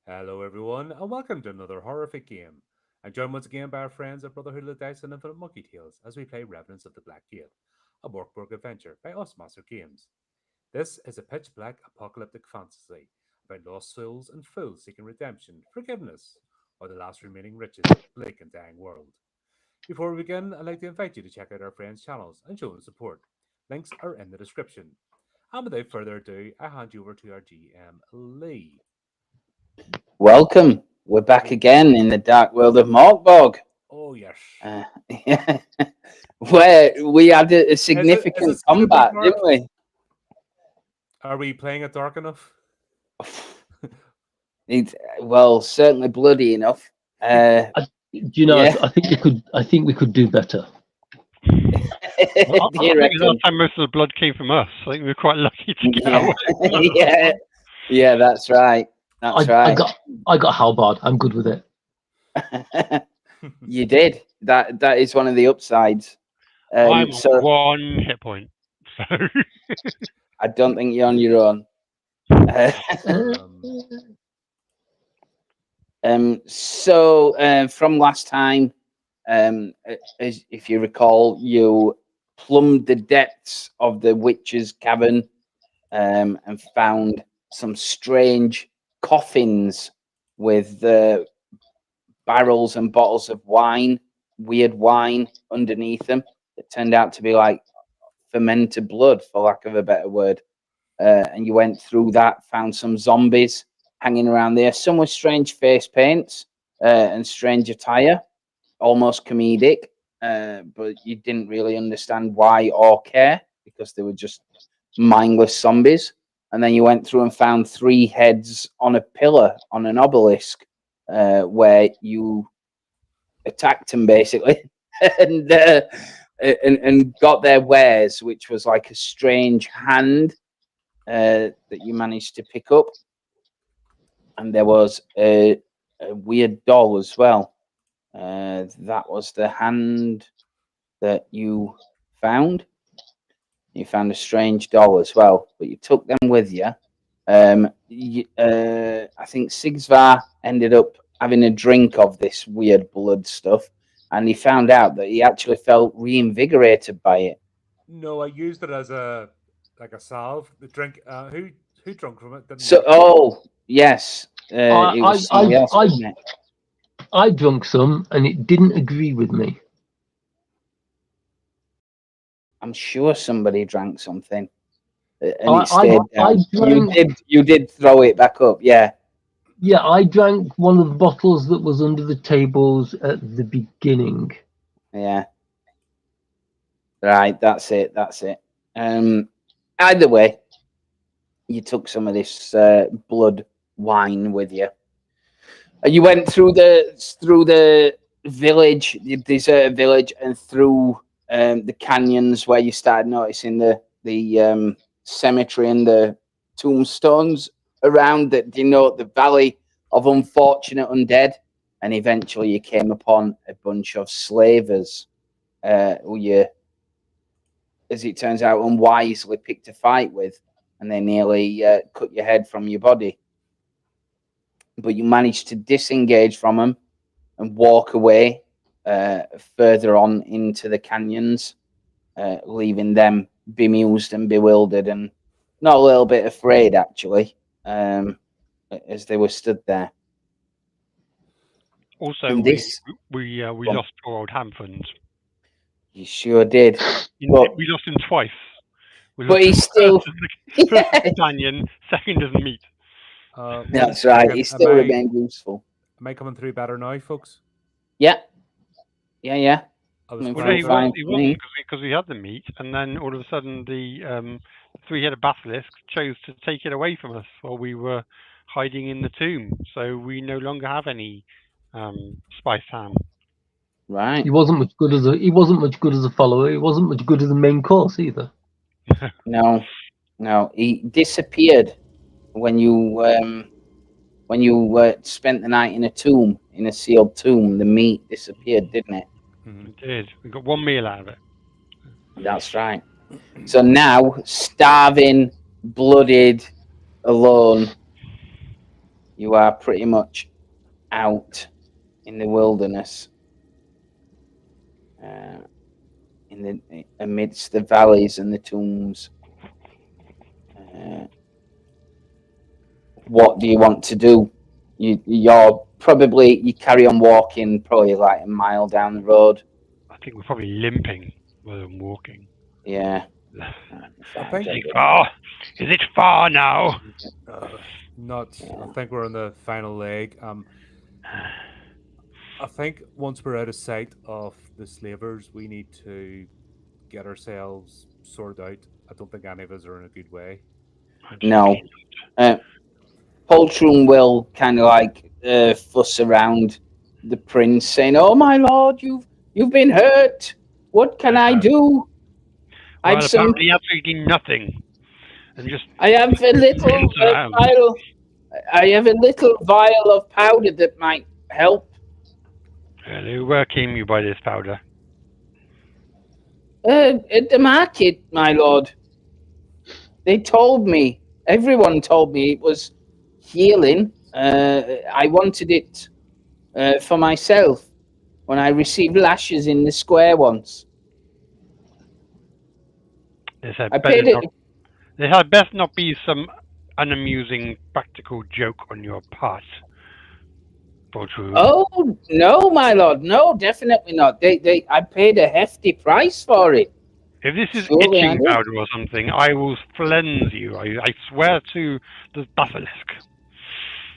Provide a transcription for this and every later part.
Hello, everyone, and welcome to another horrific game. I'm joined once again by our friends at Brotherhood of the Dice and Infinite Monkey Tales as we play Revenants of the Black Gate, a Mork Borg adventure by us Master Games. This is a pitch black apocalyptic fantasy about lost souls and fools seeking redemption, forgiveness, or the last remaining riches of a bleak and dying world. Before we begin, I'd like to invite you to check out our friends' channels and show them support. Links are in the description. And without further ado, I hand you over to our GM, Lee. Welcome. We're back again in the dark world of Mork Borg. Oh, yes. Yeah. Where we had a Is significant it gonna be combat, dark? didn't we? Are we playing it dark enough? Well, certainly bloody enough. Do you know? Yeah. I think we could. I think we could do better. Do I you think last reckon? time most of the blood came from us. I think we were quite lucky to get Yeah. away. yeah, yeah, that's right. That's I right. got halberd. I'm good with it. You did. That is one of the upsides. I'm So one hit point. So I don't think you're on your own. From last time, as if you recall, you plumbed the depths of the witch's cavern and found some strange coffins with barrels and bottles of wine, weird wine underneath them. It turned out to be like fermented blood, for lack of a better word. And you went through that, found some zombies hanging around there, some with strange face paints and strange attire, almost comedic, but you didn't really understand why or care because they were just mindless zombies. And then you went through and found 3 heads on a pillar on an obelisk where you attacked them basically and got their wares, which was like a strange hand that you managed to pick up. And there was a weird doll as well. That was the hand that you found. You found a strange doll as well, but you took them with you. I think Sigvar ended up having a drink of this weird blood stuff, and he found out that he actually felt reinvigorated by it. No, I used it as a salve. The drink. Who drunk from it? Yes, it was somebody else, wasn't it? I drank some, and it didn't agree with me. I'm sure somebody drank something, and it I stayed down. drank. You did throw it back up, yeah. Yeah, I drank one of the bottles that was under the tables at the beginning. Yeah. Right, that's it. Either way, you took some of this blood wine with you. And you went through the village, the deserted village, and through the canyons where you started noticing the cemetery and the tombstones around that denote the valley of unfortunate undead. And eventually you came upon a bunch of slavers who you, as it turns out, unwisely picked a fight with, and they nearly cut your head from your body. But you managed to disengage from them and walk away further on into the canyons, leaving them bemused and bewildered and not a little bit afraid, actually, as they were stood there. also And we lost poor old Hamfund. You sure did. We lost him twice. But he's still first companion, second as meat. That's right. He still remained useful. Am I coming through better now, folks? Yeah. I was Well, no, quite he fine. wasn't because we had the meat, and then all of a sudden the 3-headed basilisk chose to take it away from us while we were hiding in the tomb. So we no longer have any spiced ham. Right. He wasn't much good as a follower. He wasn't much good as a main course either. No, he disappeared when you spent the night in a sealed tomb. The meat disappeared, didn't it? It did. We got one meal out of it. That's right. So now, starving, blooded, alone, You are pretty much out in the wilderness, amidst the valleys and the tombs. What do you want to do? You carry on walking, probably like a mile down the road. I think we're probably limping rather than walking. Yeah. I think Is it far now? not. I think we're on the final leg. I think once we're out of sight of the slavers, we need to get ourselves sorted out. I don't think any of us are in a good way. No. Poltroon will kind of like fuss around the prince, saying, "Oh my lord, you've been hurt. What can I do? Well, apparently absolutely nothing. And just I have a little vial. I have a little vial of powder that might help." Really? Where came you by this powder? At the market, my lord. They told me. Everyone told me it was healing. I wanted it for myself when I received lashes in the square once. There had best not be some unamusing practical joke on your part, Poltroon. Oh no, my lord, no, definitely not. I paid a hefty price for it. If this is itching powder or something, I will cleanse you. I swear to the basilisk.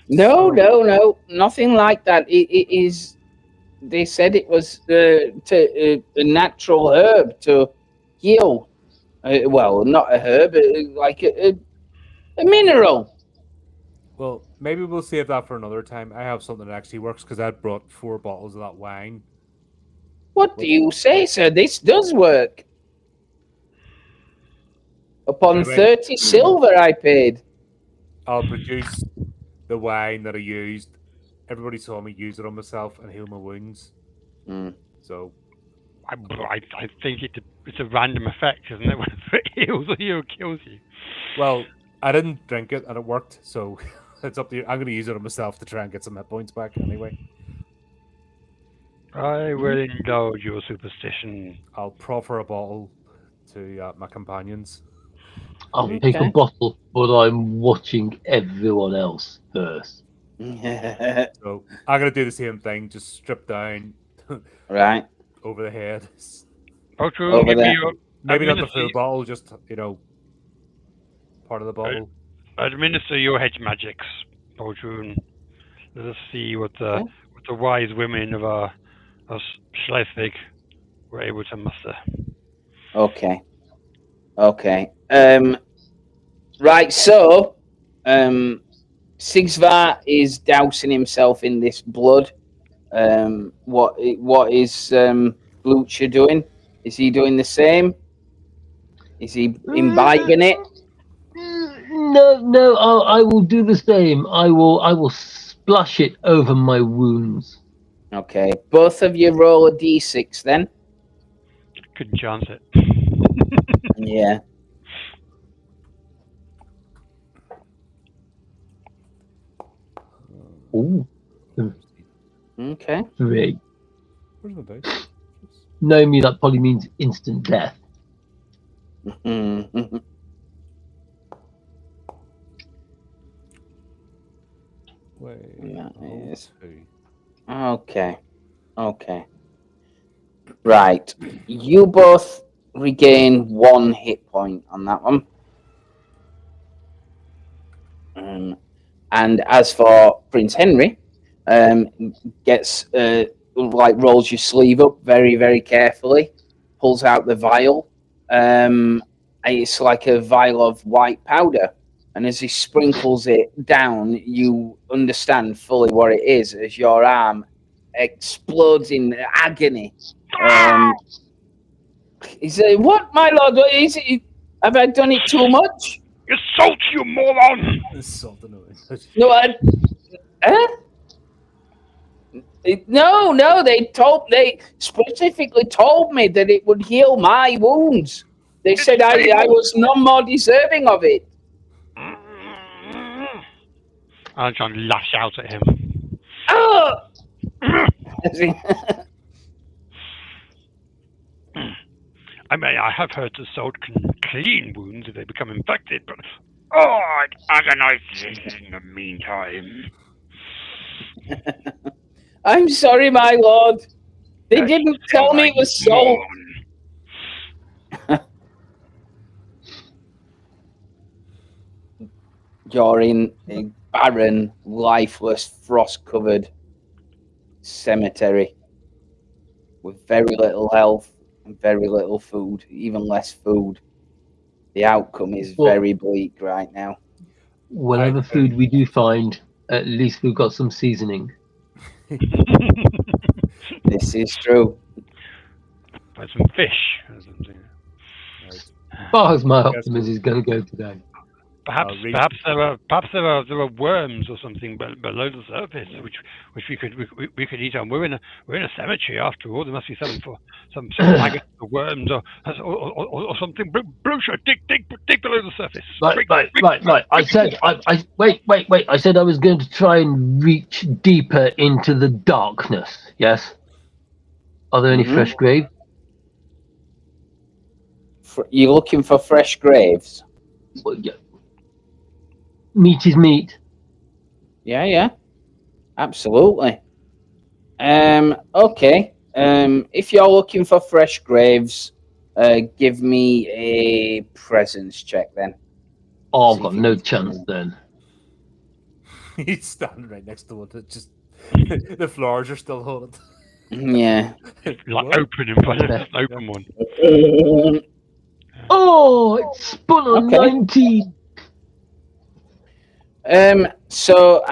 No, nothing like that. It is. They said it was a natural herb to heal. Well, not a herb, like a mineral. Well, maybe we'll save that for another time. I have something that actually works because I brought 4 bottles of that wine. What do you say, sir? This does work. Upon 30 silver, I paid. I'll produce the wine that I used. Everybody saw me use it on myself and heal my wounds. So, I think it's a random effect, isn't it? Whether it heals or kills you. Well, I didn't drink it and it worked, so it's up to you. I'm going to use it on myself to try and get some hit points back anyway. I will indulge your superstition. I'll proffer a bottle to my companions. I'll take a bottle, but I'm watching everyone else first. So I'm going to do the same thing, just strip down. Right. Over the head. Poltroon, give me your... Maybe not the full bottle, just, part of the bottle. Administer your hedge magics, Poltroon. Let us see what the wise women of Schleswig were able to muster. Okay. Right, so Sigsvar is dousing himself in this blood. What is Blucher doing? Is he doing the same? Is he imbibing it? No. I will do the same. I will splash it over my wounds. Okay, both of you roll a d6 then. Couldn't chance it. Yeah. Ooh. Okay. 3. Where's my dice? Knowing me, that probably means instant death. Okay. Right. You both regain 1 hit point on that one. And as for Prince Henry, gets rolls your sleeve up very, very carefully, pulls out the vial. It's like a vial of white powder, and as he sprinkles it down, you understand fully what it is as your arm explodes in agony. He said, "What, my lord? What is it? Have I done it too much?" Assault, you moron! No, they specifically told me that it would heal my wounds. They said I was no more deserving of it. I'll try and lash out at him. Oh! I mean, I have heard the salt can clean wounds if they become infected, but it agonizes in the meantime. I'm sorry, my lord. They Yes, didn't tell me it was salt. You're in a barren, lifeless, frost-covered cemetery with very little health and very little food, even less food. The outcome is very bleak right now. Whatever food we do find, at least we've got some seasoning. This is true. Find some fish or something. Right. As far as my optimism is going to go today. Perhaps there are worms or something below the surface, which we could eat on. We're in a cemetery after all. There must be some maggots or worms or something. Brochure, dig below the surface. Right. I said wait. I said I was going to try and reach deeper into the darkness. Yes. Are there any fresh graves? You're looking for fresh graves? Well, yeah. Meat is meat. Yeah. Absolutely. Okay. If you're looking for fresh graves, give me a presence check then. Oh, I've got no chance then. He's standing right next to it. Just the floors are still holding. Yeah. Like open in front of an open one. Oh, it's spun on 19. So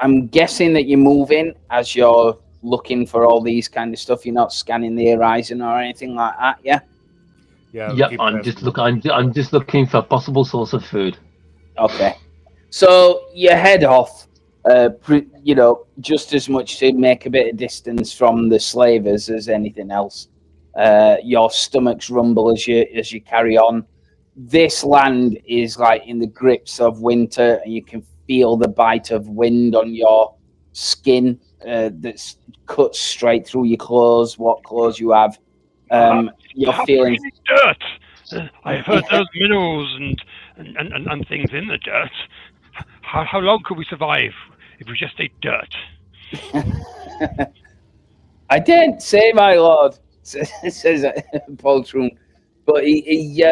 I'm guessing that you're moving as you're looking for all these kind of stuff. You're not scanning the horizon or anything like that, yeah? Yeah. Yep, I'm just looking for a possible source of food. Okay. So you head off, just as much to make a bit of distance from the slavers as anything else. Your stomachs rumble as you carry on. This land is like in the grips of winter, and you can feel the bite of wind on your skin that's cut straight through your clothes, what clothes you have. You're feeling dirt. I've heard there's minerals and things in the dirt. How long could we survive if we just ate dirt? I didn't say, my lord, says Poltroon. But he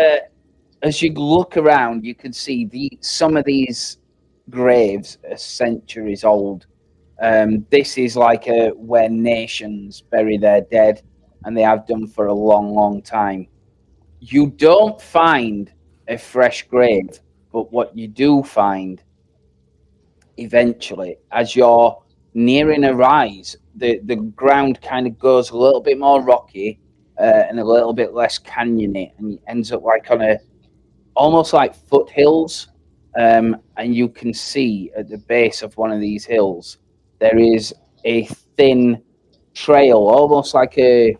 as you look around, you can see some of these graves are centuries old. This is like where nations bury their dead, and they have done for a long, long time. You don't find a fresh grave, but what you do find eventually, as you're nearing a rise, the ground kind of goes a little bit more rocky and a little bit less canyony, and it ends up like on almost like foothills. And you can see at the base of one of these hills, there is a thin trail, almost like a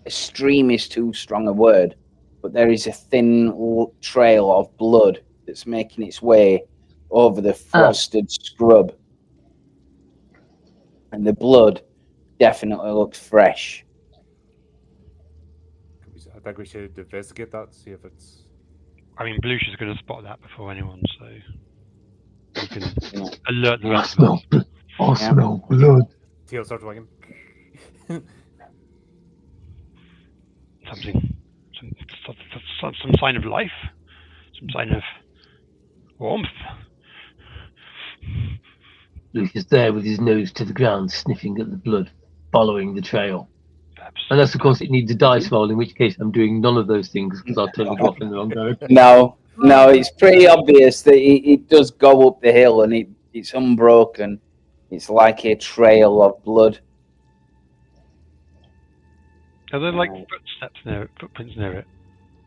stream is too strong a word, but there is a thin trail of blood that's making its way over the frosted scrub. And the blood definitely looks fresh. I think we should investigate that, see if it's... I mean, Blucher's going to spot that before anyone, so we can alert the I rest of us. smell blood. Tail starts wagging. Some sign of life, some sign of warmth. Luke is there with his nose to the ground, sniffing at the blood, following the trail. Unless, of course, it needs a dice roll, in which case I'm doing none of those things because I'll totally go off in the wrong direction. No, it's pretty obvious that it does go up the hill, and it's unbroken. It's like a trail of blood. Are there like footprints near it?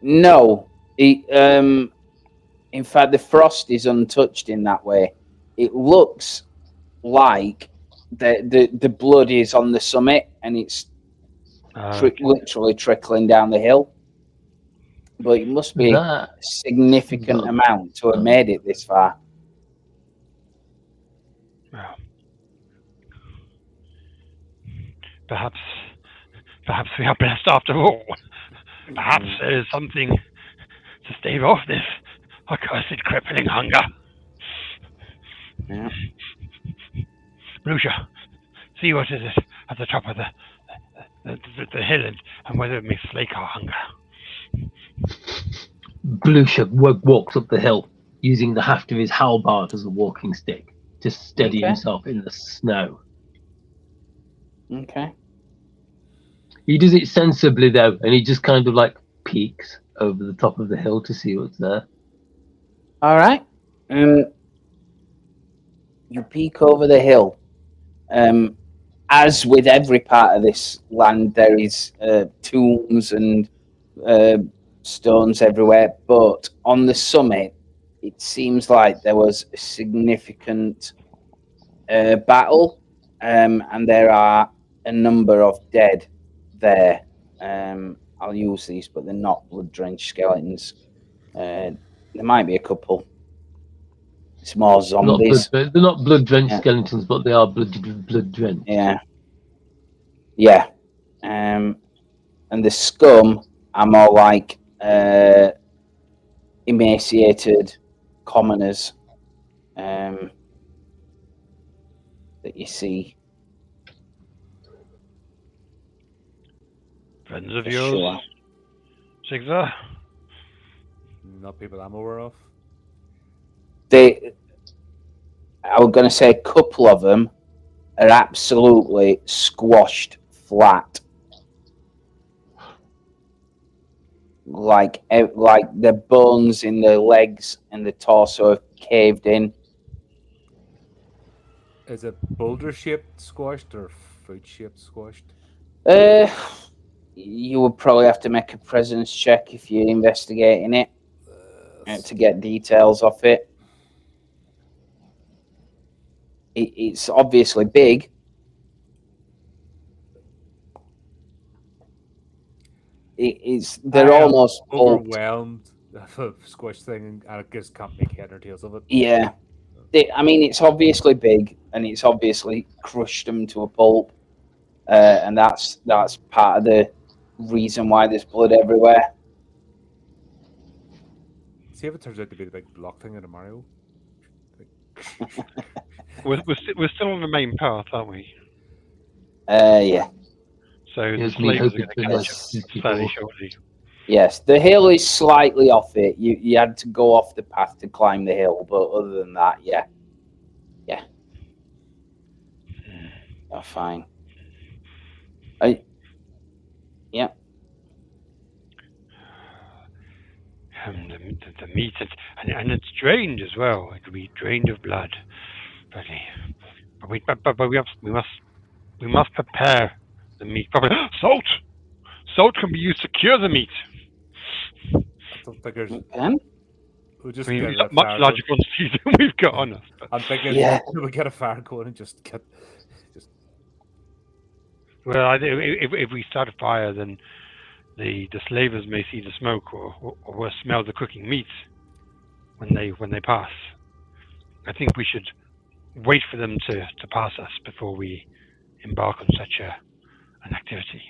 No, in fact, the frost is untouched in that way. It looks like the blood is on the summit, and it's literally trickling down the hill. But it must be a significant amount to have made it this far. Well, perhaps we are blessed after all. Perhaps there is something to stave off this accursed crippling hunger. Yeah. Lucia, see what is it at the top of the hill and whether it may slake our hunger. Blucher walks up the hill, using the haft of his halberd as a walking stick to steady Okay. himself in the snow. Okay. He does it sensibly though, and he just kind of like peeks over the top of the hill to see what's there. All right. You peek over the hill. As with every part of this land, there is tombs and stones everywhere. But on the summit, it seems like there was a significant battle, and there are a number of dead there. I'll use these, but they're not blood-drenched skeletons. There might be a couple. It's more zombies. They're not blood-drenched Yeah. skeletons, but they are blood-drenched. Yeah. Yeah. And the scum are more like emaciated commoners that you see. Friends of For yours, sure. Sigzar? Not people I'm aware of. I was going to say a couple of them are absolutely squashed flat. Like the bones in the legs and the torso have caved in. Is it boulder shaped squashed or food shaped squashed? You would probably have to make a presence check if you're investigating it to get details of it. It's obviously big. They're I am almost pulped. overwhelmed of a squished thing, and it just can't make head or tails of it. Yeah. I mean, it's obviously big, and it's obviously crushed them to a pulp, and that's part of the reason why there's blood everywhere. See if it turns out to be the big block thing in a Mario. We're still on the main path, aren't we? Yeah. So the Here's me slavers are hoping going to for catch less us people. fairly shortly. Yes, the hill is slightly off it. You had to go off the path to climb the hill, but other than that, yeah. Oh, fine. Yeah. The meat, and it's drained as well. It'll be drained of blood. But we must prepare the meat properly. Salt! Salt can be used to cure the meat. I don't think there's. Okay. We'll just I mean, get we've a got much fire larger quantities than we've got on us. But, I'm thinking Yeah. we get a fire going and just get. well, if we start a fire, then the slavers may see the smoke or smell the cooking meat when they pass. I think we should wait for them to pass us before we embark on such an activity.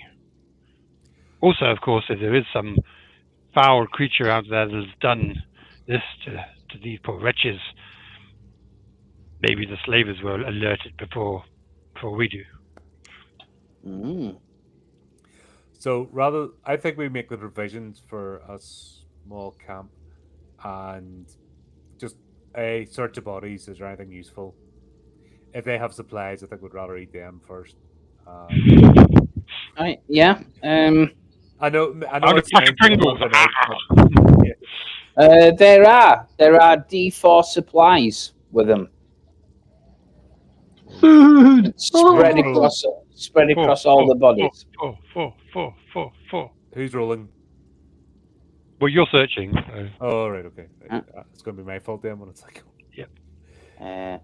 Also, of course, if there is some foul creature out there that has done this to these poor wretches, maybe the slavers were alerted before we do. Mm. So I think we make the provisions for a small camp and just search the bodies. Is there anything useful? If they have supplies, I think we'd rather eat them first. Right, yeah. I know. I'll It's get back to Pringles. There are D4 supplies with them Food! spread Oh. across all the bodies. Four. Who's rolling? Well, you're searching. So. Oh, right, okay. Huh? It's going to be my fault then when it's like, Uh,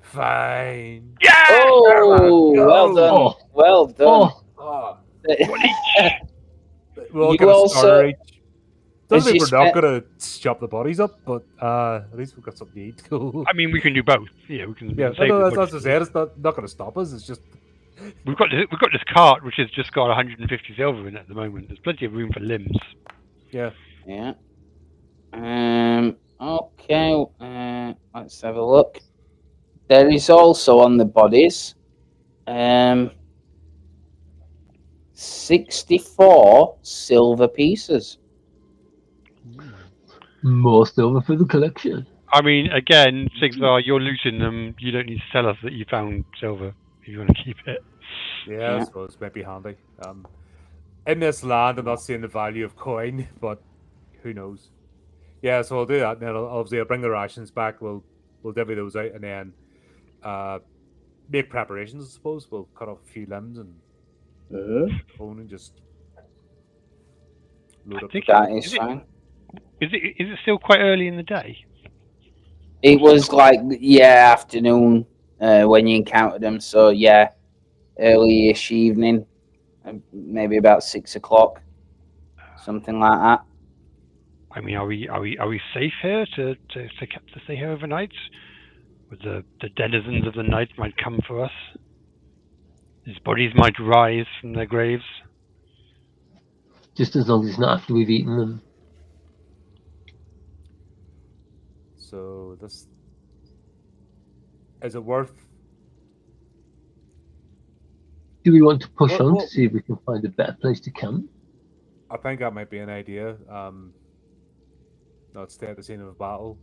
fine. Yeah! oh, well done. Oh. Well done. Oh, Oh, One each. we'll all You get a also- starter each. Doesn't mean you we're not spent- gonna chop the bodies up, but at least we've got something to eat. I mean, we can do both. Yeah, we can. Yeah, save no, the that's bodies what I for said. It's not gonna stop us. It's just We've got this cart which has just got 150 silver in it at the moment. There's plenty of room for limbs. yeah. Yeah. Okay. Let's have a look. There is also on the bodies 64 silver pieces. More silver for the collection. I mean, again, Sigvar, you're looting them. You don't need to tell us that you found silver if you want to keep it. Yeah, I Yeah. suppose it might be handy. In this land, I'm not seeing the value of coin, but who knows? Yeah, so I'll do that. And then obviously I'll bring the rations back. We'll divvy those out, and then make preparations. I suppose we'll cut off a few limbs and bone and just load I up. think That is fine. Is it still quite early in the day? It was like afternoon when you encountered them. So yeah, early-ish evening, maybe about 6 o'clock, something like that. I mean, are we safe here to stay here overnight? With the denizens of the night might come for us. His bodies might rise from their graves. Just as long as it's not after we've eaten them. So this is it worth? Do we want to push Well- on well- to see if we can find a better place to camp? I think that might be an idea. Not stay at the scene of a battle.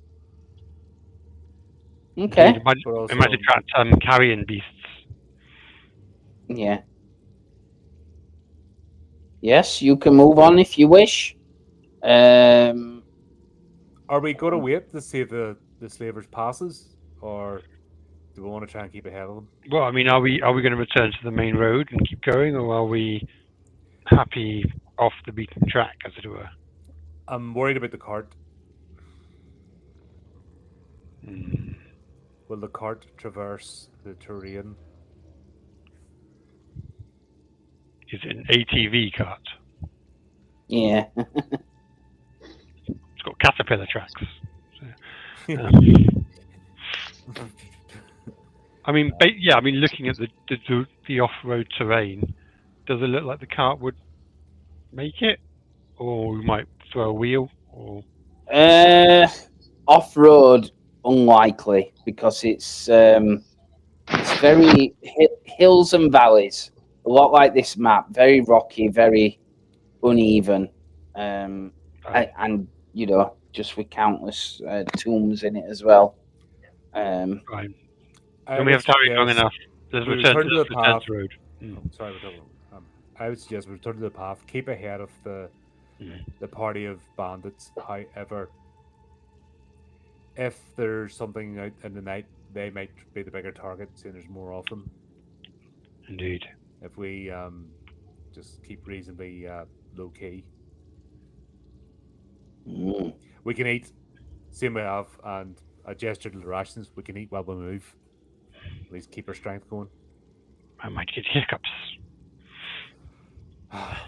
Okay. It might But also, attract carrion beasts. Yeah. Yes, you can move on if you wish. are we going to wait to see if the slavers passes, or do we want to try and keep ahead of them? Well, I mean, are we going to return to the main road and keep going, or are we happy off the beaten track, as it were? I'm worried about the cart. Hmm. Will the cart traverse the terrain? Is it an ATV cart? Yeah. It's got caterpillar tracks. So, I mean, I mean, looking at the off-road terrain, does it look like the cart would make it, or we might throw a wheel? Or Off-road, unlikely, because it's very hills and valleys. A lot like this map, very rocky, very uneven, and just with countless tombs in it as well. Right. I And we have would tarried long suggest enough. Let's we return return to to the the path. road. Sorry, I would suggest we return to the path. Keep ahead of the party of bandits. However, if there's something out in the night, they might be the bigger target, seeing there's more of them. Indeed. If we just keep reasonably low key, we can eat. Same way I have, and I gesture to the rations. We can eat while we move. At least keep our strength going. I might get hiccups.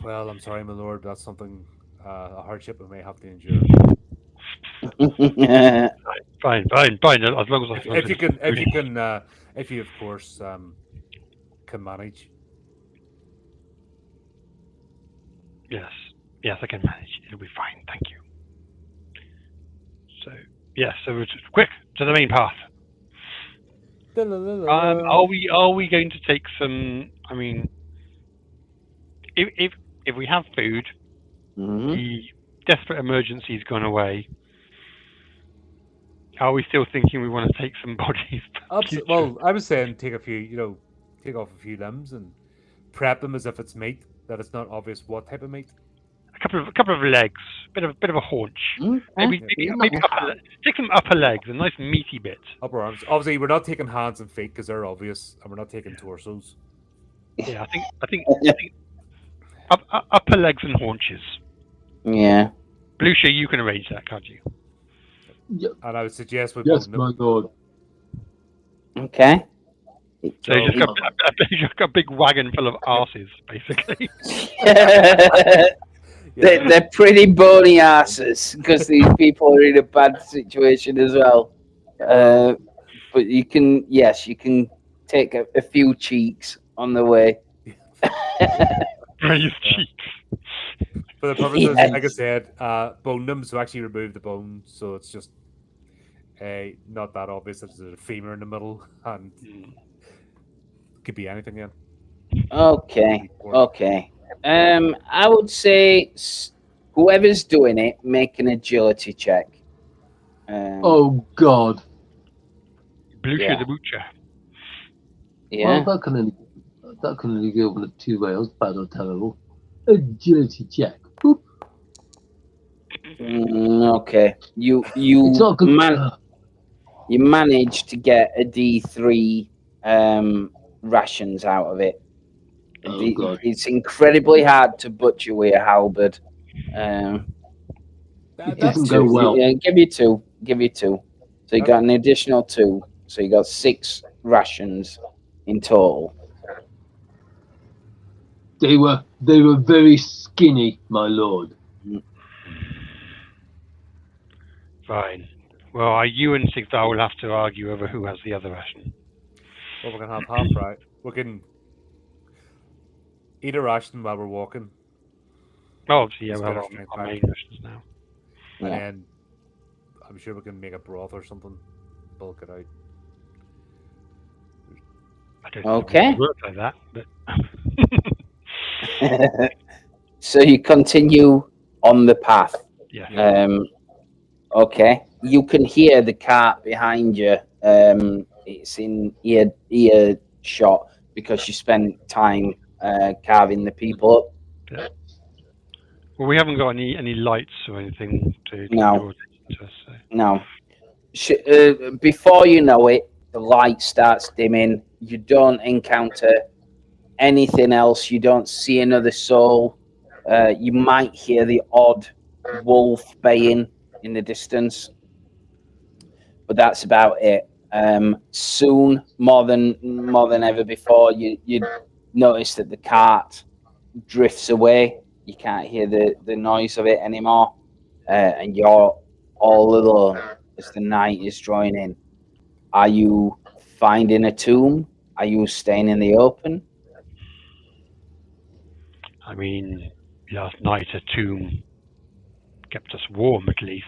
Well, I'm sorry, my lord. That's something a hardship we may have to endure. Fine. As long as If you of course can manage. Yes, I can manage. It'll be fine. Thank you. So we're just quick to the main path. Are we going to take some? I mean, if we have food, the desperate emergency's gone away. Are we still thinking we want to take some bodies? Well, I was saying take off a few limbs and prep them as if it's meat. That it's not obvious what type of meat. A couple of legs, bit of a haunch. Maybe take some upper legs, a nice meaty bit. Upper arms. Obviously, we're not taking hands and feet because they're obvious, and we're not taking torsos. Yeah, I think upper legs and haunches. Yeah. Blucher, you can arrange that, can't you? Yep. And I would suggest we Yes, put my lord. Okay. So you just got a big wagon full of arses, basically. Yeah. They're pretty bony asses because these people are in a bad situation as well. But you can, yes, you can take a few cheeks on the way. Raised Yeah. cheeks. For the purposes, Yes. like I said, bone them, so actually remove the bone, so it's just not that obvious that there's a femur in the middle, and could be anything in. Okay. Okay. I would say whoever's doing it, make an agility check. Oh God. Blucher Yeah. the Butcher. Yeah. Well, that can only go one of two ways, bad or terrible. Agility check. Boop. Okay. You It's not good. you managed to get a D3 rations out of it. Oh God. It's incredibly hard to butcher with a halberd. It That's doesn't go true. well. Yeah, give you two. Give you two. So you got an additional two. So you got 6 rations in total. They were very skinny, my lord. Fine. Well, you and Sigvar will have to argue over who has the other ration. Well, we're gonna have half right. We can eat a ration while we're walking, Oh, obviously, yeah, Let's we'll get have our strength our back. main rations now. and Yeah. then I'm sure we can make a broth or something, bulk it out. I don't Okay. think it works like that, but So you continue on the path. yeah. Okay. You can hear the cart behind you. It's in ear shot because you spent time carving the people up. Well, we haven't got any lights or anything to No. draw attention to us. So. No. Before you know it, the light starts dimming. You don't encounter anything else. You don't see another soul. You might hear the odd wolf baying in the distance, but that's about it. Soon, more than ever before, you notice that the cart drifts away. You can't hear the noise of it anymore, and you're all alone as the night is drawing in. Are you finding a tomb? Are you staying in the open? I mean, last night a tomb kept us warm at least.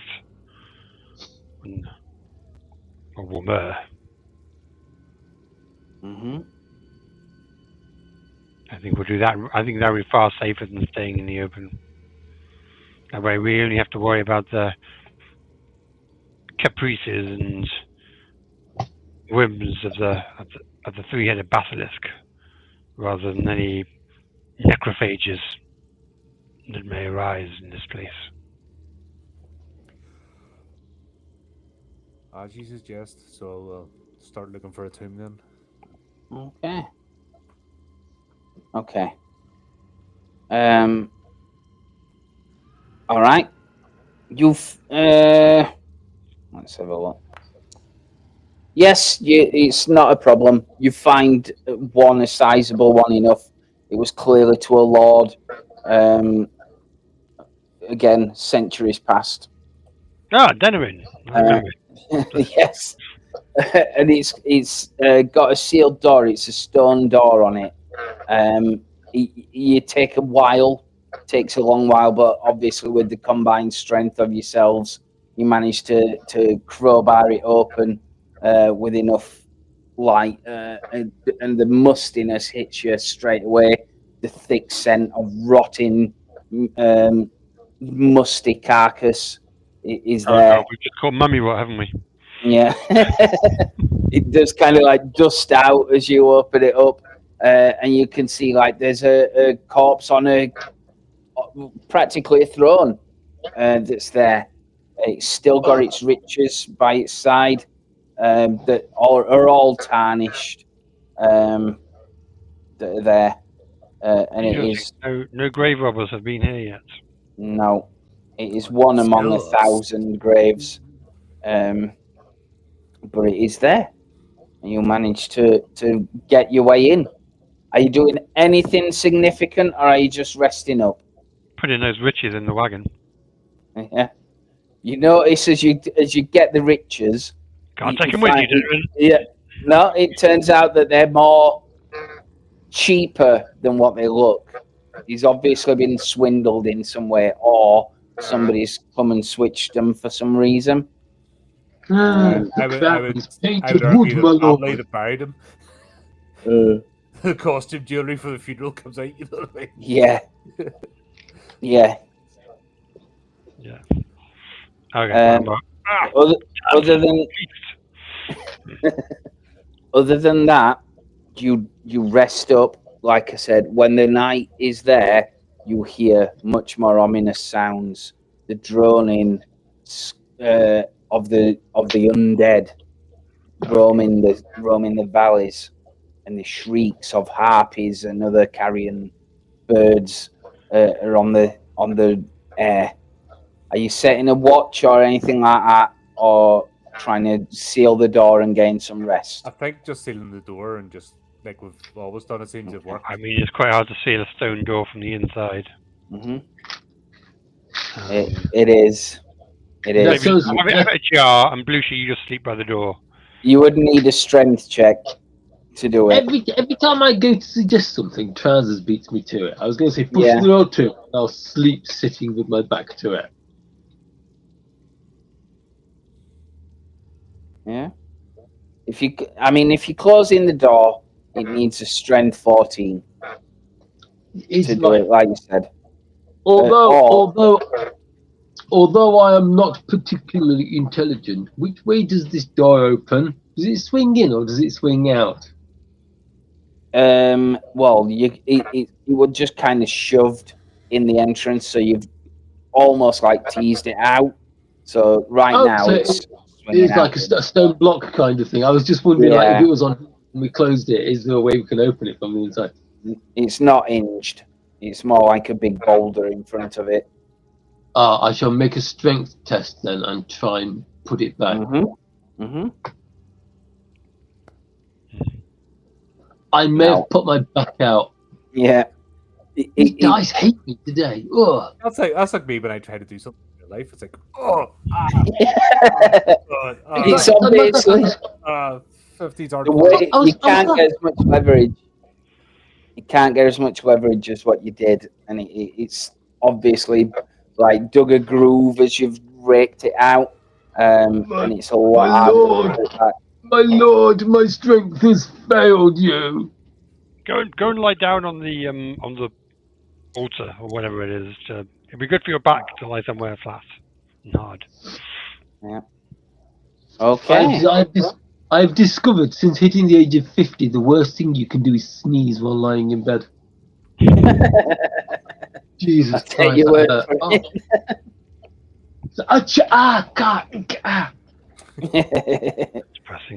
Or warmer. Mm-hmm. I think we'll do that. I think that would be far safer than staying in the open. That way we only have to worry about the caprices and whims of the three-headed basilisk, rather than any necrophages that may arise in this place. As you suggest, so we'll start looking for a tomb then. Okay. Okay. All right. You've let's have a look. Yes, it's not a problem. You find one, a sizable one enough. It was clearly to a lord. Again, centuries past. Ah, Denerin. I remember. Yes. And it's got a sealed door. It's a stone door on it. You take a while, takes a long while, but obviously with the combined strength of yourselves, you manage to crowbar it open with enough light, and the mustiness hits you straight away. The thick scent of rotting, musty carcass is there. Oh, we've just called Mummy, what haven't we? Yeah. It does kind of like dust out as you open it up, and you can see like there's a corpse on practically a throne that's there. It's still got its riches by its side, that are all tarnished, that are there, and it is No grave robbers have been here yet. no, it is one among Still 1,000 graves, but it is there. You manage to get your way in. Are you doing anything significant, or are you just resting up? Putting those riches in the wagon. Yeah. You notice as you get the riches. Can't take them with you, Donovan. Yeah. No, it turns out that they're more cheaper than what they look. He's obviously been swindled in some way, or somebody's come and switched them for some reason. I would argue the family that buried him. The costume jewelry for the funeral comes out. You know what I mean? Yeah. Yeah. Yeah. Okay. Other than that, you rest up. Like I said, when the night is there, you hear much more ominous sounds. The droning of the undead roaming the valleys, and the shrieks of harpies and other carrion birds are on the air. Are you setting a watch or anything like that, or trying to seal the door and gain some rest? I think just sealing the door and just like we've always done, it seems to work. I mean, it's quite hard to seal a stone door from the inside. Mm-hmm. It is. It is. Maybe have a jar, and Blueshy, you just sleep by the door. You would need a strength check to do it. Every time I go to suggest something, Trousers beats me to it. I was going to say push the door to it, and I'll sleep sitting with my back to it. Yeah. If you close in the door, it needs a strength 14 to do it, like you said. Although I am not particularly intelligent, which way does this door open? Does it swing in or does it swing out? Well, it would just kind of shoved in the entrance, so you've almost like teased it out. So now so it's like a stone block kind of thing. I was just wondering, like, if it was on and we closed it, is there a way we can open it from the inside? It's not hinged. It's more like a big boulder in front of it. I shall make a strength test then and try and put it back. I may have put my back out. Yeah. These guys hate me today. Ugh. That's like me when I try to do something in real life. It's like, it's obviously 50's hard. You can't get as much leverage. You can't get as much leverage as what you did, and it's obviously like dug a groove as you've raked it out, and it's a lot. My lord, my strength has failed you. Go and lie down on the altar or whatever it is. It'd be good for your back to lie somewhere flat and hard. Yeah. Okay. I've discovered since hitting the age of 50, the worst thing you can do is sneeze while lying in bed. Jesus Christ.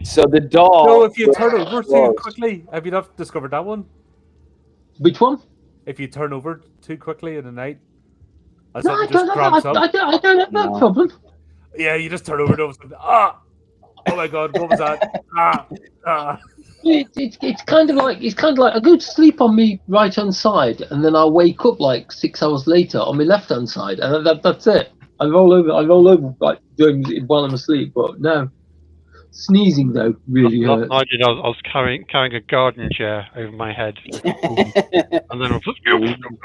So the door. No, if you turn over too quickly, have you not discovered that one? Which one? If you turn over too quickly in the night, no, I don't have that problem. Yeah, you just turn over and all of a sudden, oh my god, what was that? It's kind of like I go to sleep on me right hand side, and then I wake up like 6 hours later on my left hand side, and that's it. I roll over like doing it while I'm asleep. But no, sneezing though really hurts. I was carrying a garden chair over my head, and then I was like, oh,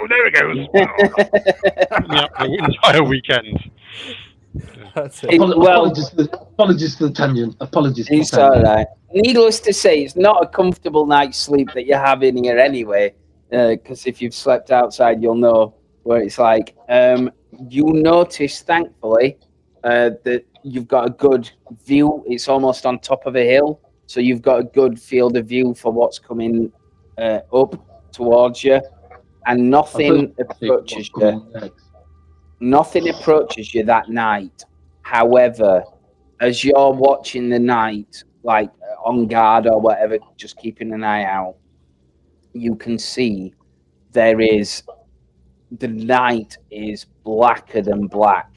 there it goes. Yeah, the entire weekend. Apologies for the tangent. It's all right. Needless to say, it's not a comfortable night's sleep that you have in here anyway. Because if you've slept outside, you'll know what it's like. You notice, thankfully, that you've got a good view. It's almost on top of a hill, so you've got a good field of view for what's coming up towards you, and nothing approaches you. Nothing approaches you that night. However, as you're watching the night, like on guard or whatever, just keeping an eye out, you can see the night is blacker than black.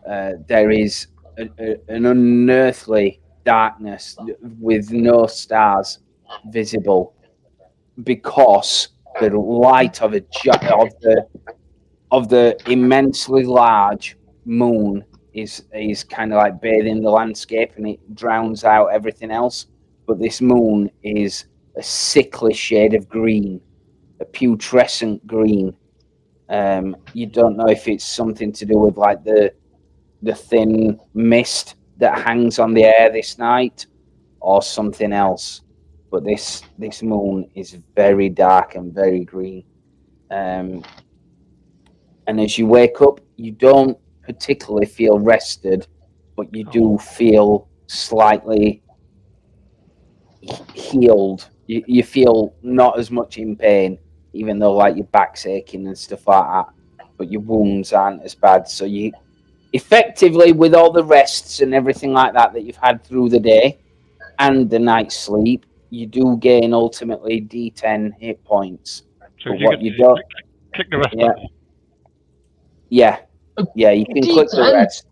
There is an unearthly darkness with no stars visible, because the light of of the immensely large moon is kind of like bathing the landscape, and it drowns out everything else. But this moon is a sickly shade of green, a putrescent green. You don't know if it's something to do with like the thin mist that hangs on the air this night, or something else. But this moon is very dark and very green. And as you wake up, you don't particularly feel rested, but you do feel slightly healed. You feel not as much in pain, even though like your back's aching and stuff like that, but your wounds aren't as bad. So you effectively, with all the rests and everything like that you've had through the day and the night's sleep, you do gain ultimately D10 hit points. So but you what you don't, click the rest yeah, button. yeah, you can click the D10? rest.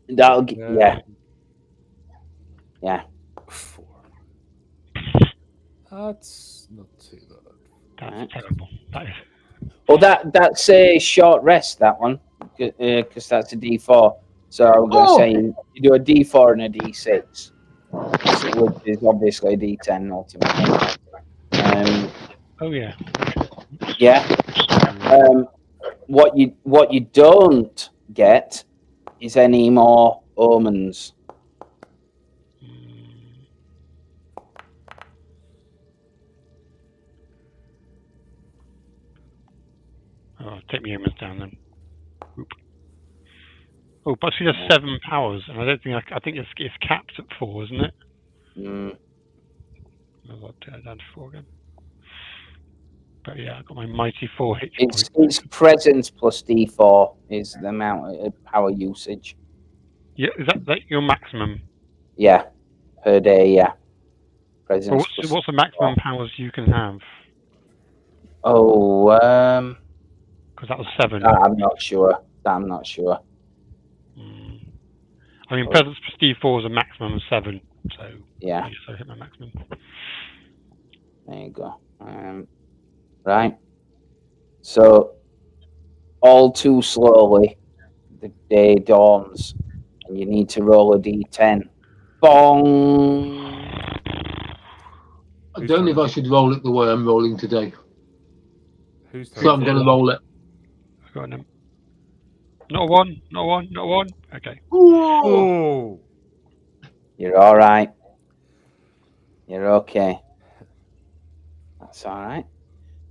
That'll yeah. 4. That's not too bad. That's Right. terrible. That is. Well, that's a short rest, that one, because that's a D4. So I was going to say you do a D4 and a D6, which is obviously a D10 ultimately. Oh yeah. Yeah. What you don't get is any more omens. Oh, take my humans down then. Oop. Oh, but she has 7 powers, and I don't think I think it's capped at 4, isn't it? I'll turn it down to 4 again. But yeah, I got my mighty 4 hit points. It's presence plus D4 is the amount of power usage. Yeah, is that your maximum? Yeah, per day. Yeah, presence. Well, what's the maximum powers you can have? Oh, Because that was 7. I'm not sure. I mean, presence plus D4 is a maximum of 7. So yeah, I guess I hit my maximum. there you go. Right. So all too slowly, the day dawns, and you need to roll a D10. Bong. I don't know if I should roll it the way I'm rolling today. Who's So I'm going to roll it. I got him. Not a 1, not a 1, not a 1. Okay. Oh! You're all right. You're okay. That's all right.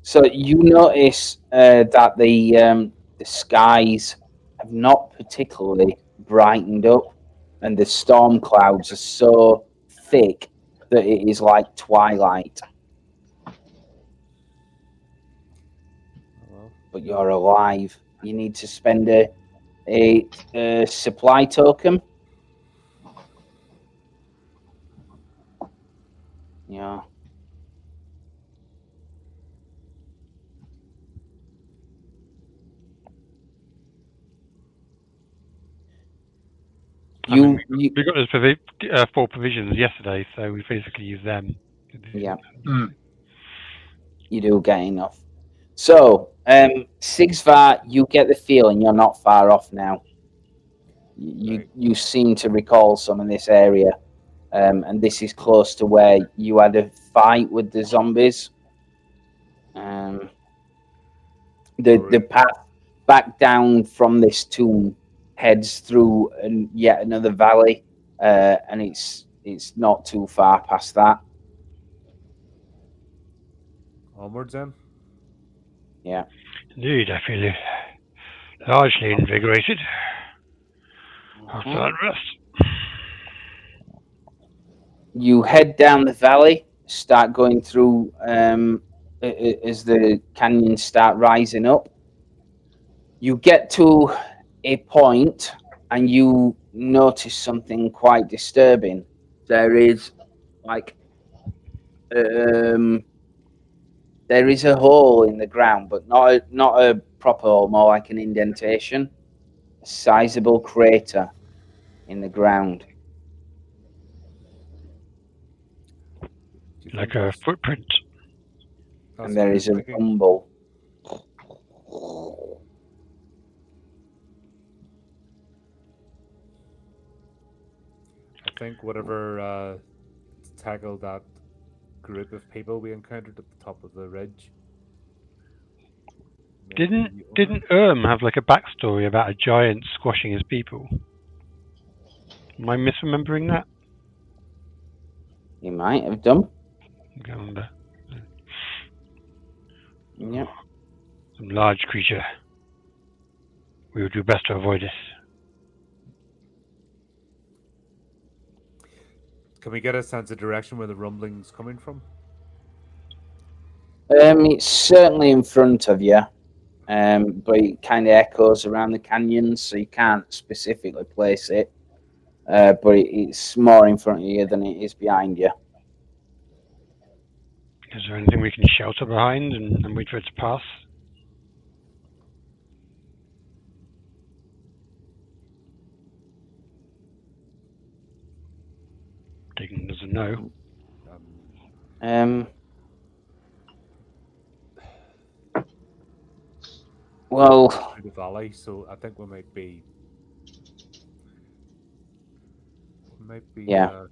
So you notice that the skies have not particularly brightened up, and the storm clouds are so thick that it is like twilight. But you're alive. You need to spend a supply token. Yeah. We got those 4 provisions yesterday, so we basically used them. Yeah. You do get enough. So, Sigsvar, you get the feeling you're not far off now. You seem to recall some of this area, and this is close to where you had a fight with the zombies. The path back down from this tomb heads through yet another valley, and it's not too far past that. Onwards then? Yeah. Indeed, I feel largely invigorated after that rest. You head down the valley, start going through as the canyons start rising up. You get to a point and you notice something quite disturbing. There is like there is a hole in the ground, but not a proper hole, more like an indentation, a sizable crater in the ground. Like a footprint. And there is a rumble. I think whatever tackled that group of people we encountered at the top of the ridge. Didn't have like a backstory about a giant squashing his people? Am I misremembering that? You might have done. I can't remember. Yep. Some large creature. We would do best to avoid it. Can we get a sense of direction where the rumbling's coming from? It's certainly in front of you, but it kind of echoes around the canyons, so you can't specifically place it. But it's more in front of you than it is behind you. Is there anything we can shelter behind and wait for it to pass? Taking as a no. Well, Through the valley, so I think we might be. Yeah.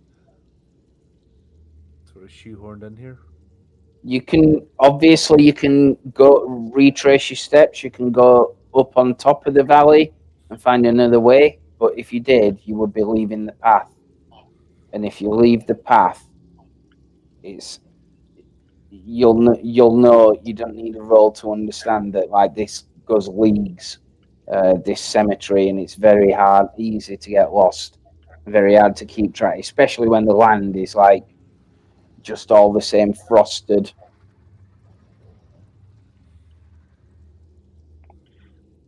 Sort of shoehorned in here. you can go retrace your steps. You can go up on top of the valley and find another way. But if you did, you would be leaving the path. And if you leave the path, you'll know. You don't need a roll to understand that. Like, this goes leagues, this cemetery, and it's very easy to get lost, very hard to keep track, especially when the land is like just all the same frosted.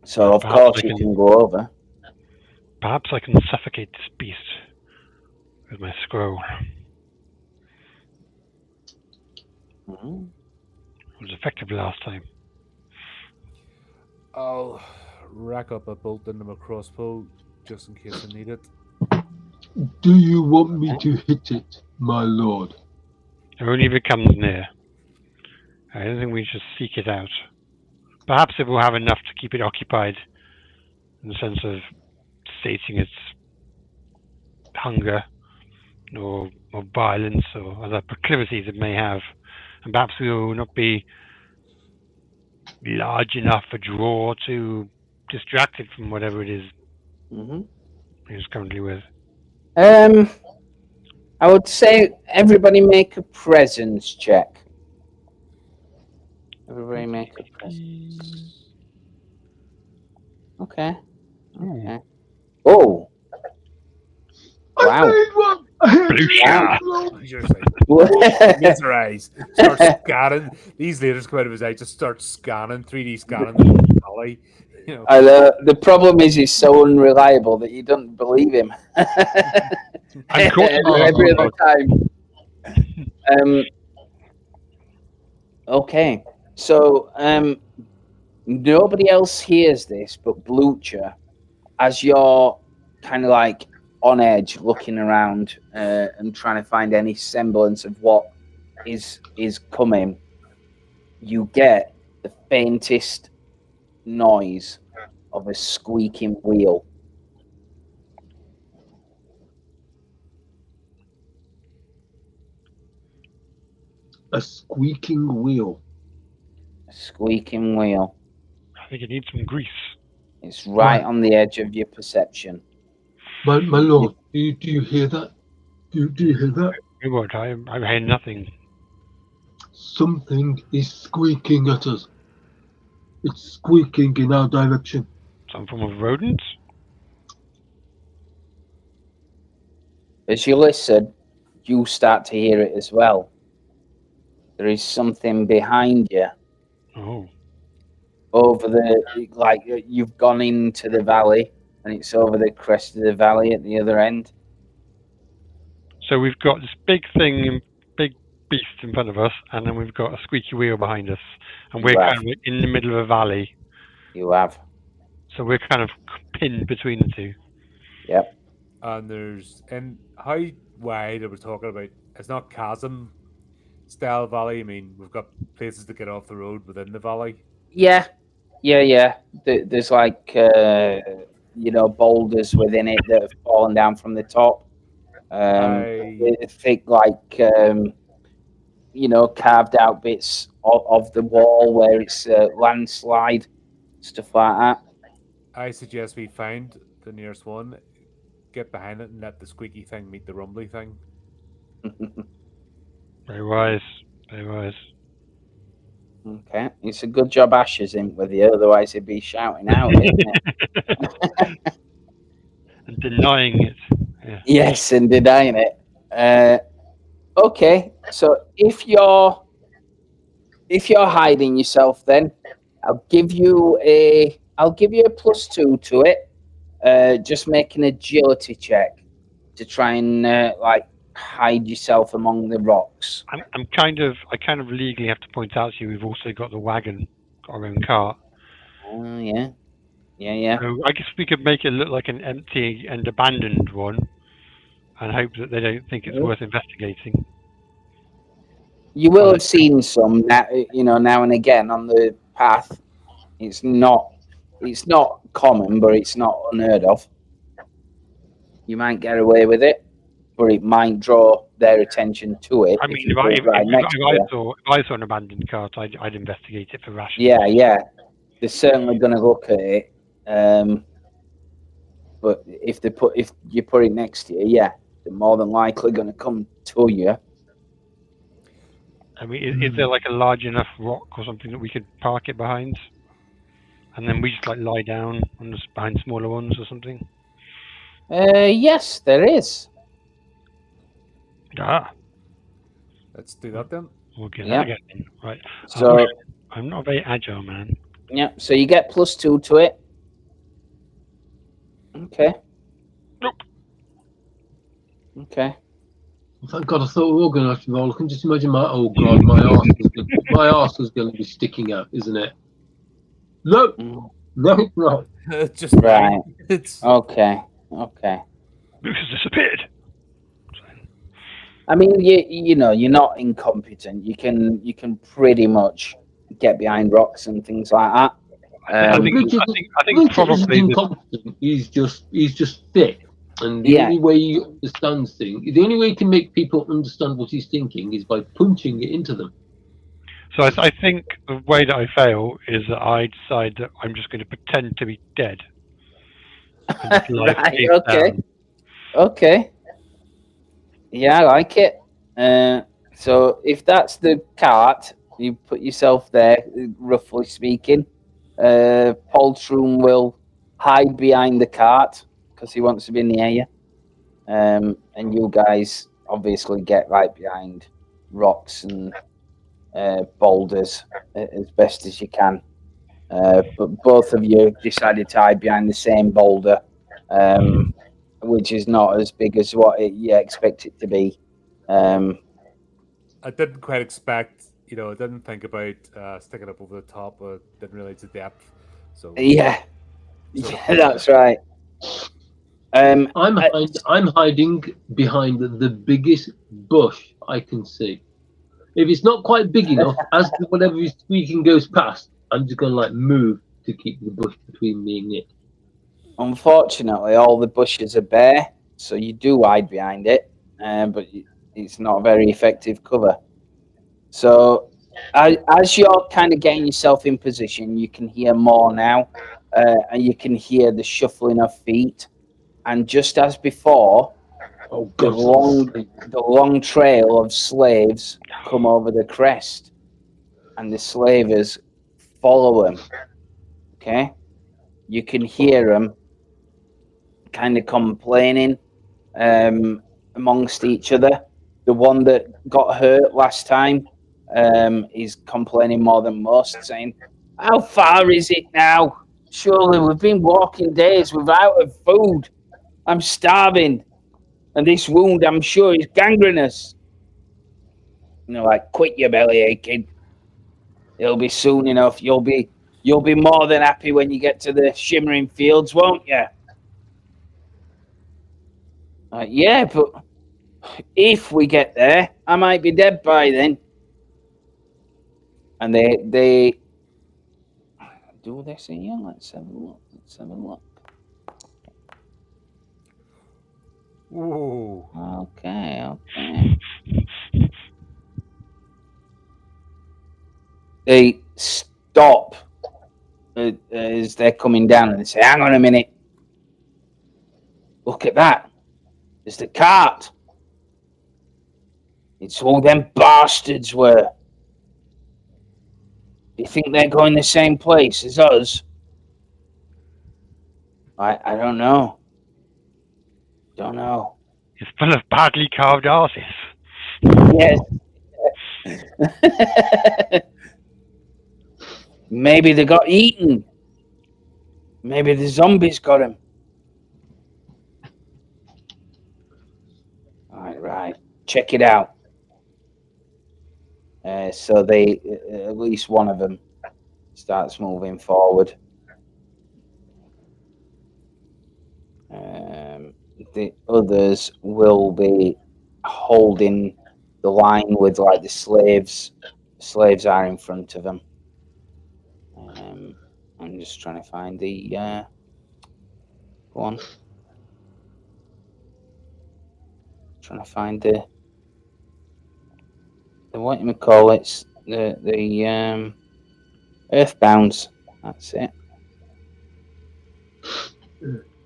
So of course you can go over. Perhaps I can suffocate this beast with my scroll. Mm-hmm. It was effective last time. I'll rack up a bolt into my crossbow just in case I need it. Do you want me to hit it, my lord? Only if it comes near. I don't think we should seek it out. Perhaps it will have enough to keep it occupied, in the sense of sating its hunger or violence or other proclivities it may have. And perhaps we will not be large enough a draw to distract it from whatever it is it's currently with. I would say everybody make a presence check. Everybody make a presence. Okay. Okay. Oh. Wow. I made one! His eyes start scanning. These leaders come out of his eye, just start scanning, 3D scanning the valley. You know. The problem is he's so unreliable that you don't believe him. I'm caught every other time. Okay, so nobody else hears this but Blucher, as you're kind of like on edge, looking around and trying to find any semblance of what is coming. You get the faintest noise of a squeaking wheel. A squeaking wheel. A squeaking wheel. I think it needs some grease. It's right on the edge of your perception. My lord, do you hear that? Do you hear that? What? I hear nothing. Something is squeaking at us. It's squeaking in our direction. Some form of rodent? As you listen, you start to hear it as well. There is something behind you. Oh. Over like you've gone into the valley, and it's over the crest of the valley at the other end. So we've got this big thing, big beast in front of us, and then we've got a squeaky wheel behind us, and we're kind of in the middle of a valley. You have. So we're kind of pinned between the two. Yep. And how wide are we talking about? It's not chasm style valley. I mean, we've got places to get off the road within the valley. Yeah. Yeah. There's like boulders within it that have fallen down from the top. Thick like carved out bits of the wall where it's landslide, stuff like that. I suggest we find the nearest one, get behind it, and let the squeaky thing meet the rumbly thing. Very wise. Very wise. Okay, it's a good job Ash is in with you, otherwise he'd be shouting out, isn't it? And denying it. Yeah. Yes, and denying it. Okay, so if you're hiding yourself, then I'll give you a +2 to it. Just make an agility check to try and hide yourself among the rocks. I kind of legally have to point out to you we've also got the wagon, got our own cart. Oh yeah. So I guess we could make it look like an empty and abandoned one, and hope that they don't think it's worth investigating. You will have seen some now and again on the path. It's not common, but it's not unheard of. You might get away with it, but it might draw their attention to it. I mean, if I saw an abandoned cart, I'd investigate it for rationing. Yeah. They're certainly going to look at it. But if you put it next to you, they're more than likely going to come to you. I mean, is there like a large enough rock or something that we could park it behind, and then we just lie down behind smaller ones or something? Yes, there is. Let's do that then. We'll get that again. Right. So I'm not a very agile man. Yeah. So you get +2 to it. Okay. Nope. Okay. Thank God, I thought we were going to have to roll. I can just imagine my arse was going to be sticking out, isn't it? No, no, no. Just right. It's Okay. Moose has disappeared. I mean, you're not incompetent. You can pretty much get behind rocks and things like that. I think probably incompetent. He's just thick. And the only way he understands things, the only way he can make people understand what he's thinking is by punching it into them. So I think the way that I fail is that I decide that I'm just going to pretend to be dead. Right, okay. Yeah, I like it. So if that's the cart, you put yourself there, roughly speaking. Poltroon will hide behind the cart because he wants to be near you. And you guys obviously get right behind rocks and boulders as best as you can. But both of you decided to hide behind the same boulder, which is not as big as what you expect it to be. I didn't quite expect, I didn't think about sticking up over the top, but didn't realize the depth. So yeah, that's right. I'm hiding behind the biggest bush I can see. If it's not quite big enough, as whatever is squeaking goes past, I'm just going to move to keep the bush between me and it. Unfortunately, all the bushes are bare, so you do hide behind it, but it's not a very effective cover. So as you're kind of getting yourself in position, you can hear more now, and you can hear the shuffling of feet. And just as before, the long trail of slaves come over the crest, and the slavers follow them. Okay, you can hear them kind of complaining amongst each other. The one that got hurt last time is complaining more than most, saying, "How far is it now? Surely we've been walking days without food. I'm starving, and this wound, I'm sure, is gangrenous." And they're like, "Quit your belly aching. It'll be soon enough. You'll be more than happy when you get to the shimmering fields, won't you?" Yeah, but if we get there, I might be dead by then. And they do this here? Let's have a look. Let's have a look. Ooh. Okay, okay. They stop as they're coming down and they say, hang on a minute. Look at that. There's the cart. It's all them bastards were. Do you think they're going the same place as us? I don't know. Don't know. It's full of badly carved arses. Yes. Maybe they got eaten. Maybe the zombies got them. Right. Check it out. So they, at least one of them, starts moving forward. The others will be holding the line with like the slaves. Slaves are in front of them. I'm just trying to find the go on. Trying to find the what you call it, the earthbounds. That's it.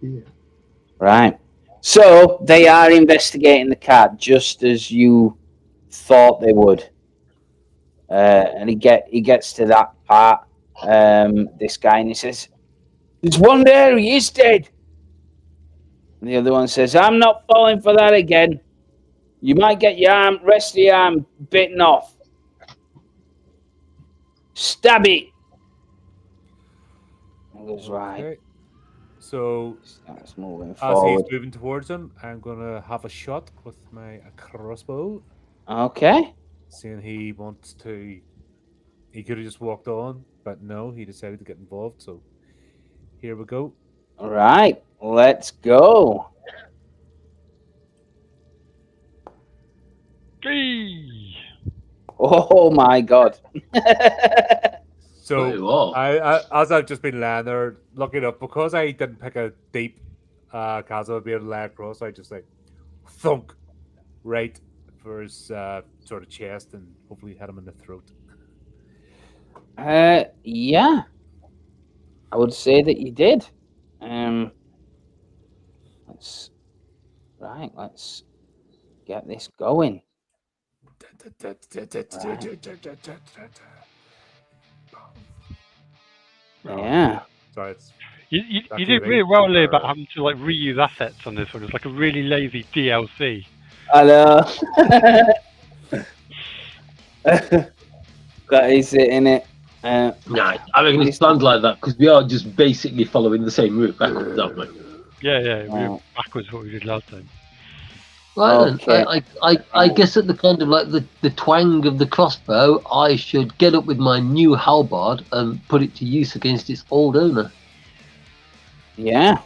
Yeah. Right. So they are investigating the cat just as you thought they would. And he gets to that part. This guy, and he says, "There's one there. He is dead." And the other one says, "I'm not falling for that again. You might get your rest of your arm bitten off. Stab it." He goes, right. Okay. So Starts moving as forward. he's moving towards him, I'm gonna have a shot with my crossbow. Okay. Seeing he wants to, he could have just walked on, but no, he decided to get involved. So here we go. All right. Let's go. Gee. Oh my god. So Wait, what? I as I've just been laying there looking up, because I didn't pick a deep chasm to be able to lay across, I just like thunk right for his sort of chest and hopefully hit him in the throat. Yeah. I would say that you did. Let's get this going. Yeah. Sorry, it's You That did TV really well there or- about having to like reuse assets on this one. It's like a really lazy DLC. I know. That is it, innit? Nah, I reckon it's planned like that because we are just basically following the same route backwards, aren't we? Yeah, we Wow. were backwards what we did last time. Right Okay. then, I guess at the kind of like the twang of the crossbow, I should get up with my new halberd and put it to use against its old owner. Yeah.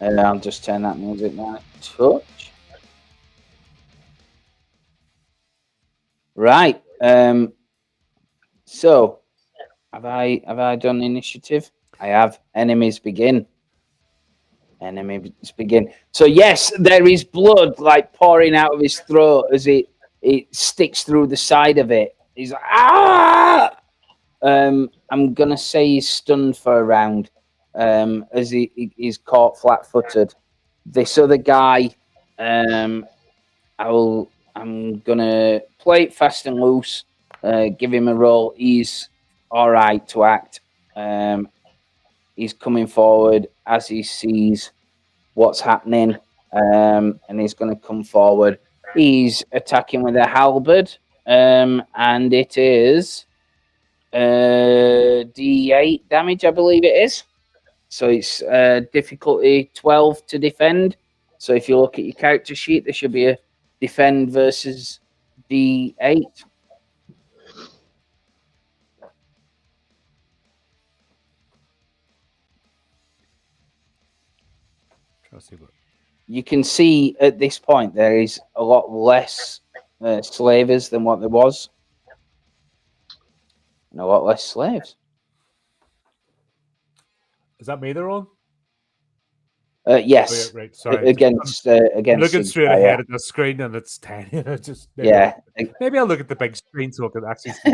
I'll just turn that music down a touch. Right. So have I done initiative? I have. Enemies begin. Enemies begin. So yes, there is blood like pouring out of his throat as it sticks through the side of it. He's like, ah! I'm gonna say he's stunned for a round. As he's caught flat-footed. This other guy, I'm gonna play it fast and loose. Give him a roll. He's all right to act. He's coming forward as he sees what's happening, and he's going to come forward. He's attacking with a halberd, and it is D8 damage, I believe it is. So it's difficulty 12 to defend. So if you look at your character sheet, there should be a defend versus D8. Trying to see what. You can see at this point there is a lot less slavers than what there was. And a lot less slaves. Is that me they're on? Yes, Oh, yeah, right. Sorry. against I'm against looking straight Sigmar, ahead at the screen and it's tiny. And I just yeah. maybe I'll look at the big screen so I can actually see.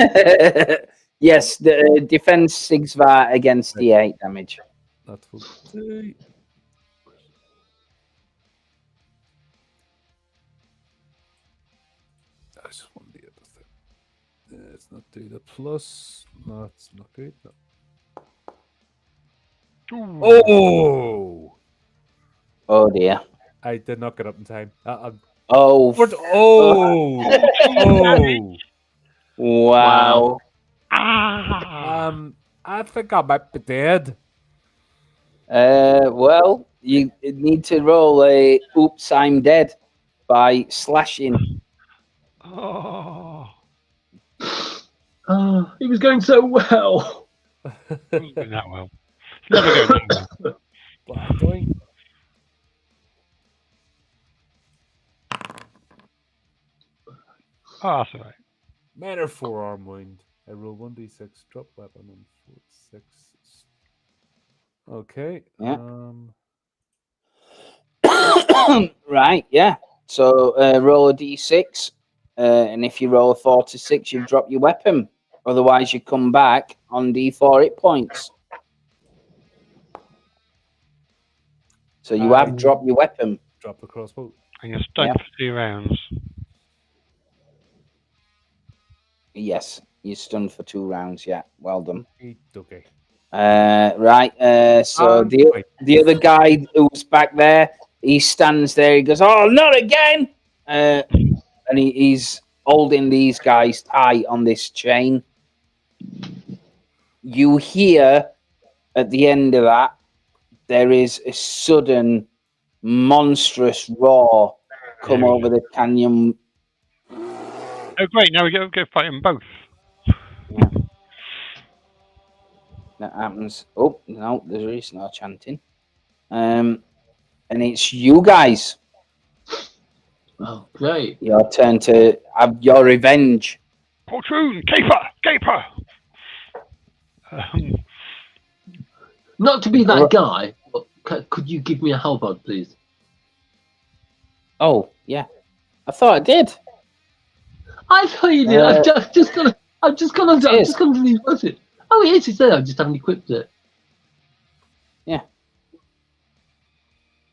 Yes, the defense Sigmar against D8 damage. That's what I just want to do the thing. Let's not do the plus. No, it's not good. No. Oh! Oh dear. I did not get up in time. Oh. Oh! Oh! Wow. I think I might be dead. Well, you need to roll a oops, I'm dead by slashing. Oh, He was going so well. wasn't doing that well. It's never going that well. Black doing. Oh, that's all right. Minor forearm wound. I roll 1d6, drop weapon on 6. Okay. Yeah. Right, yeah. So roll a d6, and if you roll a 4 to 6, you drop your weapon. Otherwise, you come back on d4 hit points. So you have dropped your weapon. Drop the crossbow. And you're stunned for 2 rounds. Yes, you're stunned for 2 rounds. Yeah, well done. Okay. Right. So the other guy who's back there, he stands there. He goes, "Oh, not again!" And he's holding these guys tight on this chain. You hear at the end of that, there is a sudden monstrous roar come over the canyon. Oh, great. Now we go fight them both. Yeah. That happens. Oh, no, there is no chanting. And it's you guys. Oh, great. Your turn to have your revenge. Poltroon, caper! Not to be that guy, but could you give me a halberd, please? Oh, yeah. I thought I did. I thought you did. I've just gone to reverse it. Oh, it is. It's there. I just haven't equipped it. Yeah.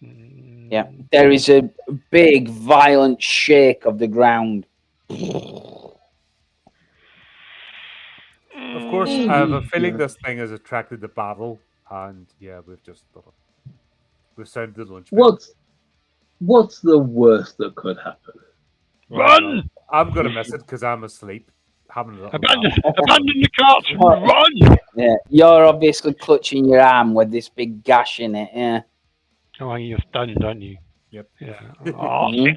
Yeah. There is a big, violent shake of the ground. Of course, I have a feeling this thing has attracted the battle, and yeah, we've just done it. We've sounded the lunch. What's the worst that could happen? Run! I'm gonna miss it because I'm asleep. Abandon the cart! Run! Yeah, you're obviously clutching your arm with this big gash in it. Yeah. Oh, you're stunned, aren't you? Yep. Yeah. Oh, move,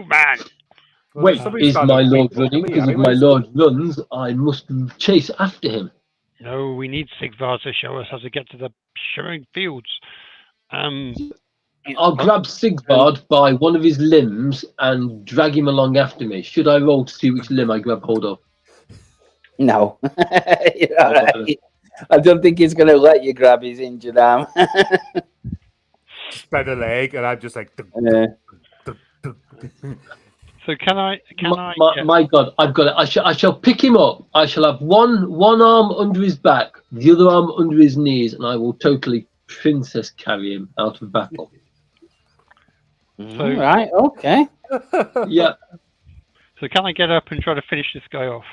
man! Well, Wait, is my lord running? Because if my lord runs, I must chase after him. No, we need Sigvar to show us how to get to the shimmering fields. I'll grab Sigvard by one of his limbs and drag him along after me. Should I roll to see which limb I grab hold of? No. You're all right. I don't think he's going to let you grab his injured arm. Spread a leg, and I'm just like. So can I? My God, I've got it. I shall pick him up. I shall have one arm under his back, the other arm under his knees, and I will totally princess carry him out of battle. So, right, okay. Yeah. So can I get up and try to finish this guy off?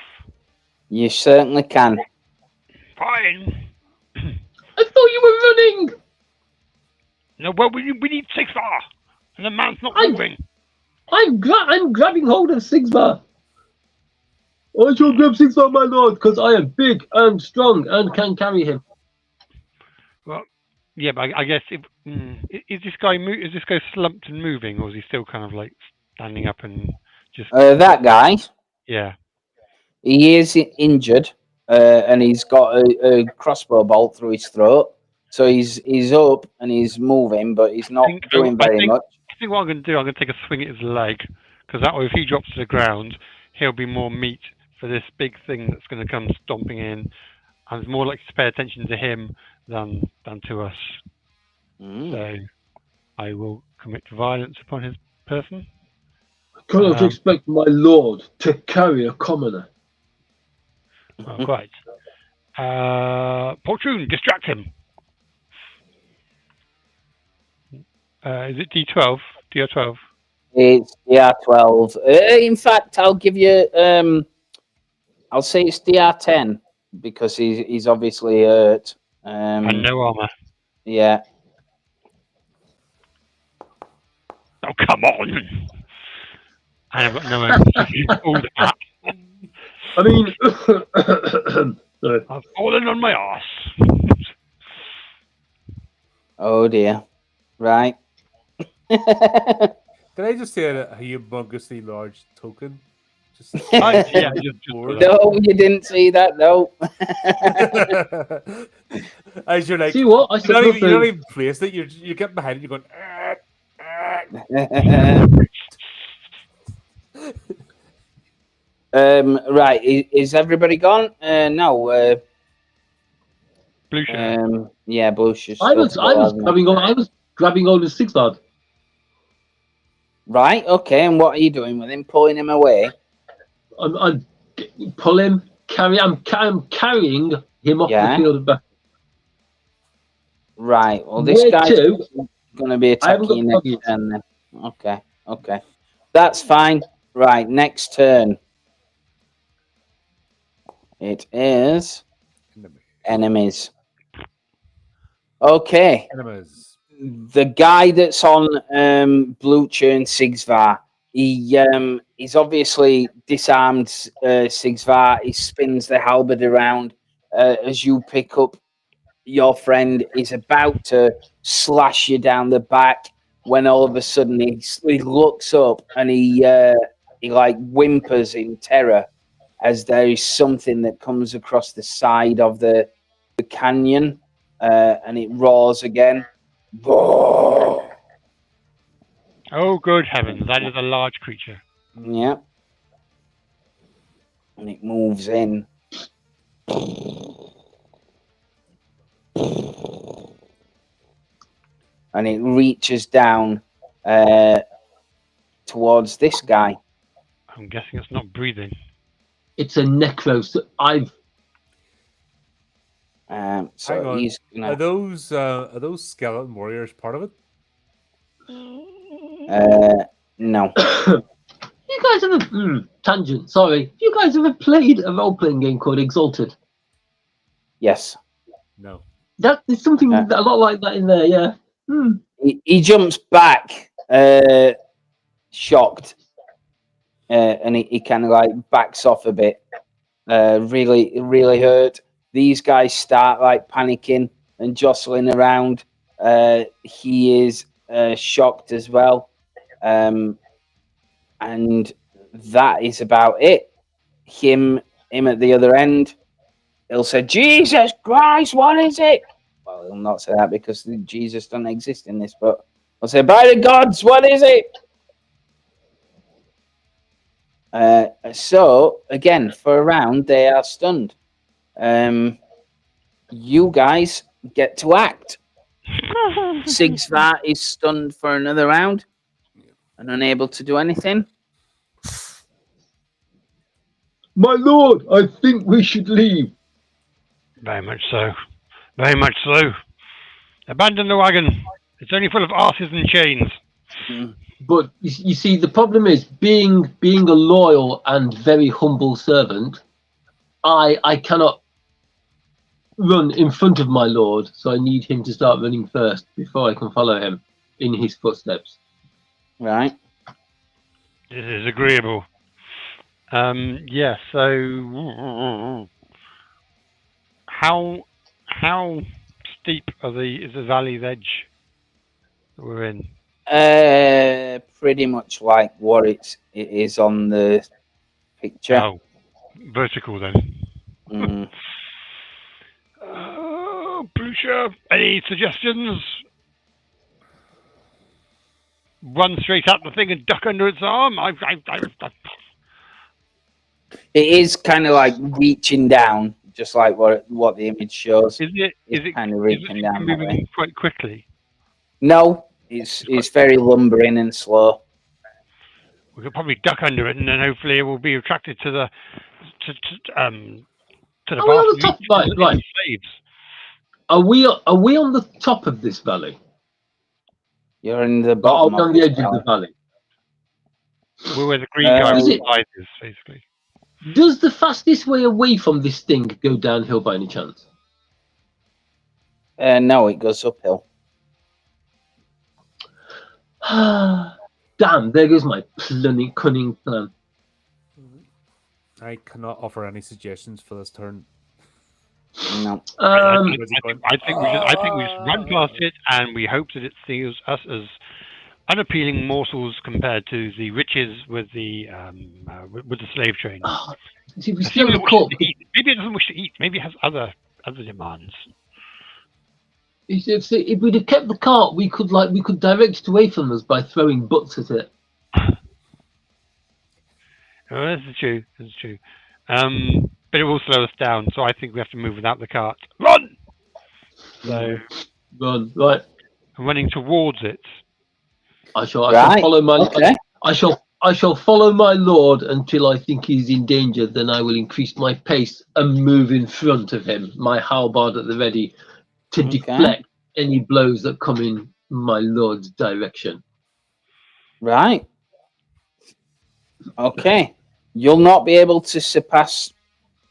You certainly can. Fine. I thought you were running. No, well, we need Sigvar, and the man's not moving. I'm grabbing hold of Sigvar. I shall grab Sigvar, my lord, because I am big and strong and can carry him. Well, yeah, but I guess is this guy slumped and moving, or is he still kind of like standing up and just? That guy. Yeah. He is injured, and he's got a crossbow bolt through his throat. So he's up and he's moving, but he's not doing very much. I think what I'm going to do, I'm going to take a swing at his leg, because that way, if he drops to the ground, he'll be more meat for this big thing that's going to come stomping in. and it's more likely to pay attention to him than to us. So I will commit violence upon his person. I cannot expect my lord to carry a commoner. Oh, quite. Portune, distract him. Is it D12? DR12? It's DR12. In fact, I'll give you. I'll say it's DR10 because he's obviously hurt. And no armor. Yeah. Oh, come on! I've got no all that. I mean, sorry. I've fallen on my arse. Oh dear. Right. Did I just say a humongously large token? Just Yeah, just No, you didn't see that. No. As you're like, See what? I said you're not nothing. even placed it. You're getting behind it. You're going. Right. Is everybody gone? No. Blue shirt. Yeah, Bush is. I was grabbing hold of Sigvard. Right. Okay. And what are you doing with him? Pulling him away. I'm pull him, I'm carrying him off the field of battle. Right. Well, this Where guy's to? going to be I haven't attacking you got next turn. Then. Okay. Okay. That's fine. Right. Next turn. It is enemies. Okay. Enemies. The guy that's on Blue Churn Sigsvar, he's obviously disarmed Sigsvar. He spins the halberd around as you pick up your friend. He's about to slash you down the back when all of a sudden he looks up and he like whimpers in terror as there is something that comes across the side of the canyon and it roars again. Oh, good heavens. That is a large creature. Yeah. And it moves in. And it reaches down towards this guy. I'm guessing it's not breathing. It's a necros. So Hang on. he's gonna. Are those skeleton warriors part of it? No. You guys ever tangent? Sorry. You guys ever played a role-playing game called Exalted? Yes. No. That is something a lot like that in there. Yeah. He jumps back, shocked, and he kind of like backs off a bit. Really hurt. These guys start like panicking and jostling around. He is shocked as well. And that is about it. Him at the other end, he'll say, Jesus Christ, what is it? Well, he'll not say that because Jesus doesn't exist in this, but he'll say, by the gods, what is it? So, again, for a round, they are stunned. You guys get to act. Sigsvar is stunned for another round and unable to do anything. My lord, I think we should leave. Very much so. Very much so. Abandon the wagon. It's only full of asses and chains. But you see, the problem is being a loyal and very humble servant. I cannot run in front of my lord, so I need him to start running first before I can follow him in his footsteps. Right. This is agreeable. Yeah, so how steep is the valley's edge that we're in? Pretty much like what it is on the picture. Oh, vertical then. Brusha, any suggestions? Run straight up the thing and duck under its arm? It is kind of like reaching down, just like what the image shows. Is it kind of is reaching it down that way. moving quite quickly? No, it's very lumbering and slow. We could probably duck under it, and then hopefully it will be attracted to the to the Are we on the top? Right. slaves. Are we on the top of this valley? You're in the Or bottom. are we on the edge of the valley? We're where the green guy Is it- resides, basically. Does the fastest way away from this thing go downhill by any chance? No, it goes uphill. Damn, there goes my cunning plan. I cannot offer any suggestions for this turn. No. I Um, think we just run past it, and we hope that it sees us as unappealing morsels compared to the riches with the slave trade. see, we still have caught. Maybe it doesn't wish to eat. Maybe it has other demands. If we'd have kept the cart, we could direct it away from us by throwing butts at it. Oh, that's true. That's true. But it will slow us down, so I think we have to move without the cart. Run! So Run, right. I'm running towards it. I shall follow my. Okay. I shall follow my lord until I think he's in danger. Then I will increase my pace and move in front of him, my halberd at the ready, to deflect any blows that come in my lord's direction. Right. Okay. You'll not be able to surpass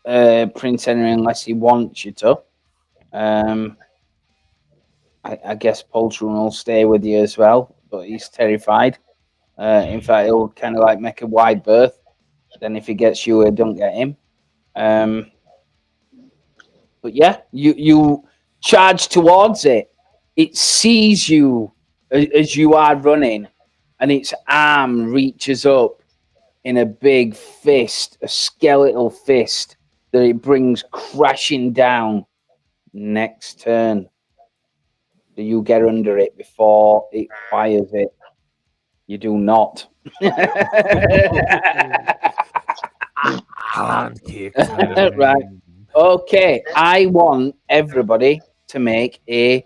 Prince Henry unless he wants you to. I guess Poltroon will stay with you as well, but he's terrified. In fact, he'll kind of like make a wide berth. Then if he gets you, don't get him. But yeah, you charge towards it. It sees you as you are running, and its arm reaches up in a big fist, a skeletal fist that it brings crashing down. Next turn. Do you get under it before it fires it? You do not. Right. Okay. I want everybody to make a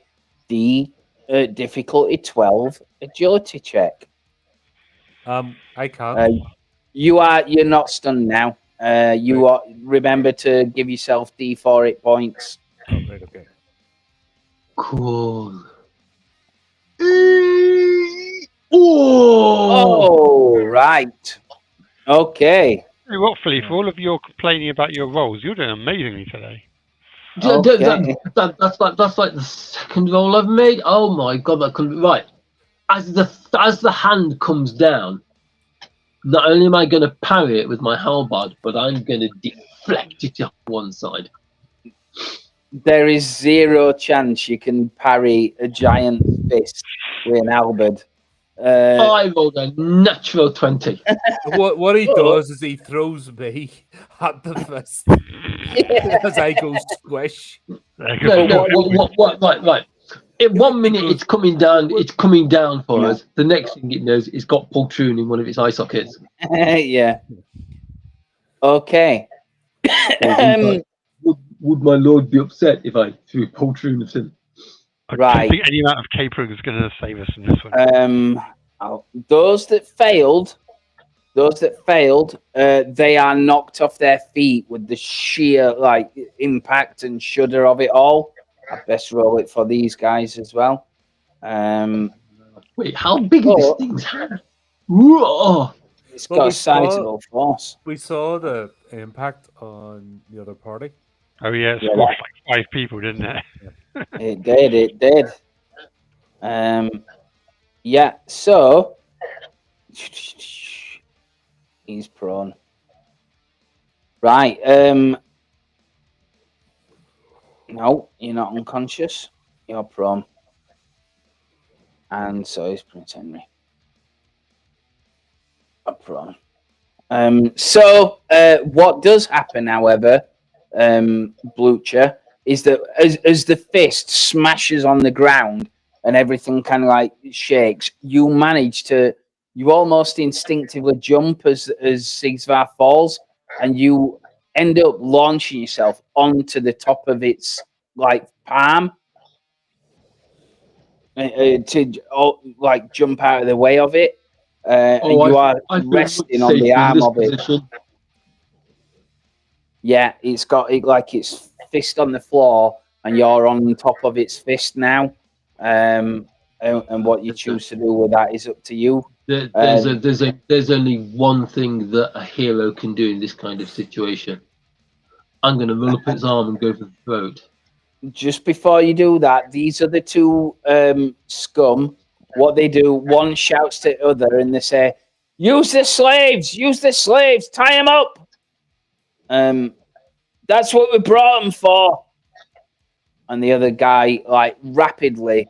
difficulty 12 agility check. I can't. You're not stunned now. You are, remember to give yourself D4 hit points. Oh, right, okay. Cool. Oh, right. Okay. Hey, what, Philly, for all of your complaining about your rolls, you're doing amazingly today. Okay. That's like the second roll I've made. Oh my god, that could be right. As the hand comes down, not only am I going to parry it with my halberd, but I'm going to deflect it up one side. There is zero chance you can parry a giant fist with an halberd. I rolled a natural 20. What he does is he throws me at the fist as I go squish. Right. In 1 minute it's coming down for us. The next thing it knows, it's got Poltroon in one of its eye sockets. Yeah. Okay. Would my lord be upset if I threw Poltroon at him? I Right. don't think any amount of capering is going to save us from this one. Those that failed, they are knocked off their feet with the sheer impact and shudder of it all. I best roll it for these guys as well. Wait, how big is this thing's hand? Whoa! It's got a sizable force. We saw the impact on the other party. Oh yeah, it squashed like 5 people, didn't it? It did. Yeah, so he's prone. Right. No, you're not unconscious. You're prone. And so is Prince Henry. I'm prone. So what does happen, however, Blucher, is that as the fist smashes on the ground and everything kind of like shakes, you almost instinctively jump as Sigvar falls, and you end up launching yourself onto the top of its like palm to like jump out of the way of it. And you are I feel resting much on the safer in arm this of it. position. Yeah, it's got it like its fist on the floor, and you're on top of its fist now. And what you choose to do with that is up to you. There's only one thing that a hero can do in this kind of situation. I'm going to roll up its arm and go for the throat. Just before you do that, these are the two scum. What they do, one shouts to the other, and they say, "Use the slaves! Use the slaves! Tie them up!" That's what we brought them for. And the other guy, like, rapidly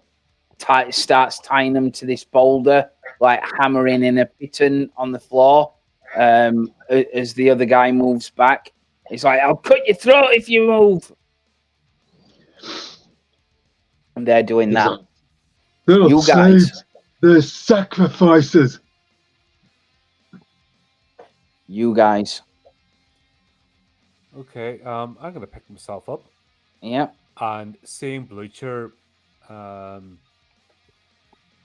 starts tying them to this boulder, like hammering in a piton on the floor. As the other guy moves back, he's like, "I'll cut your throat if you move." And they're doing that. They're not You guys. slaves, they're sacrifices. You guys. Okay, I'm gonna pick myself up, Yeah. and seeing Bleacher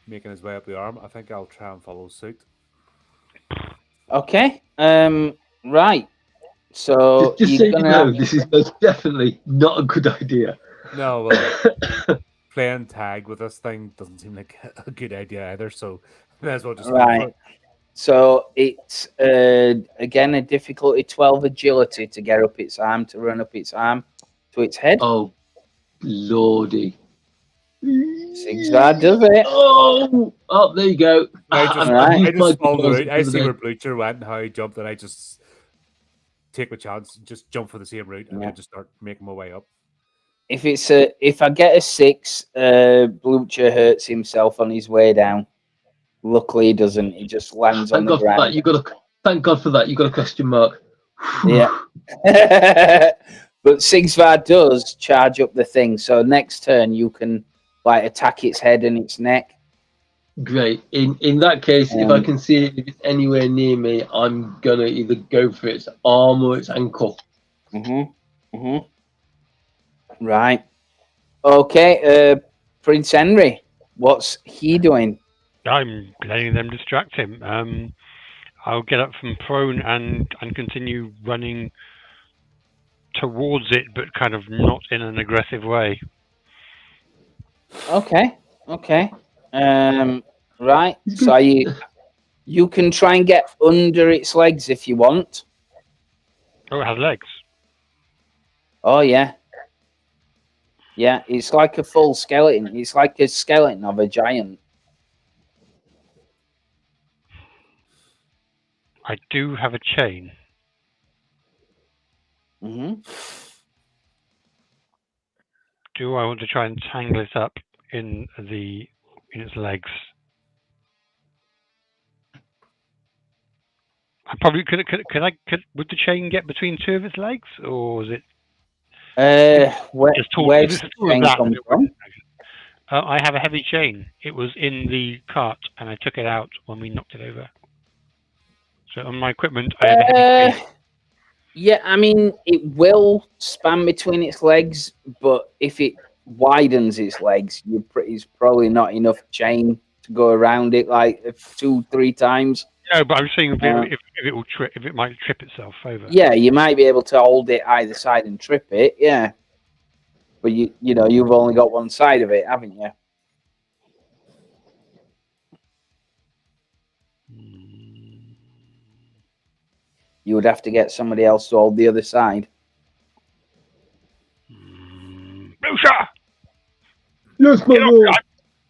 making his way up the arm, I think I'll try and follow suit. Okay. Right. So Just so you're you gonna know, this is most definitely not a good idea. No, well, playing tag with this thing doesn't seem like a good idea either. So may as well just go for Right. it. So it's again a difficulty 12 agility to get up its arm, to run up its arm to its head. Oh, lordy. Sigzard does it. Oh, there you go. I just, Right. I used my just follow the balls route. I for the see day. where Bleacher went and how he jumped, and I just take my chance, just jump for the same route, and Yeah. then just start making my way up. If I get a 6, Blucher hurts himself on his way down. Luckily, he doesn't. He just lands on Thank the God for that. ground. Thank God for that. You got a question mark. Yeah. But Sigzvar does charge up the thing. So next turn, you can like attack its head and its neck. Great. In that case, if I can see it, if it's anywhere near me, I'm gonna either go for its arm or its ankle. Right. Okay. Prince Henry, what's he doing? I'm letting them distract him. I'll get up from prone and continue running towards it, but kind of not in an aggressive way. Okay. Right. So you can try and get under its legs if you want. Oh, it has legs. Oh yeah. Yeah, it's like a full skeleton. It's like a skeleton of a giant. I do have a chain. Do I want to try and tangle it up in its legs? I probably could. Would the chain get between two of its legs, or is it? Where's the chain come from? I have a heavy chain. It was in the cart, and I took it out when we knocked it over. So on my equipment, I have a heavy chain. Yeah, I mean, it will span between its legs, but if it widens its legs, it's probably not enough chain to go around it like 2-3 times. No, but I'm saying if it will trip, if it might trip itself over. Yeah, you might be able to hold it either side and trip it. Yeah, but you've only got one side of it, haven't you? You would have to get somebody else to hold the other side. Lucia! Yes, my lord.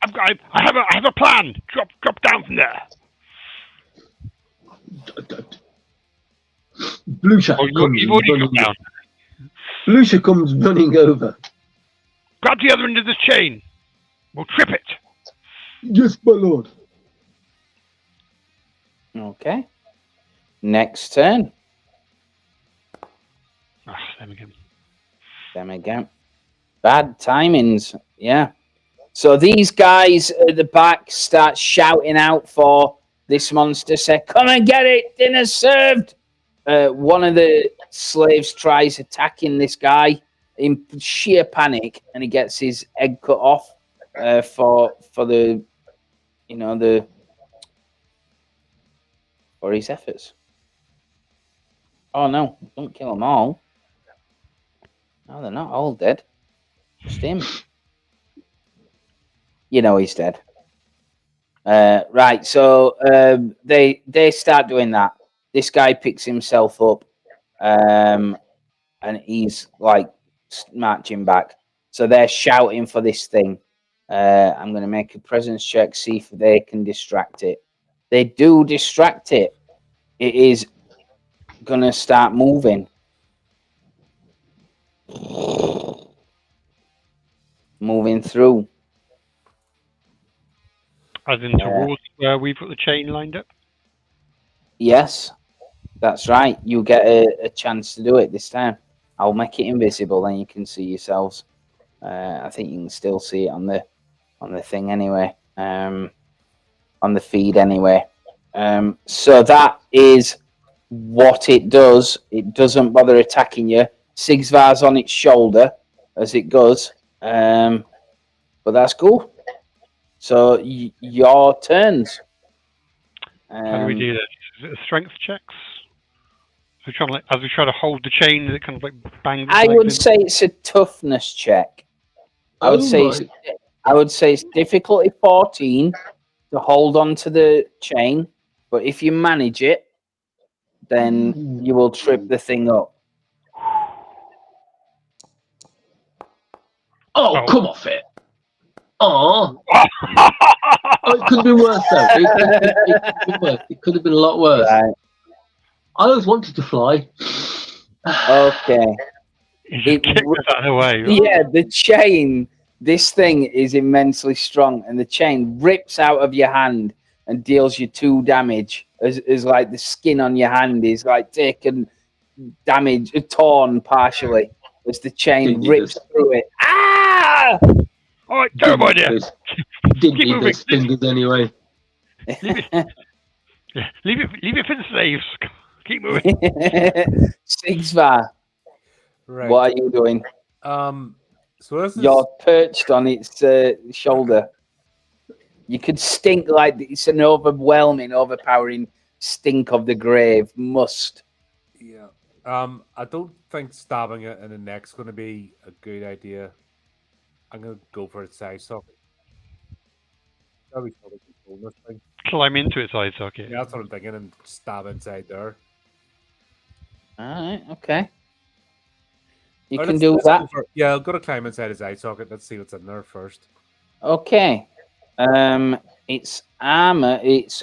I have a plan. Drop down from there. Blucher You've already dropped down. Blucher comes running over. Grab the other end of this chain. We'll trip it. Yes, my lord. Okay. Next turn. Them again. Bad timings. Yeah. So these guys at the back start shouting out for this monster. Say, "Come and get it! Dinner's served!" one of the slaves tries attacking this guy in sheer panic, and he gets his head cut off for the for his efforts. Oh no! Don't kill them all. No, they're not all dead. Just him. You know he's dead. Right, so they start doing that. This guy picks himself up, and he's like marching back. So they're shouting for this thing. I'm going to make a presence check, see if they can distract it. They do distract it. It is going to start moving. Moving through. As in towards where we've got the chain lined up? Yes, that's right. You get a chance to do it this time. I'll make it invisible, then you can see yourselves. I think you can still see it on the thing anyway, on the feed anyway. So that is what it does. It doesn't bother attacking you. Sigvar's on its shoulder as it goes, but that's cool. So your turns. How do we do this? Is it strength checks? So as we try to hold the chain, is it kind of like bang? I would say it's a toughness check. I would say it's difficulty 14 to hold on to the chain, but if you manage it, then you will trip the thing up. Oh, come off it. Oh, it could have been worse though. It could have been a lot worse. Right. I always wanted to fly. Okay. You just kicked us out of the way. Yeah, the chain. This thing is immensely strong, and the chain rips out of your hand and deals you 2 damage. As like the skin on your hand is like taken damage, torn partially as the chain rips through it. Ah! All right, terrible idea. Didn't need those fingers anyway. Leave it for the slaves. Keep moving. Sigvar, Right. what are you doing? So this is You're perched on its shoulder. You could stink like it's an overpowering stink of the grave. Must. yeah. I don't think stabbing it in the neck's going to be a good idea. I'm going to go for its eye socket. Probably sort of control this thing. Climb into its eye socket. Yeah, that's what I'm thinking, and stab inside there. All right. Okay. You Or can let's- do let's that. go for- yeah, I'll go to climb inside his eye socket. Let's see what's in there first. Okay. It's armor. It's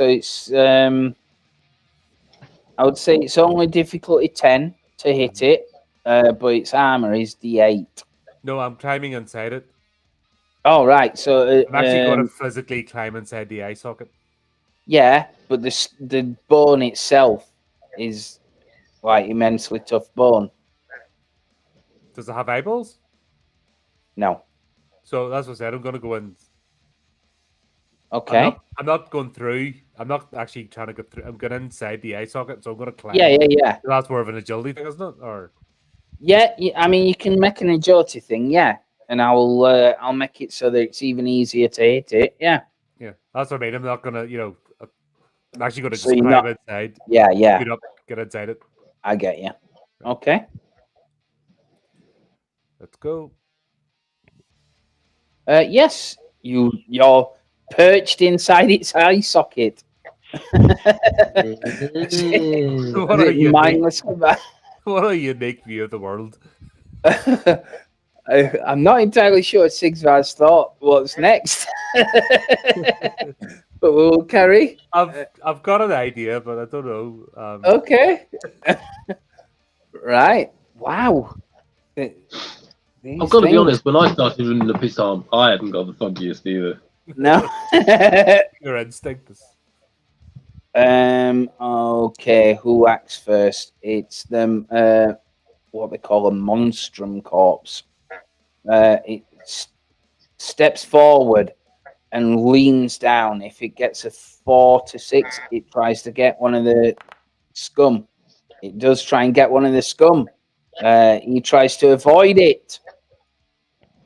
I would say it's only difficulty 10 to hit it, but its armor is D8. No, I'm climbing inside it. Oh right. So I'm actually going to physically climb inside the eye socket. yeah, but the bone itself is like immensely tough bone. Does it have eyeballs? No. So that's what I said. I'm going to go in. Okay. I'm not going through. I'm not actually trying to go through. I'm going inside the eye socket, so I'm going to climb. Yeah. That's more of an agility thing, isn't it? Or Yeah, I mean, you can make an agility thing, yeah, and I'll make it so that it's even easier to hit it, yeah. yeah, that's what I mean. I'm not gonna, I'm actually gonna So just you're climb not- inside. Yeah, Get up, get inside it. I get you. Okay. Let's go. Yes, you're perched inside its eye socket. What a unique, Mindless. what a unique view of the world. I'm not entirely sure Sigvar's thought what's next, but we'll carry. I've got an idea, but I don't know. Okay. Right. Wow. I've got to be honest, when I started running the piss arm, I hadn't got the foggiest either. No. Your instinct is. Okay, who acts first? It's them. What they call a monstrum corpse. It steps forward and leans down. If it gets a 4 to 6, it tries to get one of the scum It does try and get one of the scum. He tries to avoid it.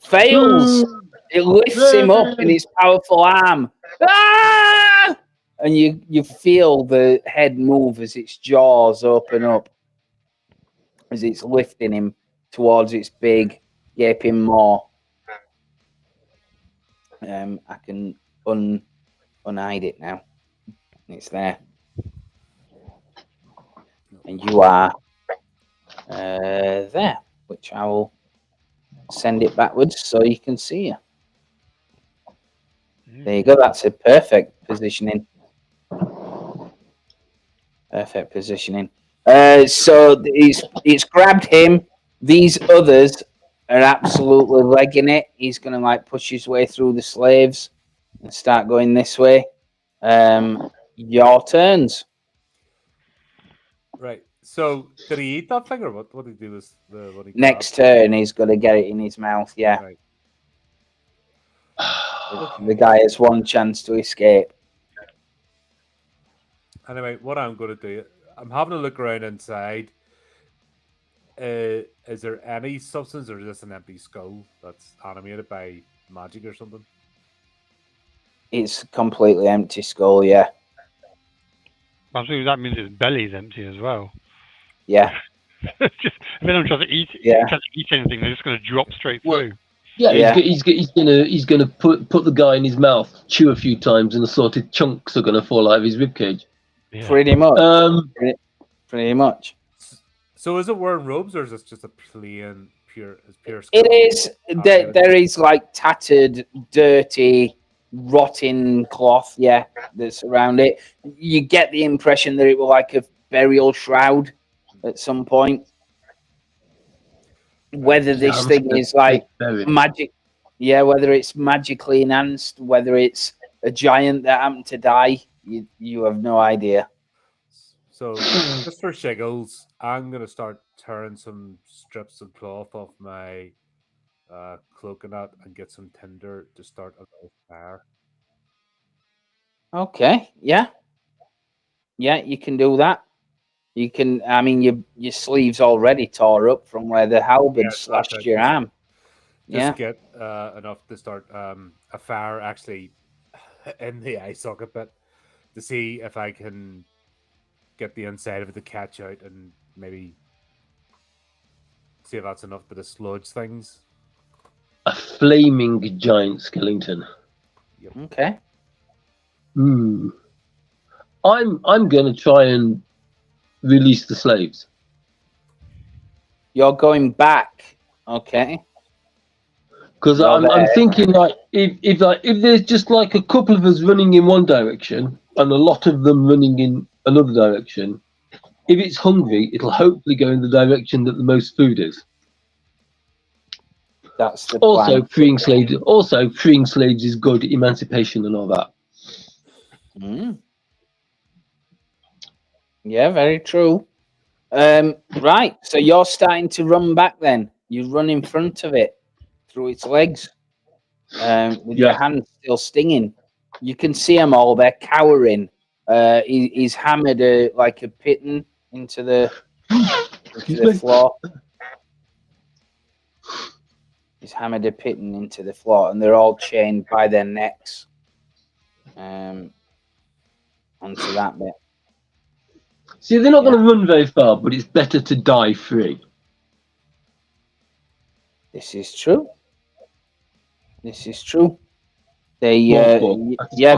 Fails. It lifts him up in its powerful arm. Ah! And you feel the head move as its jaws open up, as it's lifting him towards its big, gaping maw. I can unhide it now. It's there. And you are there, which I will send it backwards so you can see you. There you go. That's a perfect positioning. Perfect positioning. So it's grabbed him. These others are absolutely legging it. He's going to like push his way through the slaves and start going this way. Your turns. Right. So did he eat that thing, or what did he do? What he Next grabbed? turn, he's going to get it in his mouth. Yeah. Right. The guy has one chance to escape. Anyway, what I'm going to do, I'm having a look around inside. Is there any substance, or is this an empty skull that's animated by magic or something? It's a completely empty skull. Yeah. I think that means his belly's empty as well. Yeah. Just, if anyone tries to eat, Yeah. tries to eat anything, they're just going to drop straight Well, through. Yeah, Yeah. he's gonna put the guy in his mouth, chew a few times, and assorted chunks are gonna fall out of his ribcage. Yeah. Pretty much. Um, Pretty much. So is it wearing robes, or is this just a plain, pure skull? It is. There is like tattered, dirty, rotting cloth. Yeah, that's around it. You get the impression that it was like a burial shroud at some point. Whether this thing is like magic, yeah, whether it's magically enhanced, whether it's a giant that happened to die, you have no idea. So just for shiggles, I'm gonna start tearing some strips of cloth off my cloak and that, and get some tinder to start a little fire. Okay, yeah, you can do that. You can. I mean, your sleeves already tore up from where the halberd Yeah, slashed that's it. your arm. Just Yeah. get enough to start a fire actually in the eye socket bit to see if I can get the inside of it to catch out and maybe see if that's enough to dislodge things. a flaming giant skeleton. Okay. I'm gonna try and release the slaves. You're going back. Okay. Because You're I'm there. thinking like if there's just like a couple of us running in one direction and a lot of them running in another direction, if it's hungry, it'll hopefully go in the direction that the most food is. That's the Also, plan. freeing slaves is good, emancipation and all that. Yeah, very true. Right. So you're starting to run back then. You run in front of it through its legs, with your hands still stinging. You can see them all. They're cowering. He's hammered like a pitten into the floor. He's hammered a pitten into the floor, and they're all chained by their necks onto that bit. See, they're not going to run very far, but it's better to die free. This is true. This is true. They, Mork Borg. yeah,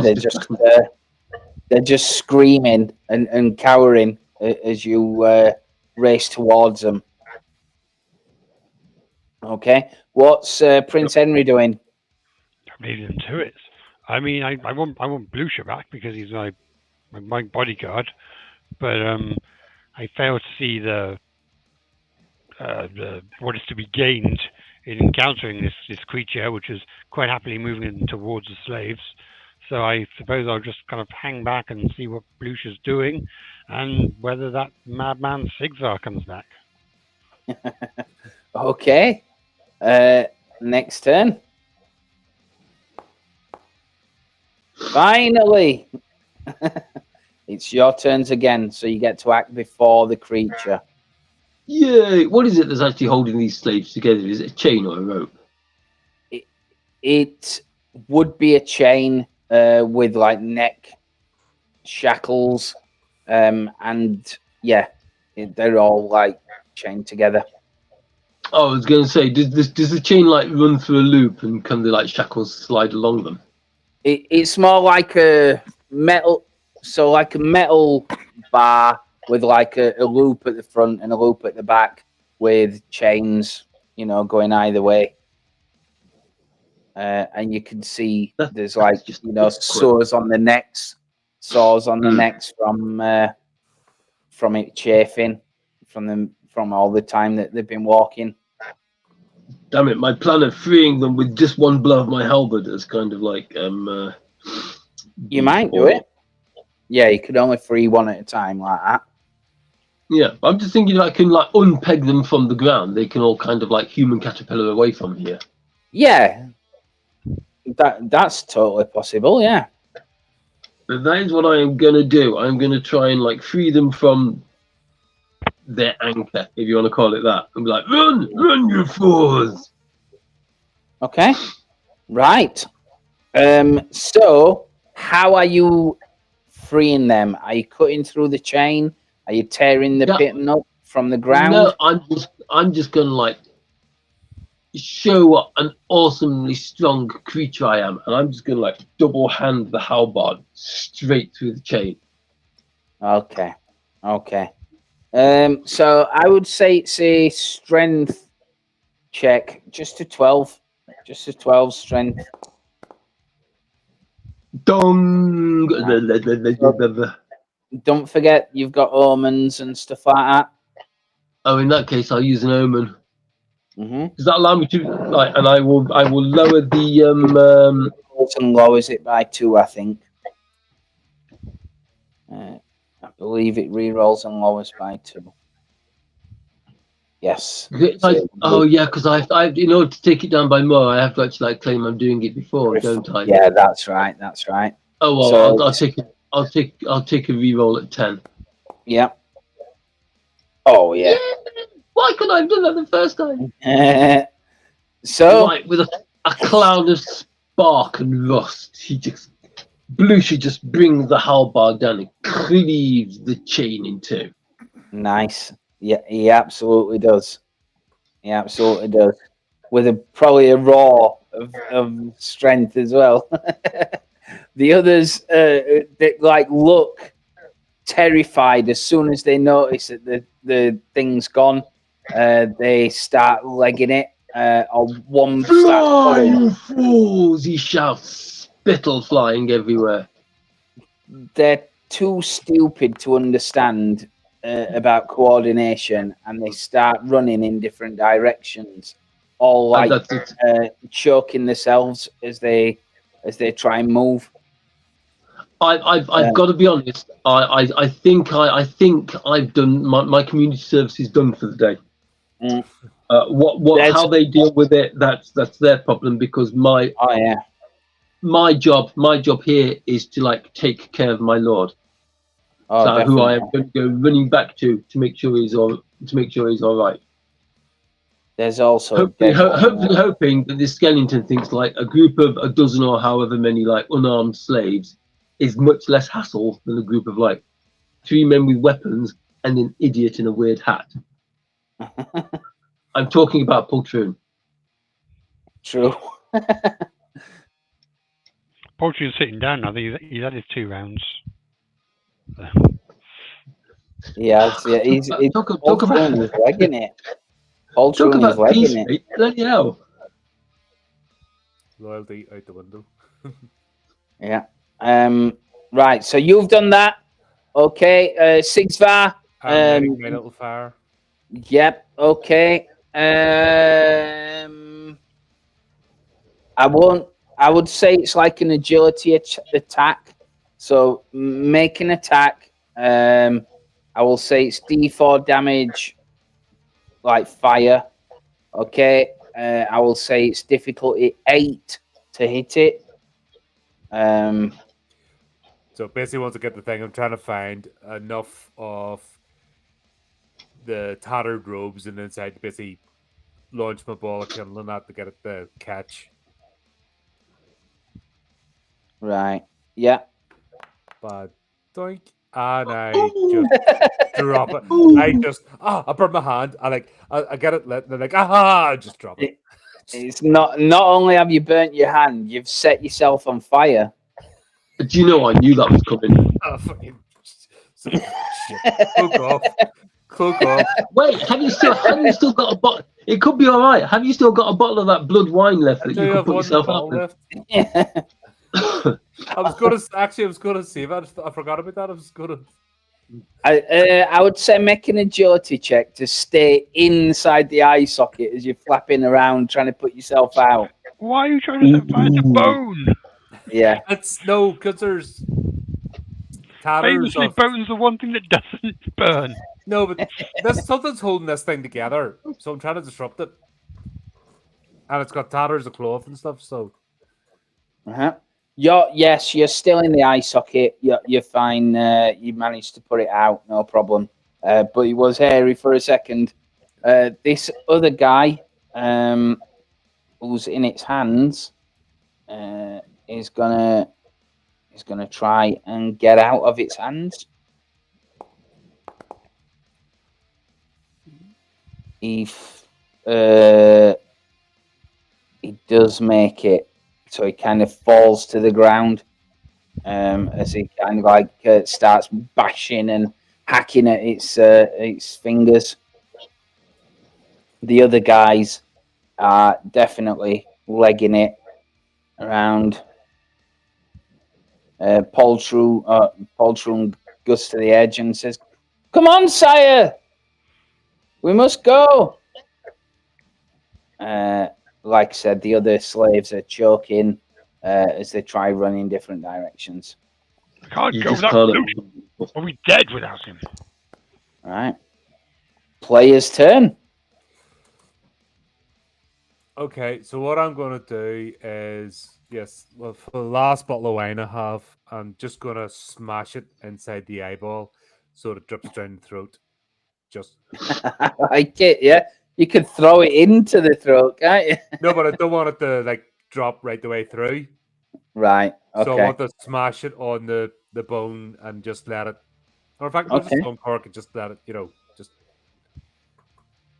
they're just screaming and cowering as you race towards them. Okay, what's Prince Henry doing? I'm leading them to it. I mean, I want Blucher back because he's my bodyguard, but I fail to see the what is to be gained in encountering this creature, which is quite happily moving towards the slaves. So I suppose I'll just kind of hang back and see what Blucher's doing, and whether that madman Sigzar comes back. Okay, next turn. It's your turns again, so you get to act before the creature. Yay! What is it that's actually holding these slaves together? Is it a chain or a rope? It would be a chain with like neck shackles, and yeah, they're all like chained together. Oh, I was going to say, does the chain like run through a loop and can the like shackles slide along them? It's more like a metal, so like a metal bar with like a loop at the front and a loop at the back with chains, you know, going either way. And you can see there's like, just you know, sores on the necks from it chafing from all the time that they've been walking. Damn it! My plan of freeing them with just one blow of my halberd is kind of like You might do it. Yeah, you could only free one at a time like that. Yeah, I'm just thinking I can like unpeg them from the ground. They can all kind of like human caterpillar away from here. Yeah, that's totally possible. Yeah. But that is what I am going to do. I'm going to try and like free them from their anchor, if you want to call it that. And be like, run, you fools! Okay. Right. So how are you freeing them? Are you cutting through the chain? Are you tearing the pit up from the ground? No, I'm just going to like show what an awesomely strong creature I am, and I'm just going to like double hand the halberd straight through the chain. Okay. So I would say it's a strength check, just a 12 strength. Dong! Don't forget you've got omens and stuff like that. Oh, in that case, I'll use an omen. Mm-hmm. Does that allow me to like? And I will lower the And lowers it by 2, I think. I believe it re-rolls and lowers by 2. Yes. Oh yeah, because I in order to take it down by more, I have to actually like claim I'm doing it before, don't I? Yeah, that's right. Oh well, So I'll take a re-roll at 10. Yeah. Oh yeah. Why couldn't I have done that the first time? So Right, with a cloud of spark and rust, she just brings the halberd down and cleaves the chain in two. Nice. Yeah, he absolutely does. With probably a roar of strength as well. The others they like look terrified as soon as they notice that the thing's gone. They start legging it. Or one Fly, you fools! He shouts, spittle flying everywhere. They're too stupid to understand about coordination, and they start running in different directions, all like choking themselves as they try and move. I've got to be honest. I think I've done my community service is done for the day. Mm. How they deal with it, that's their problem, because my job here is to like take care of my lord. So who I am going to go running back to make sure he's all right. There's also hopefully hoping that this skeleton thinks like a group of a dozen or however many like unarmed slaves is much less hassle than a group of like 3 men with weapons and an idiot in a weird hat. I'm talking about Poltroon. True. Poltroon's sitting down now. He's had his 2 rounds. Yeah, he's talk about his leg in it. Talk about peace, mate. Bloody hell. Loyalty out the window. Yeah. Right. So you've done that. Okay. Sigvar. My little fire. Yep. Okay. I would say it's like an agility attack. So make an attack. I will say it's D4 damage, like fire. Okay. I will say it's difficulty 8 to hit it. So basically, once I get the thing, I'm trying to find enough of the tattered robes and inside to basically launch my ball of kindling at to get it to catch. Right. Yeah. But doink, and I just drop it. I burn my hand. I get it lit, and they're like, I just drop it. It's not only have you burnt your hand, you've set yourself on fire. Do you know I knew that was coming? Oh, fucking shit. Cloak off. Cloak off. Wait, have you still got a bottle? It could be all right. Have you still got a bottle of that blood wine left that Do you you could have put one yourself bottle out with? left? I was gonna save it. I forgot about that. I was gonna. I would say make an agility check to stay inside the eye socket as you're flapping around trying to put yourself out. Why are you trying to set fire to bone? Yeah. It's no, because there's tatters Famously, of. bone's the one thing that doesn't burn. No, but something's holding this thing together, so I'm trying to disrupt it. And it's got tatters of cloth and stuff, so. Uh-huh. You're still in the eye socket. You're fine. You managed to put it out, no problem. But it was hairy for a second. This other guy, who's in its hands, is gonna try and get out of its hands. He does make it. So he kind of falls to the ground as he kind of like starts bashing and hacking at its fingers. The other guys are definitely legging it around. Poltroon goes to the edge and says, "Come on, sire! We must go!" Like I said, the other slaves are choking as they try running different directions. I can't You go just without can't. loot. Are we dead without him? All right. Player's turn. Okay, so what I'm going to do is, for the last bottle of wine I have, I'm just going to smash it inside the eyeball so it drips down the throat. Just I like it, yeah. You could throw it into the throat, can't you? no, but I don't want it to drop right the way through. Right. So I Okay. want to smash it on the bone and just let it. Or in fact, I'll just uncork it, just let it, just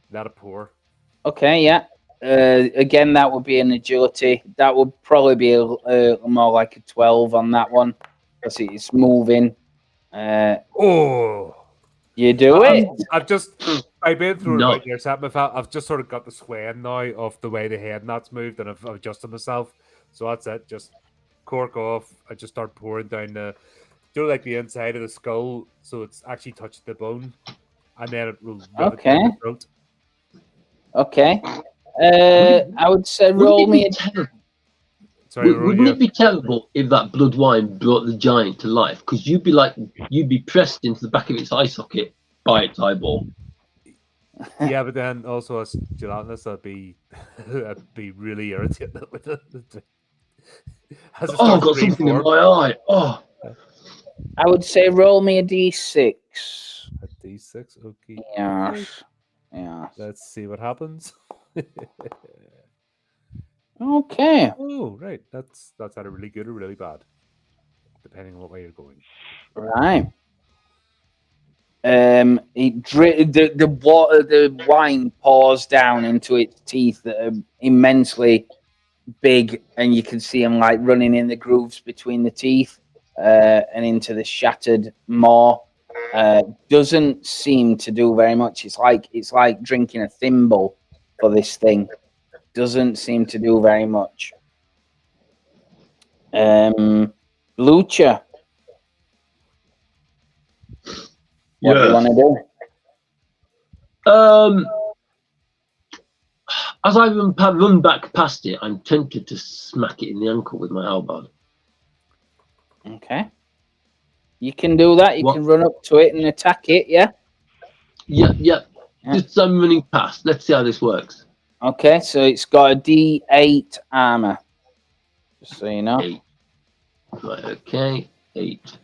let it pour. Okay. Yeah. Again, that would be an agility. That would probably be more like a 12 on that one because it's moving. Oh. You do it. I've been through No. about years. I've just sort of got the swaying now of the way the head knot's moved, and I've adjusted myself. So that's it. Just cork off. I just start pouring down like the inside of the skull, so it's actually touched the bone, and then it will rub it down the throat. Okay. I would say roll me a. Sorry, Wouldn't it be terrible if that blood wine brought the giant to life? Because you'd be pressed into the back of its eye socket by its eyeball. Yeah, but then also as gelatinous, I'd be really irritated with it. Oh, I've got something in my eye. Oh, I would say roll me a d6. A d6, okay. Yes. Yeah. Let's see what happens. Okay. Oh, right. That's either really good or really bad, depending on what way you're going. Right. The wine pours down into its teeth that are immensely big, and you can see them like running in the grooves between the teeth and into the shattered maw. Doesn't seem to do very much. It's like drinking a thimble for this thing. Doesn't seem to do very much. Lucha. What do you want to do? As I run back past it, I'm tempted to smack it in the ankle with my halberd. Okay. You can do that. You can run up to it and attack it, yeah? Yeah. Just as I'm running past. Let's see how this works. Okay, so it's got a D8 armor. Just so you know. 8. Right, okay. 8.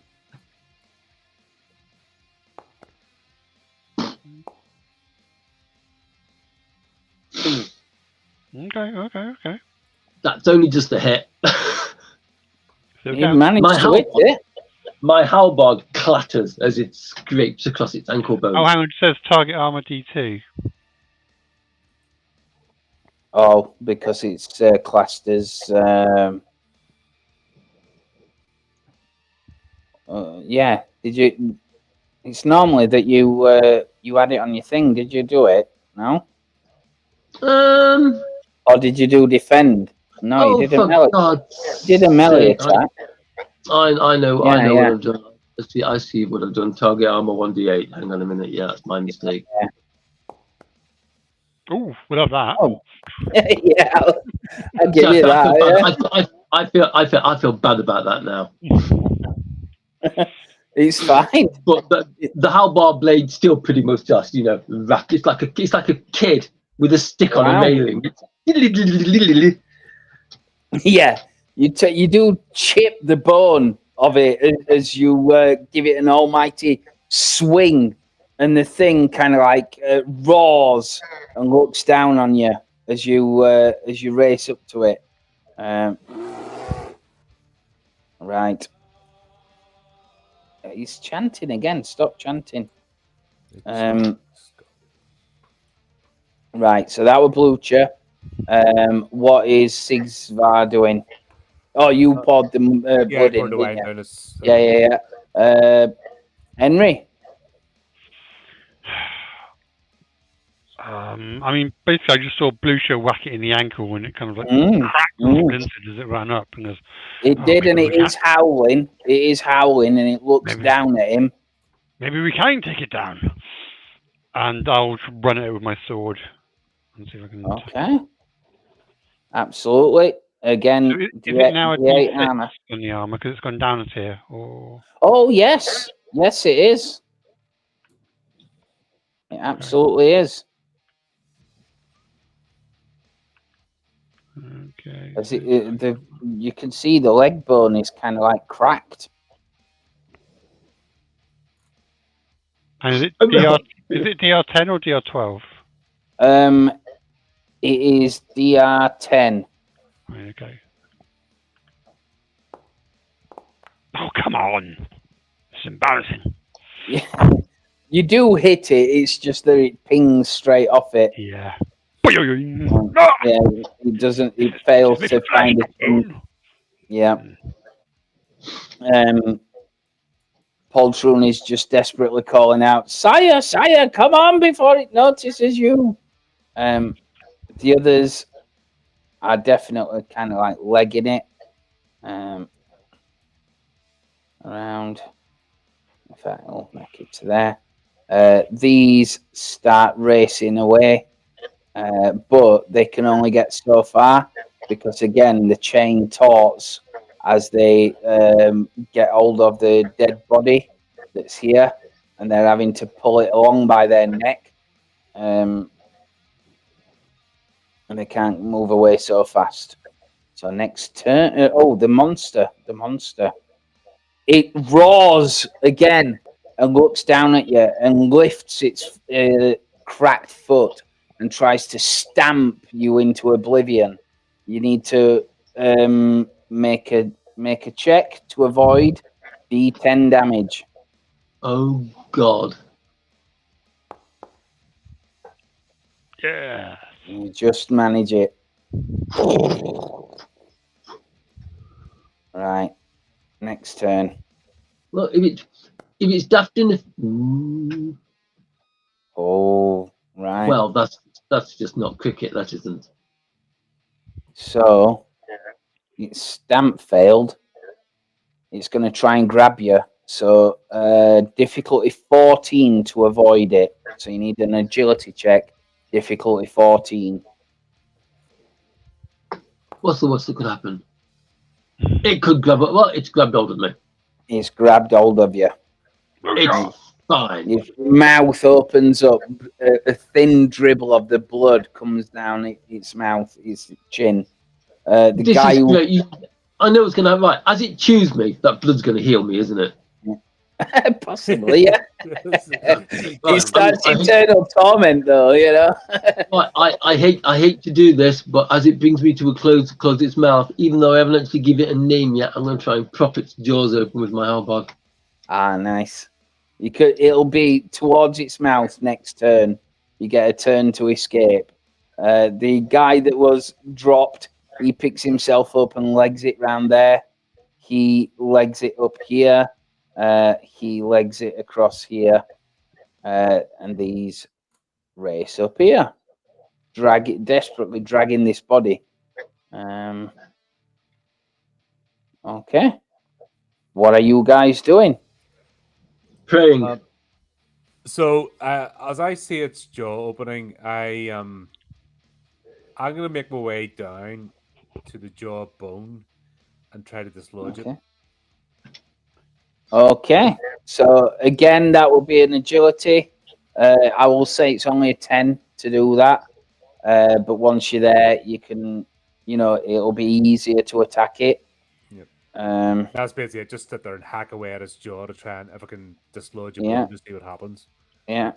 Okay. That's only just a hit. So You managed to hit it. My halberd clatters as it scrapes across its ankle bones. oh, hang on. It says target armor D2. Oh, because it's classed as yeah. Did you? It's normally that you add it on your thing. Did you do it? No. Or did you do defend? No, you did a melee. Did a melee attack. I know Yeah, what yeah. I've done. I see what I've done. Target armor 1d8. Hang on a minute. Yeah, that's my mistake. Yeah. Ooh, we'll have that. Oh. Yeah, I'll give you that. I feel bad about that now. It's fine. But the halberd blade's still pretty much just, wrapped. It's like a kid with a stick on a railing. Yeah, you do chip the bone of it as you give it an almighty swing, and the thing kind of like roars and looks down on you as you race up to it. Right. He's chanting again. Stop chanting. Right, so that was Blucher. What is Sigvar doing? Oh, you poured the blood in, didn't you? Yeah. Henry? I mean, basically, I just saw Blucher whack it in the ankle and it kind of like cracked and splintered as it ran up. And it did, and it is howling. It is howling, and it looks down at him. Maybe we can take it down. And I'll run it with my sword and see if I can. Okay. Absolutely. Again, so is it now a D6 armor on the armor because it's gone down a tier? Or... Oh yes, yes, it is. It absolutely is. Okay. As you can see the leg bone is kind of like cracked. And is it DR10 or DR12? It is DR10. Okay. Oh, come on. It's embarrassing. Yeah. You do hit it, it's just that it pings straight off it. Yeah. Yeah, it doesn't, it fails to find it. Yeah. Poltroon is just desperately calling out, Sire, come on before it notices you. The others are definitely kind of like legging it around. In fact, I'll make it to there. These start racing away, but they can only get so far because, again, the chain tauts as they get hold of the dead body that's here, and they're having to pull it along by their neck. And they can't move away so fast. So next turn, the monster. It roars again and looks down at you and lifts its cracked foot and tries to stamp you into oblivion. You need to make a check to avoid D10 damage. Oh God! Yeah. You just manage it. Right. Next turn. Well, if it's daft enough. Oh, right. Well, that's just not cricket. That isn't. So its stamp failed. It's going to try and grab you. So difficulty 14 to avoid it. So you need an agility check. Difficulty 14. What's the worst that could happen? It could grab. Well, it's grabbed hold of me. It's grabbed hold of you. It's fine. Your mouth opens up. A thin dribble of the blood comes down its mouth, its chin. The guy who... I know it's going to... Right, as it chews me, that blood's going to heal me, isn't it? Possibly, yeah. It Right, starts I hate- eternal torment, though. You know. I hate to do this, but as it brings me to a close its mouth, even though I haven't actually given it a name yet, I'm going to try and prop its jaws open with my harbog. Ah, nice. You could. It'll be towards its mouth next turn. You get a turn to escape. The guy that was dropped, he picks himself up and legs it round there. He legs it up here. He legs it across here. And these race up here. Drag it, desperately dragging this body. Okay. What are you guys doing? Praying. So as I see its jaw opening, I'm gonna make my way down to the jaw bone and try to dislodge it. Okay. So again, that will be an agility. I will say it's only a 10 to do that. But once you're there, you can, it'll be easier to attack it. Yep. That's basically it. Just sit there and hack away at its jaw to try and if I can dislodge it, bone to see what happens. Yeah.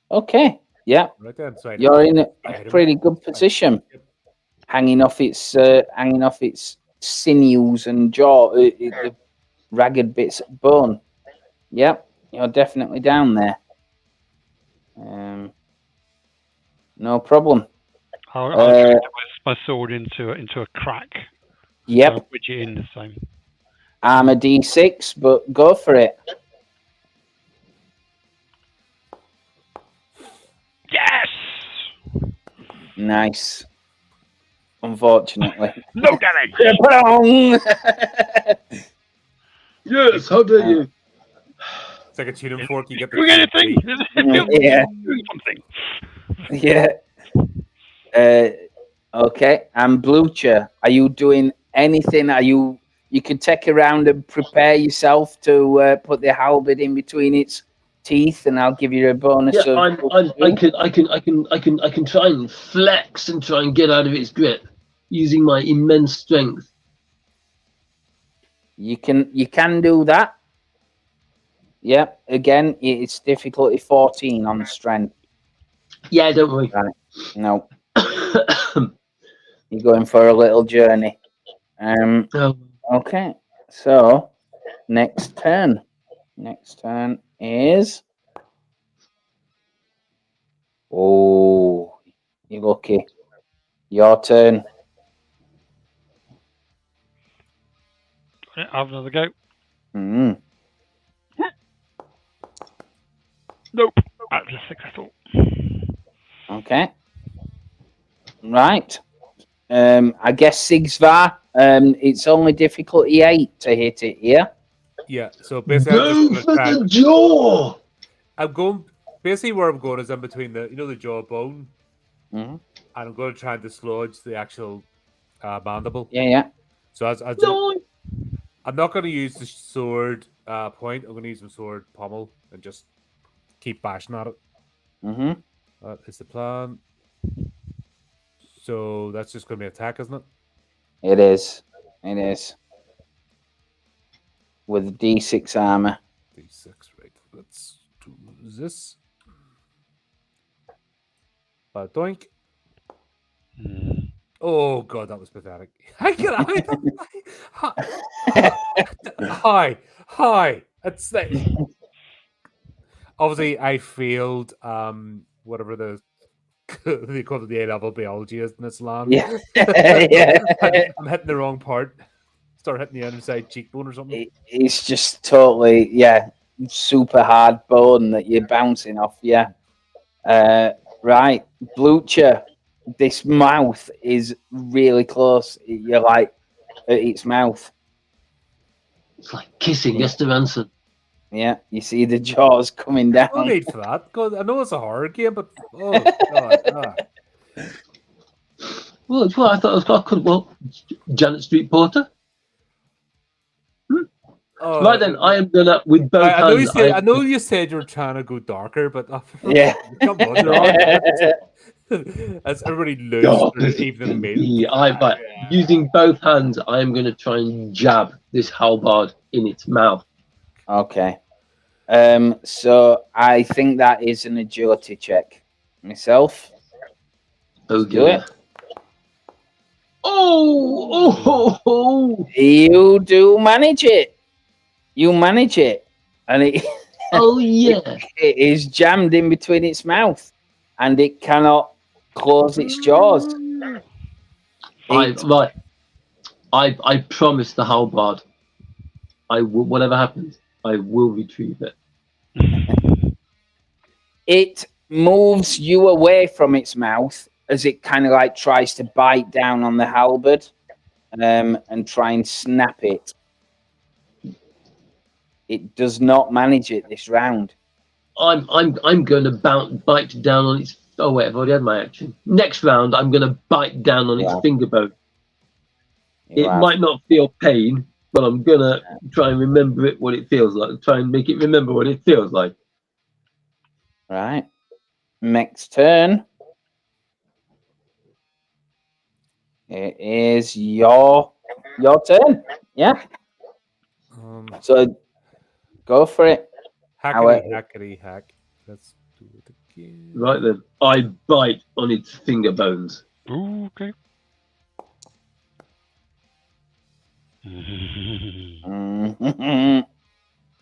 Okay. Yeah. Right then. So You're in a pretty good position. Yep. Hanging off its sinews and jaw, the ragged bits of bone. Yep, you're definitely down there. No problem. I'll try my sword into a crack. Yep. Which it in the same. I'm a D6, but go for it. Yes. Nice. Unfortunately. No damage. Yes, how dare you? It's like a tuning fork. You get We get a thing. Yeah. Something. Yeah. Okay. And Blucher, are you doing anything? You could take a round and prepare yourself to put the halberd in between its teeth, and I'll give you a bonus. Yeah, I can try and flex and try and get out of its grip using my immense strength. You can do that. Yep. Again, it's difficulty 14 on strength. Yeah, don't worry. Right. No. You're going for a little journey. Oh. Okay. So next turn. Next turn is. Oh, you're lucky. Your turn. Have another go. Mm. Nope. That was successful. Okay. Right. I guess Sigsvar. It's only difficulty 8 to hit it here. Yeah. So basically, Go for the jaw. I'm going. Basically, where I'm going is in between the jawbone, Mm-hmm. and I'm going to try and dislodge the actual mandible. Yeah. So I'm not going to use the sword point. I'm going to use my sword pommel and just keep bashing at it. Mm-hmm. That is the plan. So that's just going to be attack, isn't it? It is. It is. With D6 armor. D6, right. Let's do this. Doink. Oh god, that was pathetic. Hi. That's like, obviously I failed whatever they call it, the A-level biology is in this land. Yeah. Yeah. I'm hitting the wrong part. Start hitting the underside cheekbone or something. It's just totally, super hard bone that you're bouncing off. Yeah. Right. Blucher, this mouth is really close. You're like at its mouth. It's like kissing Esther Ranson. Yeah, you see the jaws coming down. No need for that. God, I know it's a horror game, but oh god. Well, it's what I thought it was called. Well, Janet Street Porter. Right then, I am gonna with both I know you hands. said I know you said you were trying to go darker, but Yeah. come on, No, as everybody loose God, for this the is evening gonna meal. be. But using both hands, I am gonna try and jab this halberd in its mouth. Okay. So I think that is an agility check. Myself. Let's do Okay. it. Oh. You do manage it. You manage it. And it, Oh yeah. it is jammed in between its mouth. And it cannot close its jaws. It, I promise the halberd. I will, whatever happens, I will retrieve it. it moves you away from its mouth as it kind of like tries to bite down on the halberd and try and snap it. It does not manage it this round. I'm going to bite down on its. Oh wait, I've already had my action. Next round, I'm going to bite down on its Yeah. finger bone. You It have. might not feel pain, but I'm gonna try and remember it what it feels like. Try and make it remember what it feels like. Right. Next turn. It is your turn. Yeah. So go for it. Hackety hack. Let's do it again. Right then, I bite on its finger bones. Ooh, okay.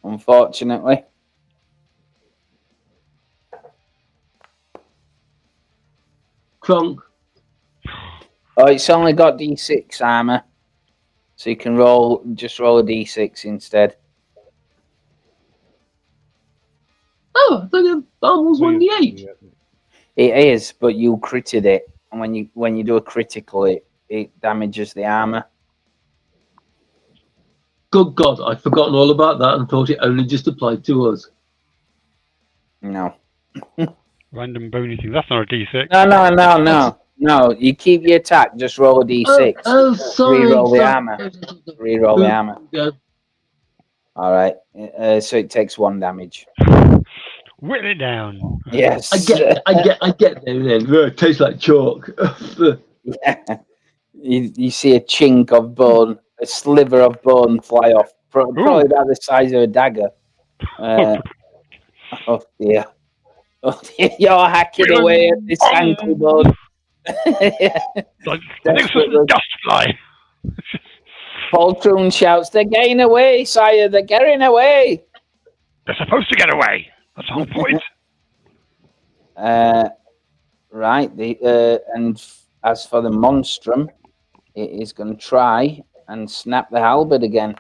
Unfortunately. Crunk. Oh, it's only got D6 armor. So you can roll a D6 instead. Oh, I thought the armor's 1d8. It is, but you critted it. And when you do a critical, it damages the armor. Good God, I'd forgotten all about that and thought it only just applied to us. No. Random bony thing. That's not a D6. No. You keep your attack, just roll a D6. Oh, sorry. Reroll the armor. Reroll the armor. Go. All right. So it takes 1 damage. Whittle it down. Yes. I get there then. It tastes like chalk. Yeah. You see a chink of bone, a sliver of bone fly off, probably about the size of a dagger. Oh dear. Oh dear. You're hacking away at this ankle bone. Like magnificent dust fly. Poltroon shouts, "They're getting away, sire! They're getting away!" They're supposed to get away. That's the whole point. Right. And as for the monstrum, it is going to try and snap the halberd again.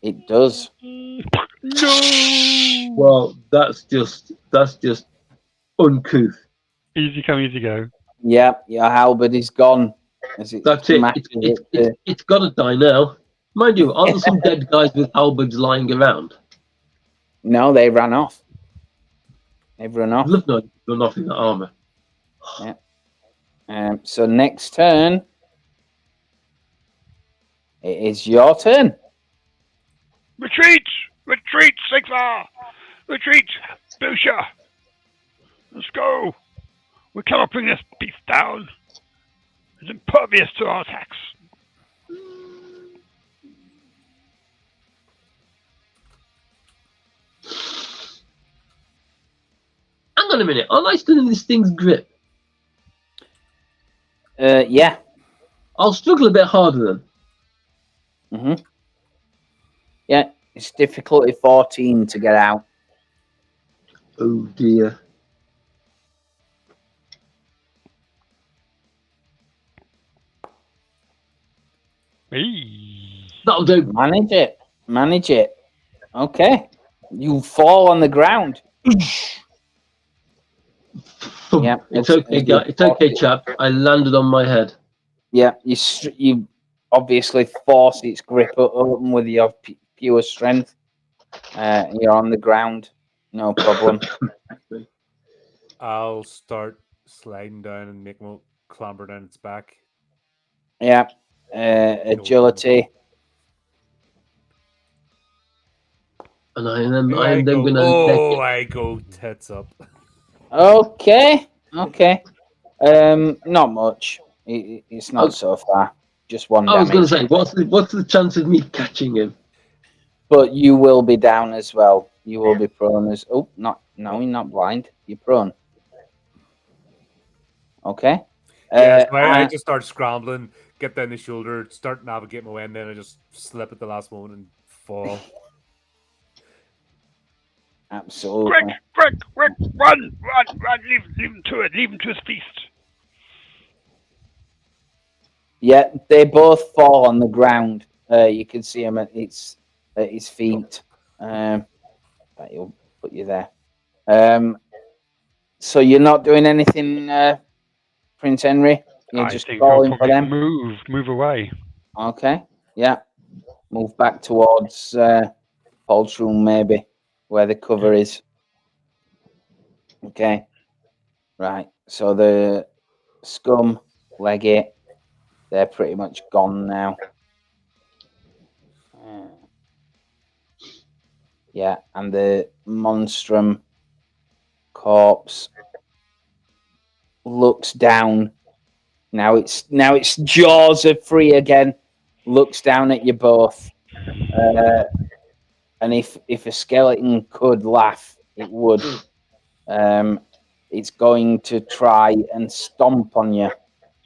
It does. No. Well, that's just uncouth. Easy come, easy go. Yeah, your halberd is gone. That's it. It's got to die now. Mind you, aren't there some dead guys with halberds lying around? No, they ran off. They've run off. Look, no, run off in the armor. Yeah. So next turn, it is your turn. Retreat! Retreat, Sigvar! Retreat! Busha! Let's go! We cannot bring this beast down. It's impervious to our attacks. Hang on a minute. Aren't I still in this thing's grip? Yeah. I'll struggle a bit harder then. Yeah, it's difficulty 14 to get out. Oh dear. Hey. That'll do. Manage it. Okay. You fall on the ground. Yeah, It's okay, it's okay, chap. I landed on my head. Yeah, you obviously force its grip open with your pure strength. You're on the ground, no problem. I'll start sliding down and make him clamber down its back. Yeah, agility. and I am I then go, going to oh, I go tits up. Okay. Not much. It's not so far. Just one I was going damage. to say, what's the chance of me catching him? But you will be down as well. You will be prone as. Oh, no, you're not blind. You're prone. Okay. Yeah, so I just start scrambling, get down the shoulder, start navigating my way, and then I just slip at the last moment and fall. Absolutely. Quick, run, leave him to it, leave him to his feast. Yeah, they both fall on the ground. You can see him at his feet. He'll put you there. So you're not doing anything, Prince Henry? You're just think I'll calling for them? move away. Okay, yeah. Move back towards Paul's room, maybe, where the cover is. Okay. Right, so the scum, Leggy, they're pretty much gone now. Yeah, and the monstrum corpse looks down. Now its jaws are free again. Looks down at you both. And if a skeleton could laugh, it would. It's going to try and stomp on you.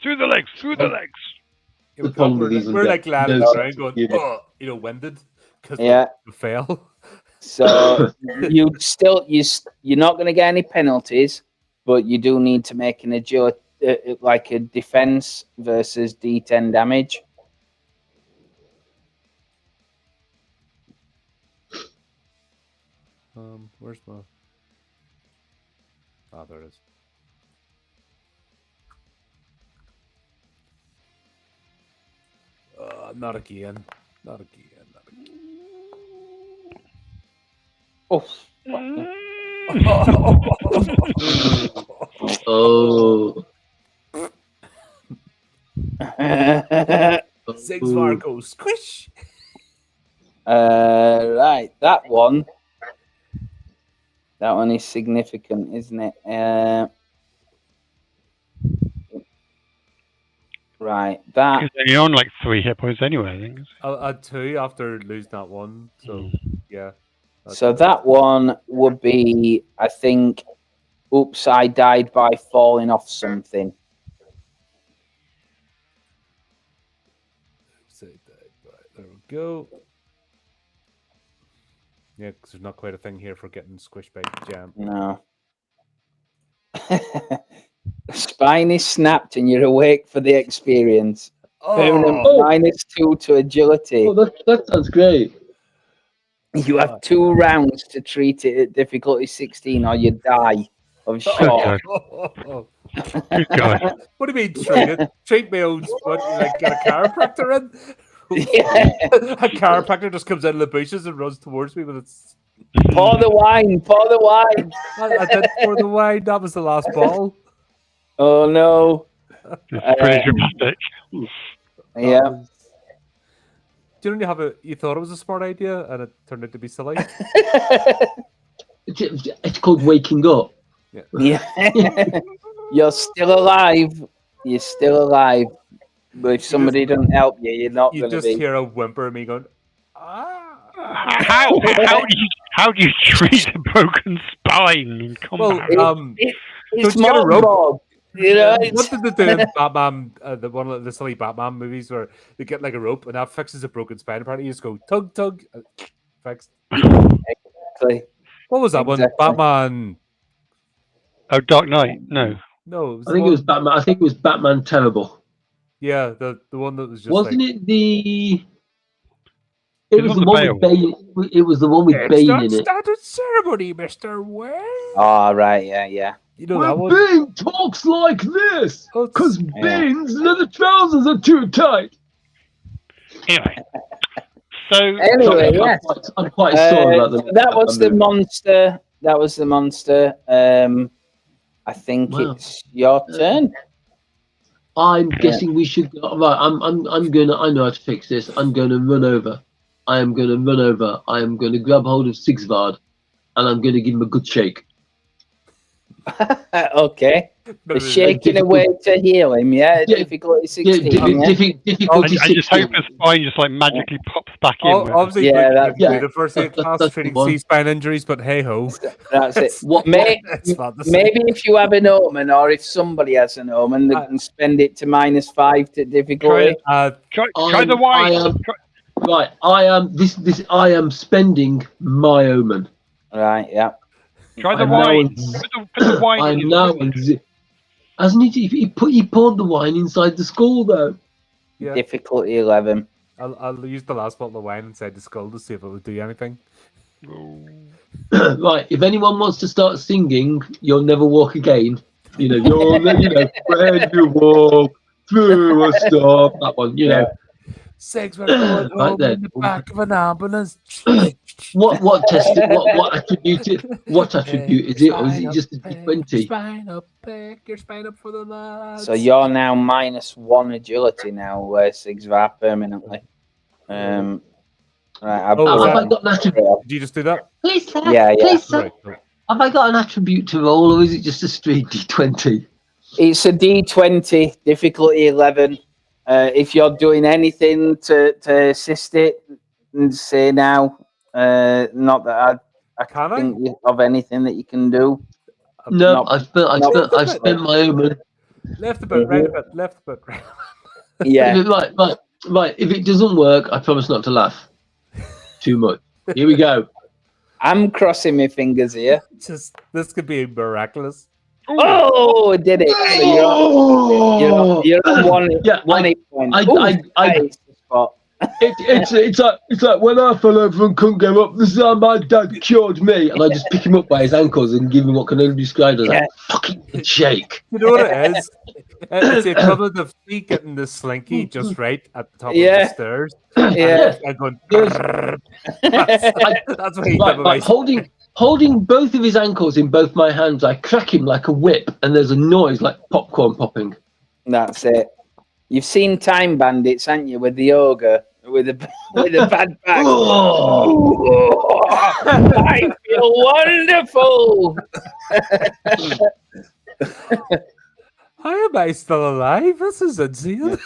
Through the legs. Yeah, The problem with these we're like landing no around going, sense of oh, winded because Yeah. we fail. So you're not going to get any penalties, but you do need to make an agility, like a defense versus D10 damage. Where's my? Ah, there it is. Not again. Oh, Oh. Six Varco squish. Right, that one is significant, isn't it? Right, that. He's only on like 3 hit points anyway, I think. I had 2 after losing that one, so yeah. So that one would be, I think, oops, I died by falling off something. There we go. Yeah, because there's not quite a thing here for getting squished by jam. No. Spine is snapped and you're awake for the experience. Permanent -2 to agility. Oh, that sounds great. You have 2 rounds to treat it at difficulty 16 or you die of shock. Good God. What do you mean treat it? Treat my own spot, like get a chiropractor in? Yeah. A chiropractor just comes out of the bushes and runs towards me with its... Pour the wine. I did pour the wine, that was the last ball. Oh no. It's pretty dramatic. Yeah. Do you know you thought it was a smart idea and it turned out to be silly? It's called waking up. Yeah. You're still alive. But if somebody doesn't help you, you're not going to be. You just hear a whimper of me going, ah. How do you treat a broken spine in combat? Well, it's don't you get a Mork rope? Borg, you know, What did they do in Batman, one of the silly Batman movies where they get like a rope and that fixes a broken spine? Apparently you just go tug, fixed. Exactly. What was that one? Batman. Oh, Dark Knight? No. No, I think it was Batman. I think it was Batman Terrible. Yeah, the one that was just Wasn't like, it the? It was the one with Bane. It was the one with Bane in it. Standard ceremony, Mr. Wayne. Oh, right, yeah. You know that one? Bane talks like this, because Bane's leather trousers are too tight. Anyway. Anyway, yes. I'm quite sure about so that was the monster. I think it's your turn. I'm guessing we should go. Right, I know how to fix this. I'm going to run over. I am going to run over. I am going to grab hold of Sigvard, and I'm going to give him a good shake. Okay. But Shaking away to heal him, yeah? Yeah, Difficulty Yeah, 16, yeah? difficulty I just 16. hope his spine just like magically pops back in. where- Obviously, Yeah, we that's didn't it. do the first aid That's class the treating one. C-spine injuries, but hey ho. That's it. What? It's fun to say. Maybe if you have an omen, or if somebody has an omen, they can spend it to -5 to difficulty. Try the wine. Right, I am I am spending my omen. Right, yeah. Try the I'm now wine. on- Put the wine in I'm his now food. on Hasn't he poured the wine inside the skull though? Yeah. Difficulty 11. I'll use the last bottle of wine inside the skull to see if it would do anything. Right, if anyone wants to start singing, You'll Never Walk Again, when you walk through a storm, that one, know. Sex, we're going Right home there. in the back of an ambulance. What attribute is it, or is it just a D20? Spine up, pick your spine up for the lads. So you're now -1 agility now, Sigvar, permanently. Right, Oh, I'll is Have I got an attribute? Did you just do that? Please, sir. Yeah, yeah. Please, sir. Right. Cool. Have I got an attribute to roll, or is it just a straight D20? It's a D20, difficulty 11. If you're doing anything to assist it, say now. Not that I Can I? think of anything that you can do. No, Not- I've spent my omen. Left a bit, right a bit, left a bit, right. Yeah. Right. If it doesn't work, I promise not to laugh too much. Here we go. I'm crossing my fingers here. This could be miraculous. Oh, I did it. So you're on one, Yeah, one hit point. I- Ooh, I- that is the spot. It's like when I fell over and couldn't get up. This is how my dad cured me, and I just pick him up by his ankles and give him what can only be described as a fucking shake. You know what it is? It's the equivalent of me getting the slinky just right at the top of Yeah. the stairs. Yeah. And going, There's- that's what he did with my Holding both of his ankles in both my hands, I crack him like a whip, and there's a noise like popcorn popping. That's it. You've seen Time Bandits, haven't you, with the ogre with a bad back? Oh. I feel wonderful. How am I still alive? This is insane.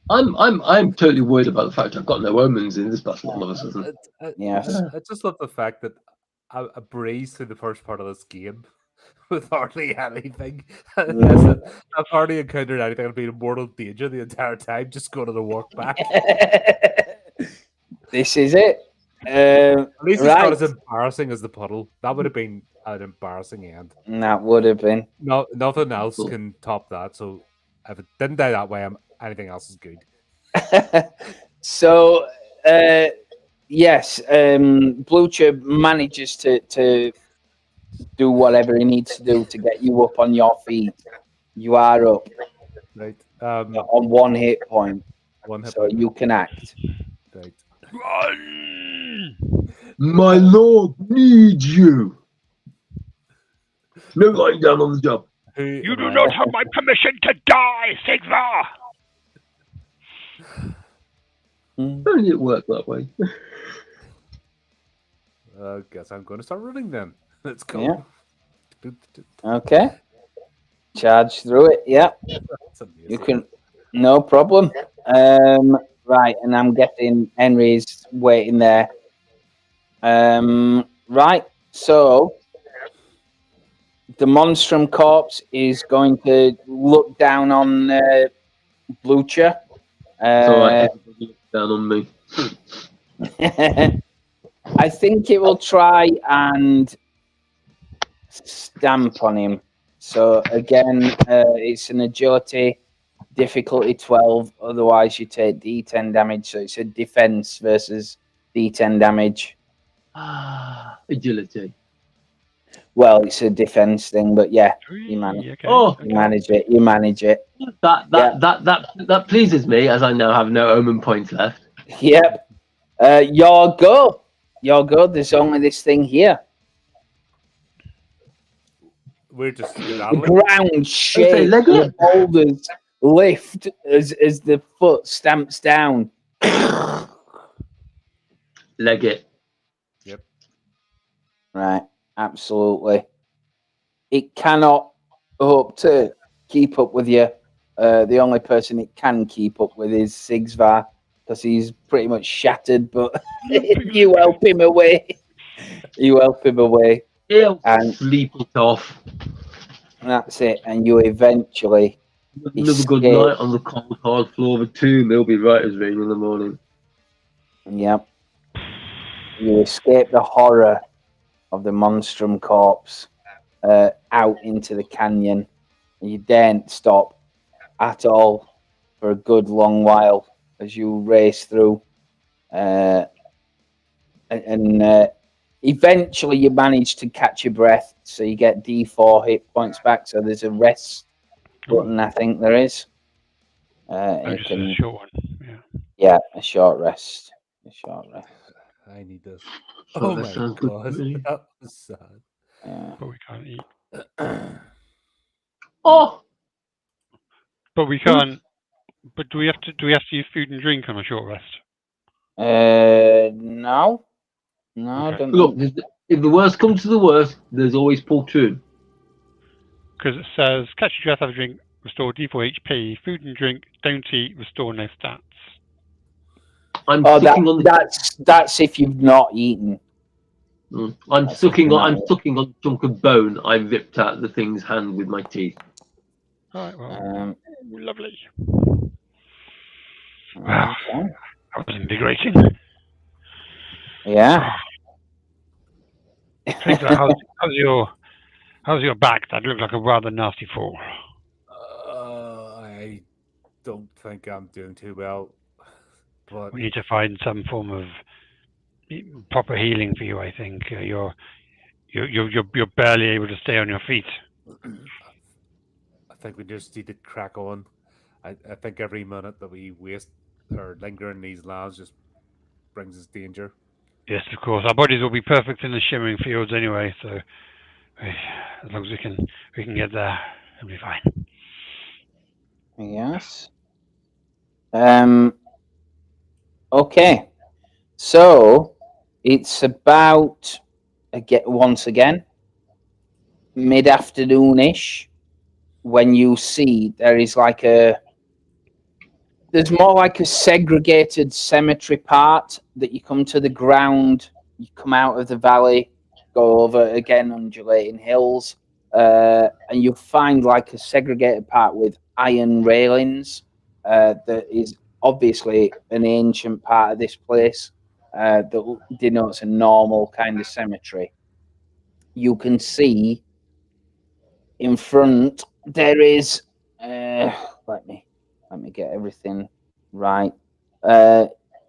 I'm totally worried about the fact I've got no omens in this battle all of a sudden. Yes. I just love the fact that I breezed through the first part of this game with hardly anything. Yeah. I've hardly encountered anything. I've been in mortal danger the entire time, just going to the walk back. This is it. At least it's Right. not as embarrassing as the puddle. That would have been an embarrassing end. That would have been. No, nothing else can top that. So if it didn't die that way, anything else is good. So, yes, Blucher manages to do whatever he needs to do to get you up on your feet. You are up Right. on 1 hit point, One hit so point. you can act. Right. My lord needs you. No lying down on the job. You do not have my permission to die, Sigvar! How did it work that way? Guess I'm going to start running then. Let's go. Yeah. Okay. Charge through it. Yeah, That's amazing. you can. No problem. Right, and I'm guessing Henry's waiting there. Right, so the Monstrum Corpse is going to look down on Blucher. So I down on me. I think it will try and stamp on him. So again, it's an agility, difficulty 12. Otherwise, you take D10 damage. So it's a defense versus D10 damage. Agility. Well, it's a defense thing, but yeah, you manage. Okay. Oh, You manage it. You manage it. that pleases me, as I now have no omen points left. Yep. Your go. Your go. There's only this thing here. We're just The daddling. ground shakes, leg the boulders lift as the foot stamps down. leg it. Yep. Right, absolutely. It cannot hope to keep up with you. The only person it can keep up with is Sigsvar, because he's pretty much shattered, but you help him away. You help him away, He'll and sleep it off. that's it. And you eventually Another good escape. night on the cold, hard floor of a tomb. He'll be right as rain in the morning. Yep. You escape the horror of the monstrum corpse out into the canyon. You daren't stop at all for a good long while as you race through. And eventually you manage to catch your breath, so you get D4 hit points back. So there's a rest button, I think there is. Just a short one. Yeah, a short rest. A short rest. I need this. So Oh that my sounds good god, to me. that was sad. Yeah. But we can't eat. Oh, But we can't. But do we have to use food and drink on a short rest? No. No, Okay. I don't look, think. if the worst comes to the worst, there's always Portoon. Because it says catch your breath, have a drink, restore D4 HP, food and drink, don't eat, restore no stats. I'm Oh, sucking on the. that's if you've not eaten. I'm That's sucking on. I'm nice. sucking on a chunk of bone. I ripped out the thing's hand with my teeth. All right, well, lovely. Wow, Okay. that was invigorating. Yeah. How's your back? That looked like a rather nasty fall. I don't think I'm doing too well, but We need to find some form of proper healing for you. I think you're barely able to stay on your feet. I think we just need to crack on. I think every minute that we waste or linger in these lands just brings us danger. Yes, of course. Our bodies will be perfect in the shimmering fields anyway, so as long as we can get there, it'll be fine. Yes. Okay. So it's about once again mid-afternoon-ish when you see there's more like a segregated cemetery part that you come to the ground, you come out of the valley, go over again undulating hills, and you'll find like a segregated part with iron railings that is obviously an ancient part of this place that denotes a normal kind of cemetery. You can see in front there is let me get everything right.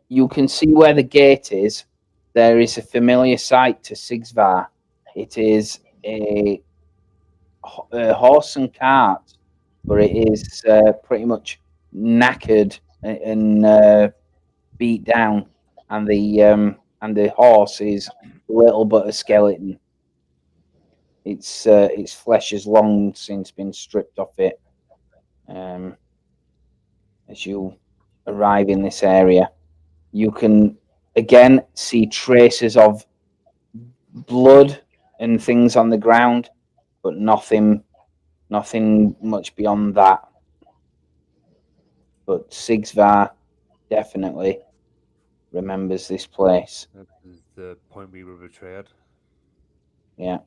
You can see where the gate is. There is a familiar sight to Sigsvar. It is a horse and cart, but it is pretty much knackered and beat down, and the horse is little but a skeleton. Its flesh has long since been stripped off it. As you arrive in this area, you can again see traces of blood and things on the ground, but nothing much beyond that. But Sigsvar definitely remembers this place. That is the point we were betrayed. Yeah.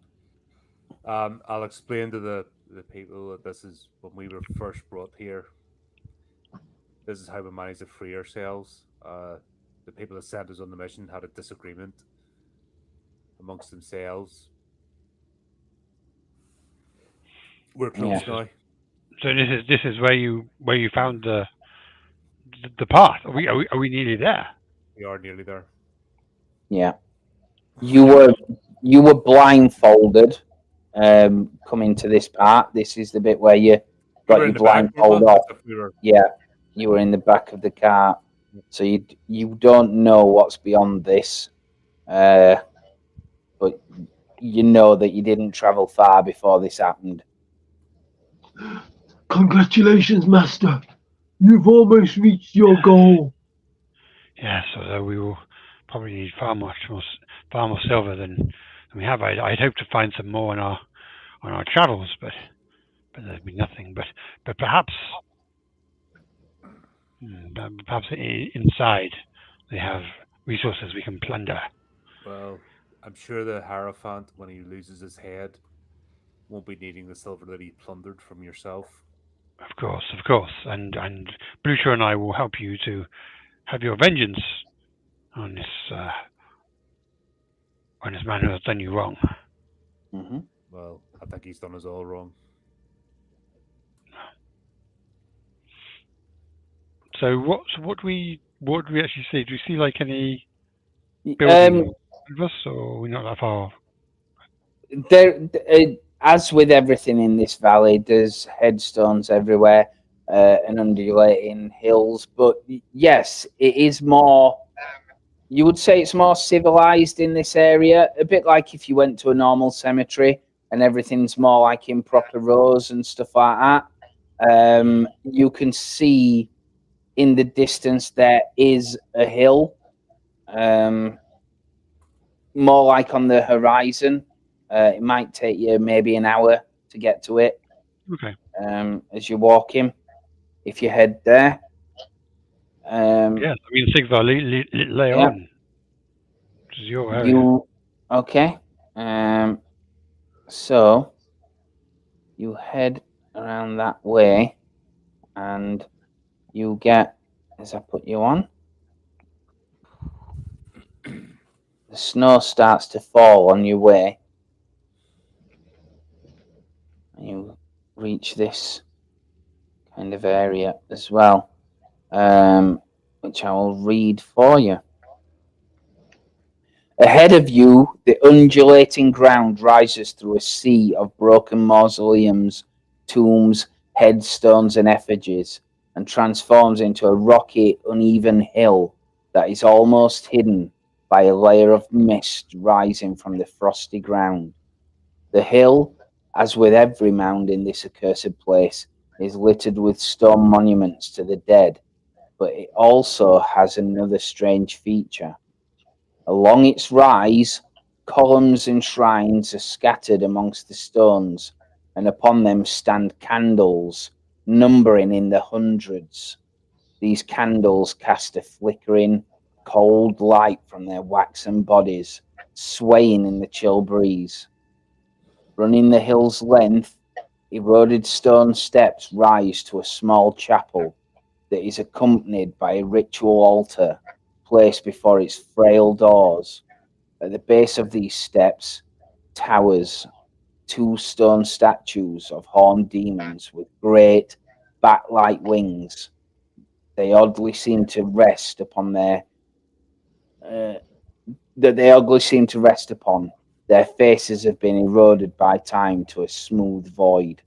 I'll explain to the people that this is when we were first brought here. This is how we managed to free ourselves. The people that sent us on the mission had a disagreement amongst themselves. We're close now. So this is where you found the path. Are we nearly there? We are nearly there. Yeah. You were blindfolded coming to this part. This is the bit where you got your blindfold off. Yeah, you were in the back of the car, so you don't know what's beyond this, but you know that you didn't travel far before this happened. Congratulations, Master. You've almost reached your goal. Yes, although we will probably need far more silver than we have. I'd hoped to find some more on our travels, but there's been nothing. But perhaps inside they have resources we can plunder. Well, I'm sure the Hierophant, when he loses his head, won't be needing the silver that he plundered from yourself. Of course, and Blucher and I will help you to have your vengeance on this man who has done you wrong. Mm-hmm. Well, I think he's done us all wrong. So what do we actually see? Do we see like any buildings of us, or are we not that far? As with everything in this valley, there's headstones everywhere and undulating hills. But yes, it is more. You would say it's more civilized in this area, a bit like if you went to a normal cemetery and everything's more like in proper rows and stuff like that. You can see in the distance there is a hill, more like on the horizon. It might take you maybe an hour to get to it. Okay. As you're walking, if you head there. Yes, I mean Sigvar, lay Yeah. on. Which is your area. Okay. So you head around that way, and you get, as I put you on, the snow starts to fall on your way, and you reach this kind of area as well, which I will read for you. Ahead of you, the undulating ground rises through a sea of broken mausoleums, tombs, headstones, and effigies, and transforms into a rocky, uneven hill that is almost hidden by a layer of mist rising from the frosty ground. The hill, as with every mound in this accursed place, is littered with stone monuments to the dead, but it also has another strange feature. Along its rise, columns and shrines are scattered amongst the stones, and upon them stand candles, numbering in the hundreds. These candles cast a flickering, cold light from their waxen bodies, swaying in the chill breeze. Running the hill's length, eroded stone steps rise to a small chapel that is accompanied by a ritual altar placed before its frail doors. At the base of these steps towers two stone statues of horned demons with great bat-like wings. They oddly seem to rest upon their Their faces have been eroded by time to a smooth void.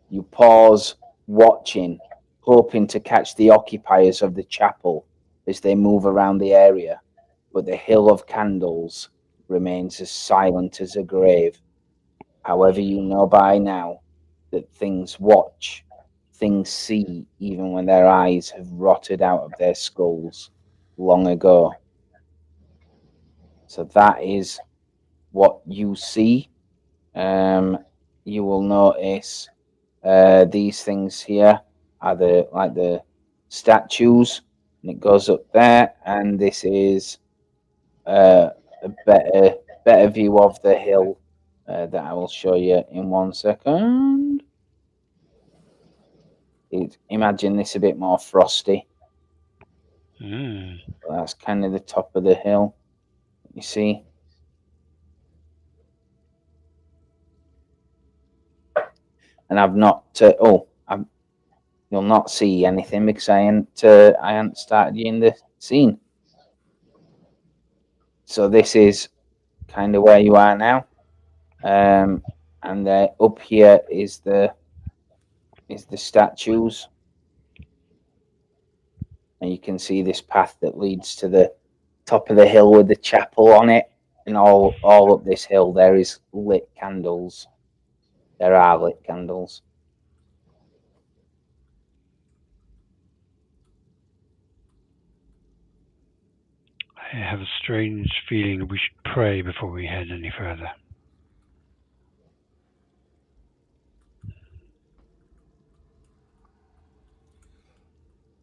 You pause, watching, hoping to catch the occupiers of the chapel as they move around the area, but the hill of candles remains as silent as a grave. However, you know by now that things watch, things see, even when their eyes have rotted out of their skulls long ago. So that is what you see. You will notice these things here are the statues, and it goes up there, and this is a better view of the hill that I will show you in 1 second. Imagine this a bit more frosty. That's kind of the top of the hill, you see. And I've not. You'll not see anything because I hadn't started you in the scene. So this is kind of where you are now, and up here is the statues, and you can see this path that leads to the top of the hill with the chapel on it, and all up this hill there is lit candles. There are lit candles. I have a strange feeling that we should pray before we head any further.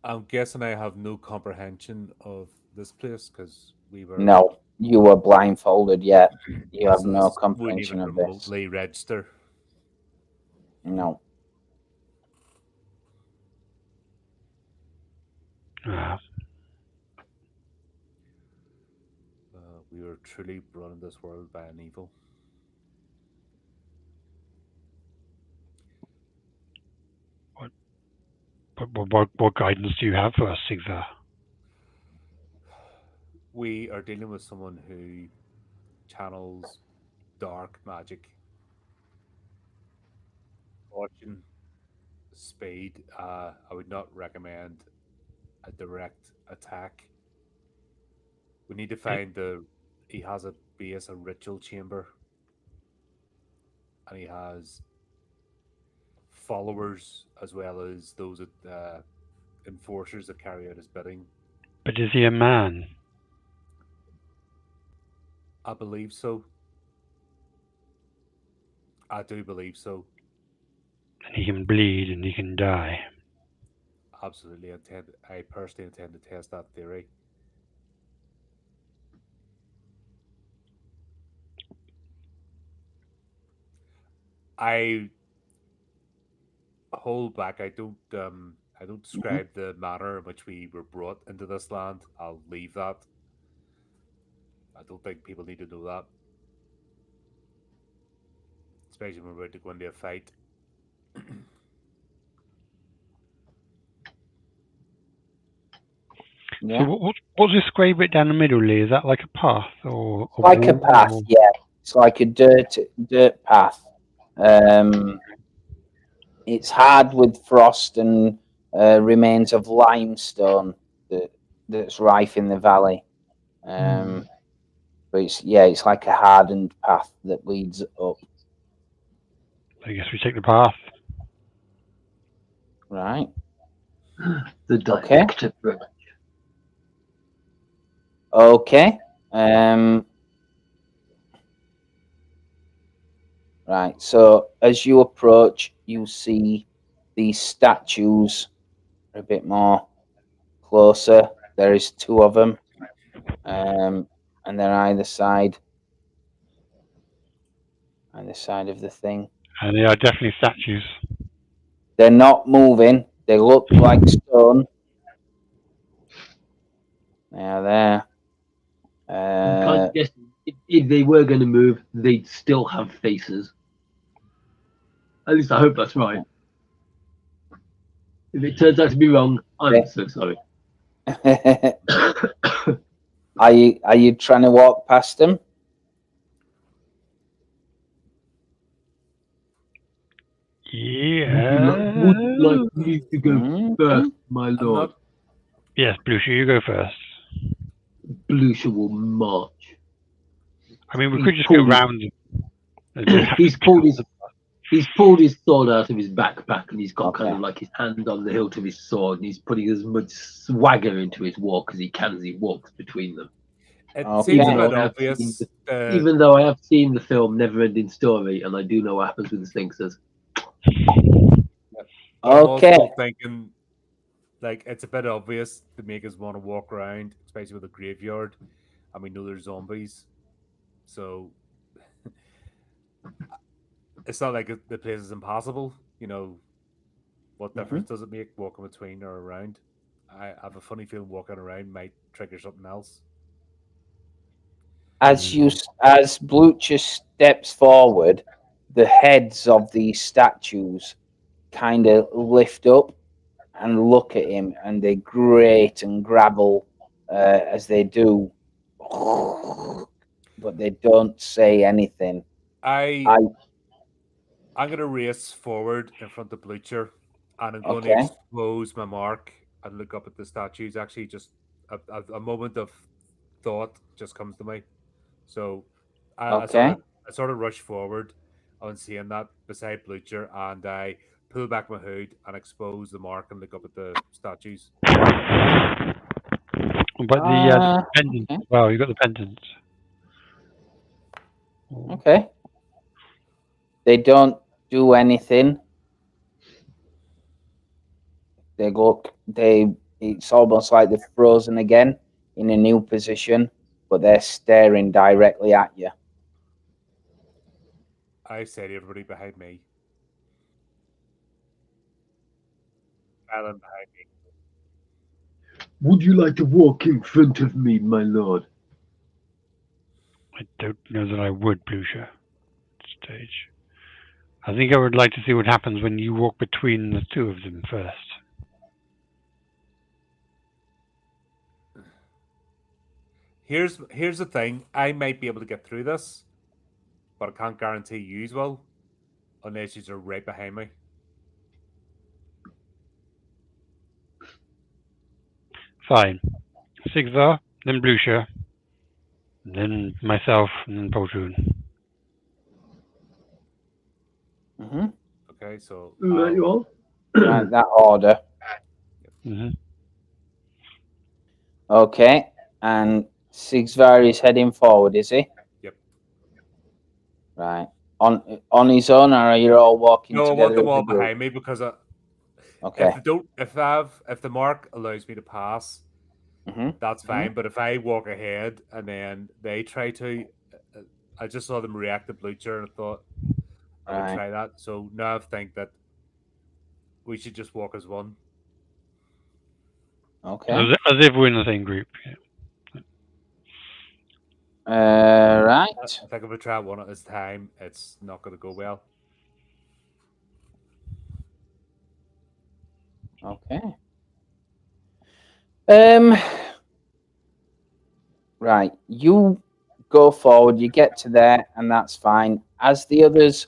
I'm guessing I have no comprehension of this place because we were. No, you were blindfolded yet. You have so no this wouldn't comprehension even of this. remotely register. No. We were truly brought in this world by an evil. What guidance do you have for us, Sigvar? We are dealing with someone who channels dark magic. Fortune, speed. I would not recommend a direct attack. We need to find the. He has a base, a ritual chamber, and he has followers as well as those enforcers that carry out his bidding. But is he a man? I believe so. I do believe so. And he can bleed and he can die. Absolutely. I personally intend to test that theory. I hold back. I don't describe the manner in which we were brought into this land. I'll leave that. I don't think people need to know that. Especially when we're about to go into a fight. Yeah. So what's this grey bit down the middle, Lee? Is that like a path or Like a path, yeah. It's like a dirt path. It's hard with frost and remains of limestone that's rife in the valley. But it's like a hardened path that leads up. I guess we take the path. Right. The director approach. Okay. Right. So as you approach, you see these statues a bit more closer. There is two of them, and they're either side of the thing. And they are definitely statues. They're not moving. They look like stone. They are there. I'm kind of guessing if they were going to move, they'd still have faces. At least I hope that's right. If it turns out to be wrong, I'm so sorry. Are you trying to walk past them? Yeah. Would like you to go first, my lord. Yes, Blucher, you go first. Blucher will march. I mean, we could just go round. He's pulled his sword out of his backpack, and he's got kind of like his hand on the hilt of his sword, and he's putting as much swagger into his walk as he can as he walks between them. It seems a bit obvious. Even though I have seen the film Never-Ending Story, and I do know what happens with the Sphinxes. I'm also thinking, like, it's a bit obvious to make us want to walk around, especially with a graveyard, and we know there's zombies. So it's not like the place is impossible. You know, what difference does it make walking between or around? I have a funny feeling walking around might trigger something else. As Blucher steps forward, the heads of these statues kind of lift up and look at him, and they grate and gravel as they do, but they don't say anything. I'm gonna race forward in front of Blucher, and I'm going to expose my mark and look up at the statues. Actually, just a moment of thought just comes to me. So I sort of rush forward on seeing that beside Blucher, and I pull back my hood and expose the mark and look up at the statues. But the pendant. okay. Well, you got the pendant. Okay. They don't do anything. They go. It's almost like they're frozen again in a new position, but they're staring directly at you. I said everybody behind me. Alan behind me. Would you like to walk in front of me, my lord? I don't know that I would, Blucher. Stage. I think I would like to see what happens when you walk between the two of them first. Here's the thing. I might be able to get through this, but I can't guarantee you will, unless you are right behind me. Fine. Sigvar, then Blucher, then myself, and then Poltroon. Mm-hmm. Okay, so Right, you all? Right, that order. Mm-hmm. Okay, and Sigvar is heading forward, is he? Yep. Right. On his own, or are you all walking No, I together? want them as a all group? behind me because Okay. if the mark allows me to pass, Mm-hmm. that's fine. But if I walk ahead and then they try to, I just saw them react to Blucher and I thought I would Right. try that. So now I think that we should just walk as one. Okay. As if we're in the same group. Yeah. Right. I think if we try one at this time, it's not going to go well. Okay. Right. You go forward. You get to there, and that's fine. As the others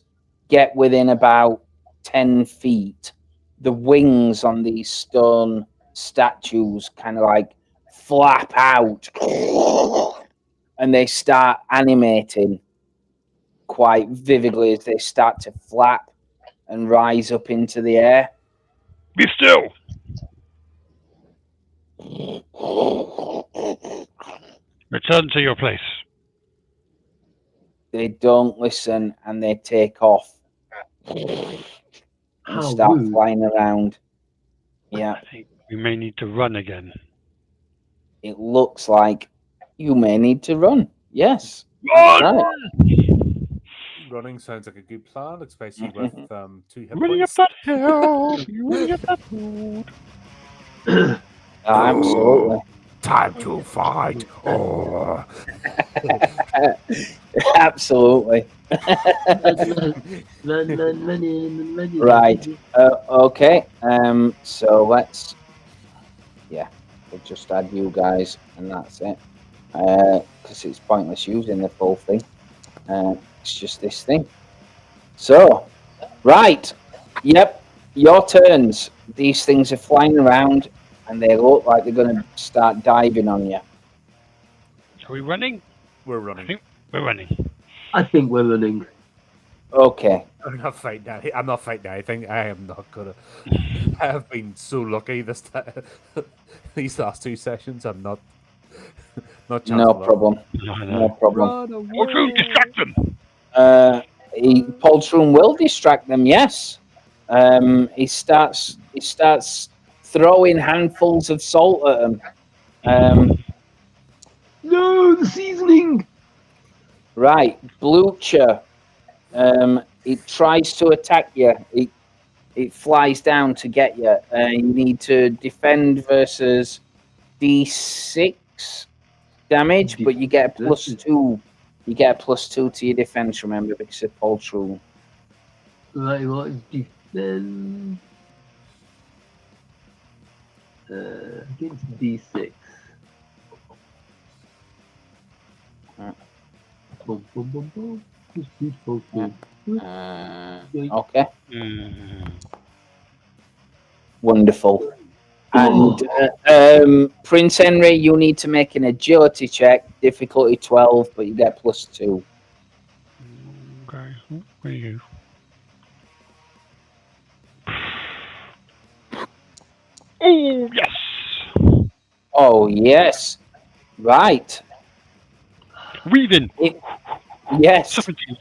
get within about 10 feet, the wings on these stone statues kind of like flap out, and they start animating quite vividly as they start to flap and rise up into the air. Be still! Return to your place. They don't listen and they take off and How start rude. flying around. Yeah, I think we may need to run again. it looks like you may need to run. Yes. Run! Right. Running sounds like a good plan, especially with 2 hit Running up points. that hill! You're running up that road! Absolutely. Time to fight. Oh. Absolutely. Right. Okay. So let's. Yeah, we'll just add you guys, and that's it. Because it's pointless using the full thing. It's just this thing. So, right. Yep. Your turns. These things are flying around, and they look like they're going to start diving on you. Are we running? We're I running. think we're running. I think we're running. Okay. I'm not fighting anything. I'm not fighting anything. I am not gonna. I have been so lucky this time. These last 2 sessions. I'm not. Not chance No of luck. problem. No, No problem. Run away. Poltroon, distract them! Poltroon will distract them. Yes. He starts throwing handfuls of salt at them. No, the seasoning! Right, Blucher. It tries to attack you. It flies down to get you. You need to defend versus D6 damage, but you get a +2. You get a +2 to your defense. Remember, because of Poltroon. Right, what is defense? Against D6. Boom, boom, boom, boom. Okay. Wonderful. And Prince Henry, you need to make an agility check, difficulty 12, but you get +2. Okay, where are you? Oh, yes! Oh, yes. Right. Weaving. Yes. 17.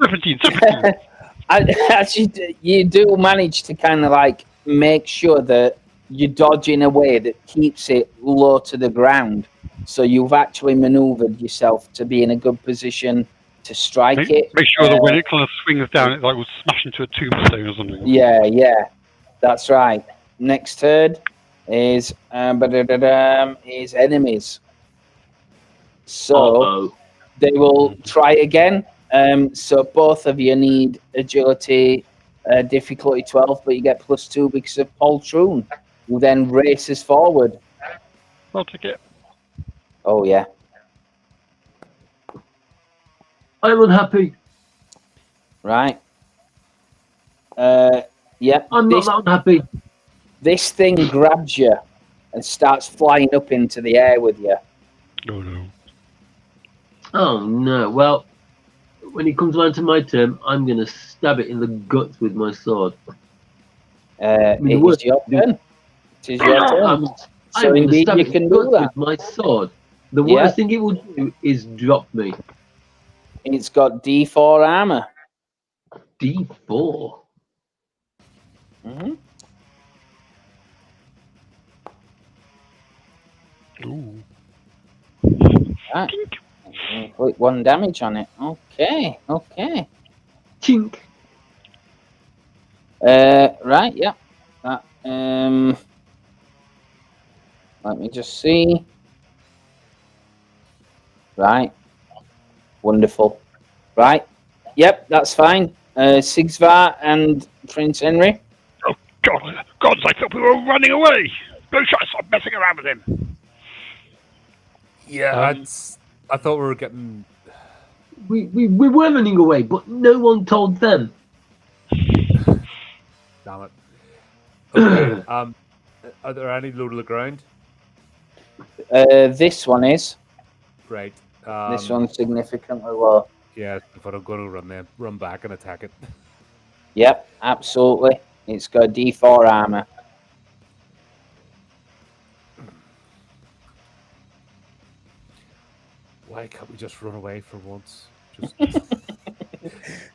Actually, you do manage to kind of like make sure that you dodge in a way that keeps it low to the ground. So you've actually maneuvered yourself to be in a good position to strike it. Make sure that when it kind of swings down, it like will smash into a tombstone or something. Yeah, that's right. Next turn is enemies. So they will try again. So both of you need agility, difficulty 12, but you get +2 because of Poltroon, who then races forward. I'll take it. Oh yeah. I'm unhappy. Right. Yeah. I'm not that unhappy. This thing grabs you and starts flying up into the air with you. Oh no. Oh no. Well, when it comes around to my turn, I'm going to stab it in the guts with my sword. It is your turn. It is your turn. So I'm indeed stab you it can in the do guts that. with my sword. The worst thing it will do is drop me. It's got D4 armor. D4. Mm-hmm. Ooh. Right. Put 1 damage on it. Okay. Chink. Right. Yeah. That. Let me just see. Right. Wonderful. Right. Yep. That's fine. Sigsvar and Prince Henry. Oh God! I thought we were running away. Blueshot, stop messing around with him. Yeah, I thought we were getting. We were running away, but no one told them. Damn it. Okay. Are there any low to the ground? This one is. Right. This one's significantly low. Yeah, but I'm going to run back and attack it. Yep, absolutely. It's got D4 armor. Why can't we just run away for once?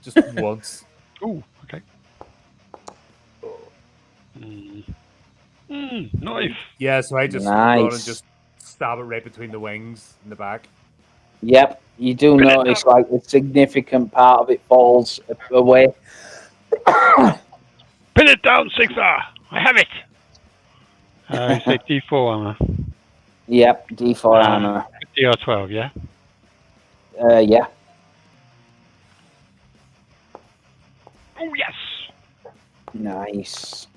Just once. Oh, okay. Nice. Yeah, so I just run and just stab it right between the wings in the back. Yep, you do notice like a significant part of it falls away. Pin it down, Sigsar. I have it. You say D4 armor. Yep, D4 armor. DR12, yeah. Yeah. Oh yes. Nice.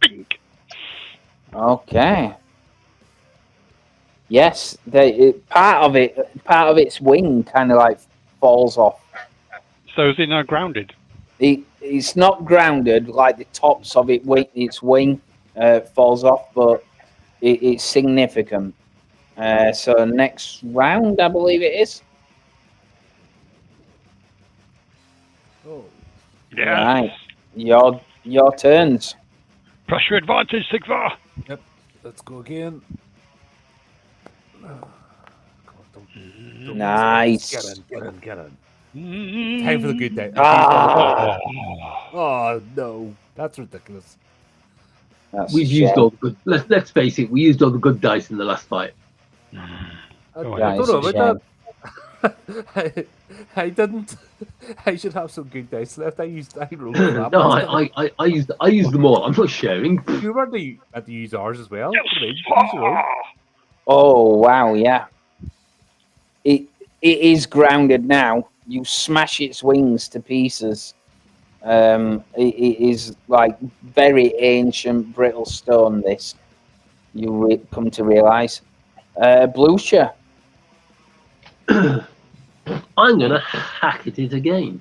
Bink. Okay. Yes, part of its wing kind of like falls off. So is it now grounded? It's not grounded, like the tops of its wing falls off, but it's significant. So next round, I believe it is. Oh. Yeah. Right. Your turns. Pressure advantage, Sigsar. Yep. Let's go again. Nice. Get in. Time for the good day. Oh no, that's ridiculous. We've used all the good. Let's face it. We used all the good dice in the last fight. I don't know about that. I didn't. I should have some good dice left. I rolled crap. No, I used them all. I'm not sharing. You were had to use ours as well. Oh wow, yeah. It is grounded now. You smash its wings to pieces. It is like very ancient brittle stone. This you come to realize. Blucher. I'm gonna hack at it again.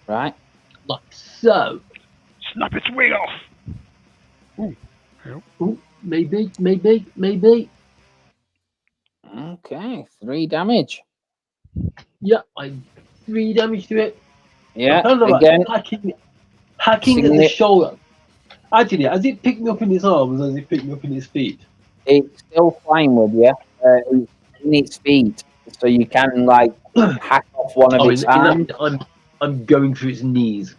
Right. Like so. Snap its wing off. Ooh, maybe. Okay, 3 damage. Yeah, 3 damage to it. Yeah, I don't know again. hacking at the shoulder. Actually, has it picked me up in its arms? Has it picked me up in its feet? It's still flying with you. It's in its feet, so you can like hack off one of Oh, its arms. I'm going through its knees.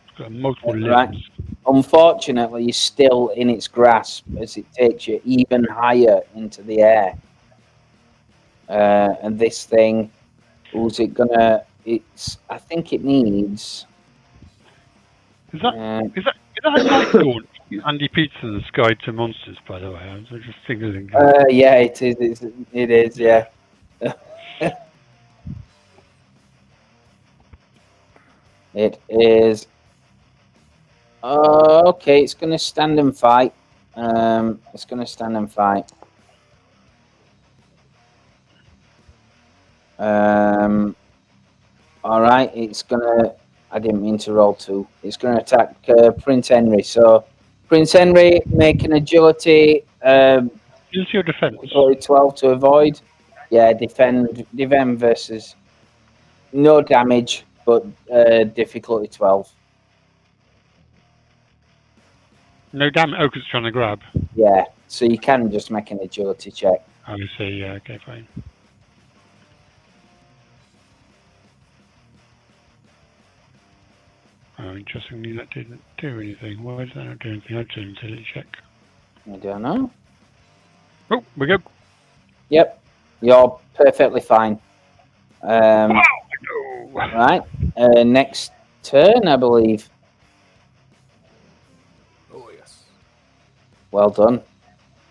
It's got multiple Right. limbs. Unfortunately, you're still in its grasp as it takes you even higher into the air. And this thing, who's it gonna? I think it needs. Is that a night launch? Andy Peterson's Guide to Monsters, by the way. I was just thinking. Yeah, it is. It is. Yeah. It is. Okay, it's going to stand and fight. It's going to stand and fight. All right, it's going to. I didn't mean to roll 2. It's going to attack Prince Henry. So, Prince Henry, make an agility. Use your defense. 12 to avoid. Yeah, defend versus no damage, but difficulty 12. No damage. Oh, because it's trying to grab. Yeah, so you can just make an agility check. I see. Yeah. Okay. Fine. Oh, interestingly, that didn't do anything. Why did that not do anything? I'd do an agility check. I don't know. Oh, we go. Yep, you're perfectly fine. Wow. Right, next turn, I believe. Oh, yes. Well done.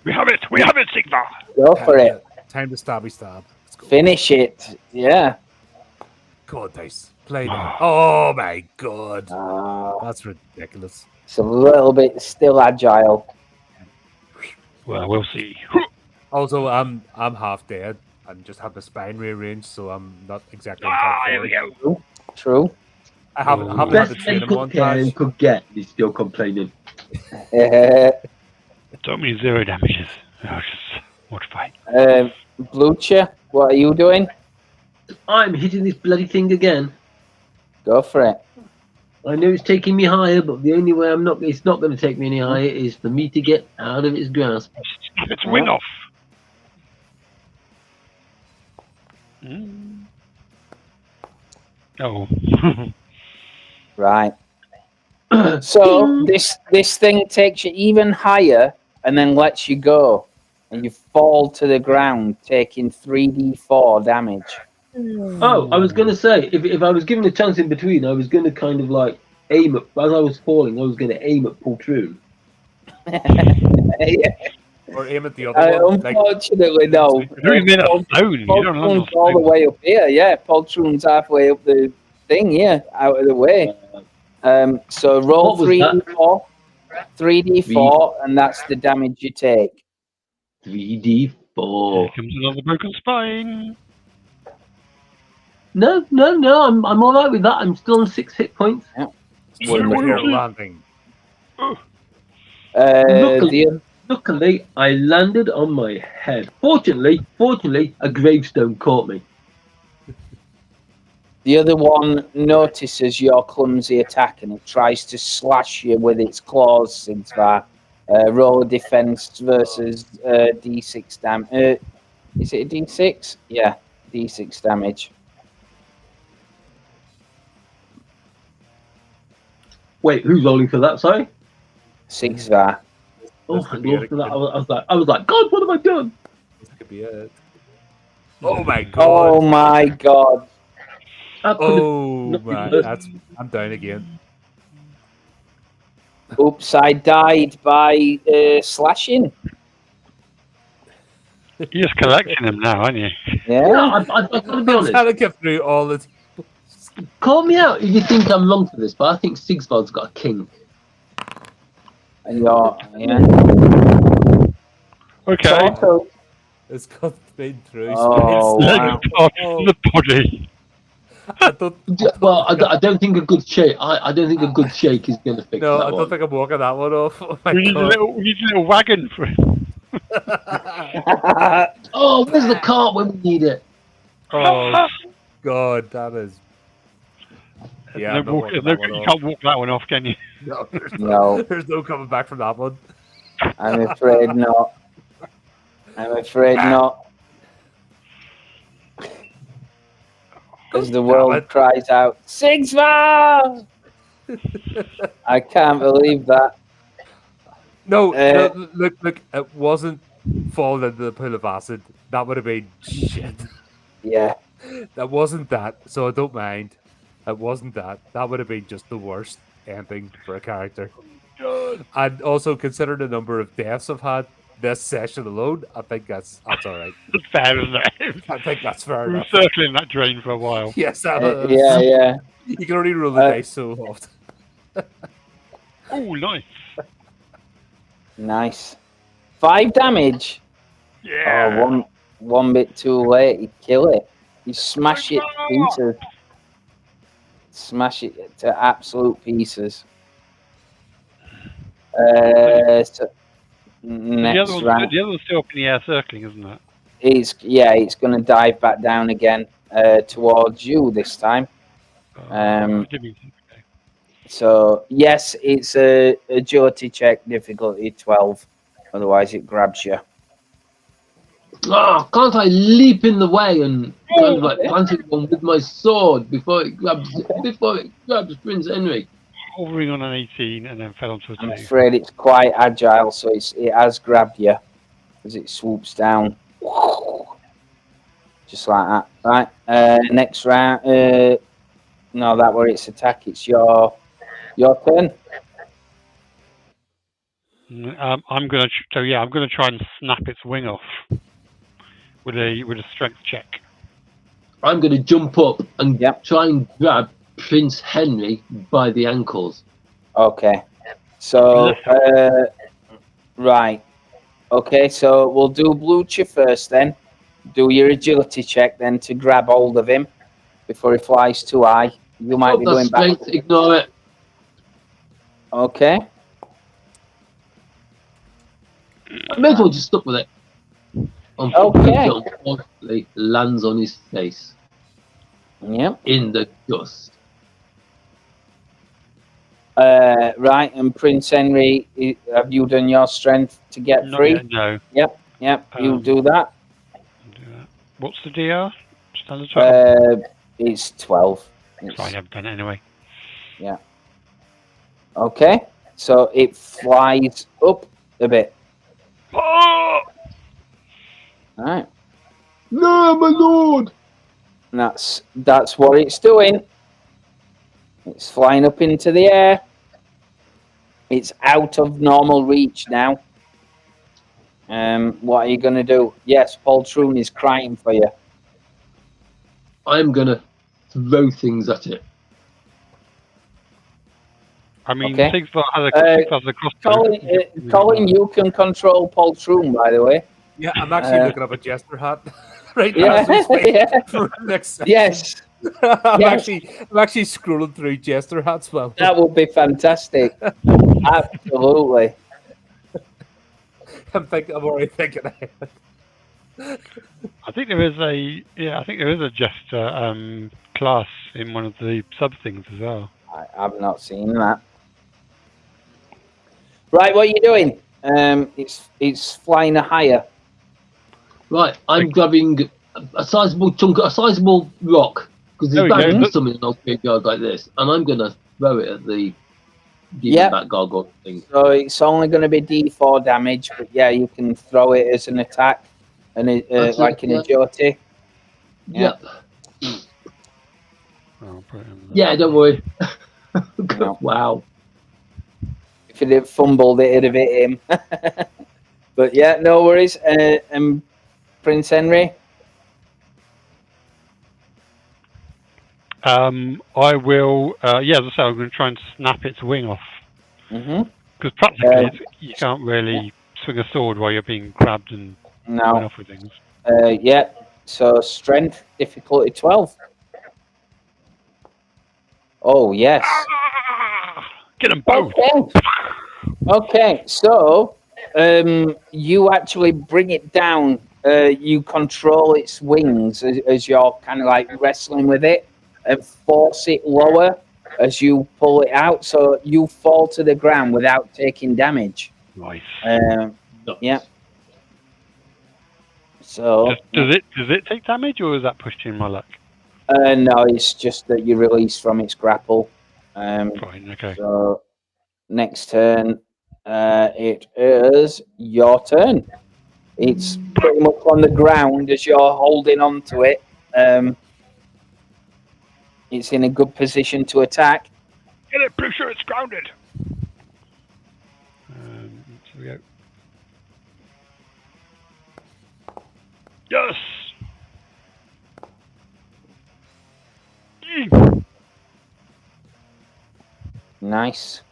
We have it. We have it, Sigma. Go for it. Time to stabby stab. Let's go. Finish it. Yeah. God, dice. Play that. Oh my god. Uh, That's ridiculous. it's a little bit still agile. Well, we'll see. Also, I'm half dead and just have the spine rearranged, so I'm not exactly. Here we go. True. I haven't had the Best training Ken montage. could get. He's still complaining. Took me 0 damages. I was just mortified. Blucher, what are you doing? I'm hitting this bloody thing again. Go for it. I know it's taking me higher, but the only way it's not going to take me any higher is for me to get out of its grasp. Snap its wing off. Mm. Oh. Right. So this thing takes you even higher and then lets you go, and you fall to the ground, taking 3d4 damage. Oh, I was going to say, if I was given a chance in between, I was going to kind of like aim at, as I was falling, I was going to aim at Poltroon. Yeah. Or aim at the other one. Unfortunately, no. You're in a stone. You don't land on Poltroon's all the stone. way up here. Yeah, Poltroon's halfway up the thing. Yeah, out of the way. So roll What was that? 3d4, 3d4, and that's the damage you take. 3d4. Here comes another broken spine. No, I'm all right with that. I'm still on 6 hit points. Wonderful landing. Luckily, I landed on my head. Fortunately, a gravestone caught me. The other one notices your clumsy attack and it tries to slash you with its claws, Sigvar. Roll a defense versus d6 damage. Is it a d6? Yeah, d6 damage. Wait, who's rolling for that? Sorry. Sigvar. Oh, I rolled for that. I was like, God, what have I done? This could be it. Oh my god. Oh my god. Oh man, I'm down again. Oops, I died by slashing. You're just collecting them now, aren't you? Yeah. I've got to be I'm honest. trying to get through all the. Call me out if you think I'm wrong for this, but I think Sigvard's got a king. And you're, yeah. Okay. So, It's got been through. Oh, space. wow. The body. I don't, Well, I don't think a good shake. I don't think a good shake is going to fix no, that I one. don't think I'm walking that one off. Oh my We need, god. we need a little wagon for it. Oh, where's the cart when we need it? Oh god, that is. Yeah, no I'm not walk, walking no, that one you off. can't walk that one off, can you? No, No. there's no coming back from that one. I'm afraid not. I'm afraid not. As the world it. cries out, Six Flags! I can't believe that. No, Uh, no, look, it wasn't falling into the pool of acid. That would have been shit. Yeah. That wasn't that, so I don't mind. It wasn't that. That would have been just the worst ending for a character. And also consider the number of deaths I've had this session alone. I think that's all right. That's fair, isn't it? I think that's fair We were enough. circling that drain for a while. Yes, that Yeah, is. yeah. You can only roll the dice so often. Oh, nice. Nice. 5 damage. Yeah. Oh, one bit too late. You kill it. You smash it to pieces. Smash it to absolute pieces. So next round. The other one's still up in the air circling, isn't it? It's going to dive back down again towards you this time. Give me okay. So yes, it's a agility check, difficulty 12. Otherwise, it grabs you. Oh, can't I leap in the way and kind of like plant it one with my sword before it grabs Prince Henry? Hovering on an 18 and then fell onto a 2. I'm afraid it's quite agile, so it has grabbed you as it swoops down, just like that. Right. Next round. No, that were its attack. It's your turn. I'm gonna try and snap its wing off with a strength check. I'm going to jump up and Yep. try and grab Prince Henry by the ankles. Okay. So right. Okay, so we'll do Blucher first then. Do your agility check then to grab hold of him before he flies too high. You might be That's going back. strength, ignore it. Okay. I may as well just stuck with it. Okay. Unfortunately, lands on his face Yep. in the dust. Right, and Prince Henry, have you done your strength to get Not free? yet, no. Yep. You do that. I'll do that. What's the DR? Standard 12? It's 12. I haven't done it anyway. Okay, so it flies up a bit. Oh! All right. No, my lord! And that's what it's doing. It's flying up into the air. It's out of normal reach now. What are you going to do? Yes, Poltroon is crying for you. I'm going to throw things at it. I mean, Okay. Sigvar has a crossbow. Colin, you can control Poltroon, by the way. Yeah, I'm actually looking up a jester hat right now. Yeah, as we speak yeah. for next session. Yes, I'm yes. actually scrolling through jester hats. Well, that would be fantastic. Absolutely. I'm already thinking ahead. I think there is a jester class in one of the sub things as well. I've not seen that. Right, what are you doing? It's flying higher. Right, I'm grabbing a sizable rock, because There there's we go. bound something in an old graveyard like this, and I'm going to throw it at the Yep. that gargoyle thing. So it's only going to be D4 damage, but yeah, you can throw it as an attack, and like an agility. Yeah. Yep. I'll put it in there. Yeah, don't worry. No. Wow. If it had fumbled, it'd have hit him. But yeah, no worries. Prince Henry. I will. As I say, I'm going to try and snap its wing off. Mm-hmm. Because practically, you can't really swing a sword while you're being grabbed and run No. off with things. Yeah. So strength, difficulty 12. Oh yes. Get them both. Okay. Okay. So you actually bring it down. You control its wings as you're kind of like wrestling with it, and force it lower as you pull it out, so you fall to the ground without taking damage. Nice. Yeah. So Does it take damage, or is that pushing my luck? no, it's just that you release from its grapple. Fine. Okay. So next turn, it is your turn. It's pretty much on the ground as you're holding on to it. It's in a good position to attack. Get it, pretty sure it's grounded. So we go. Yes. Nice.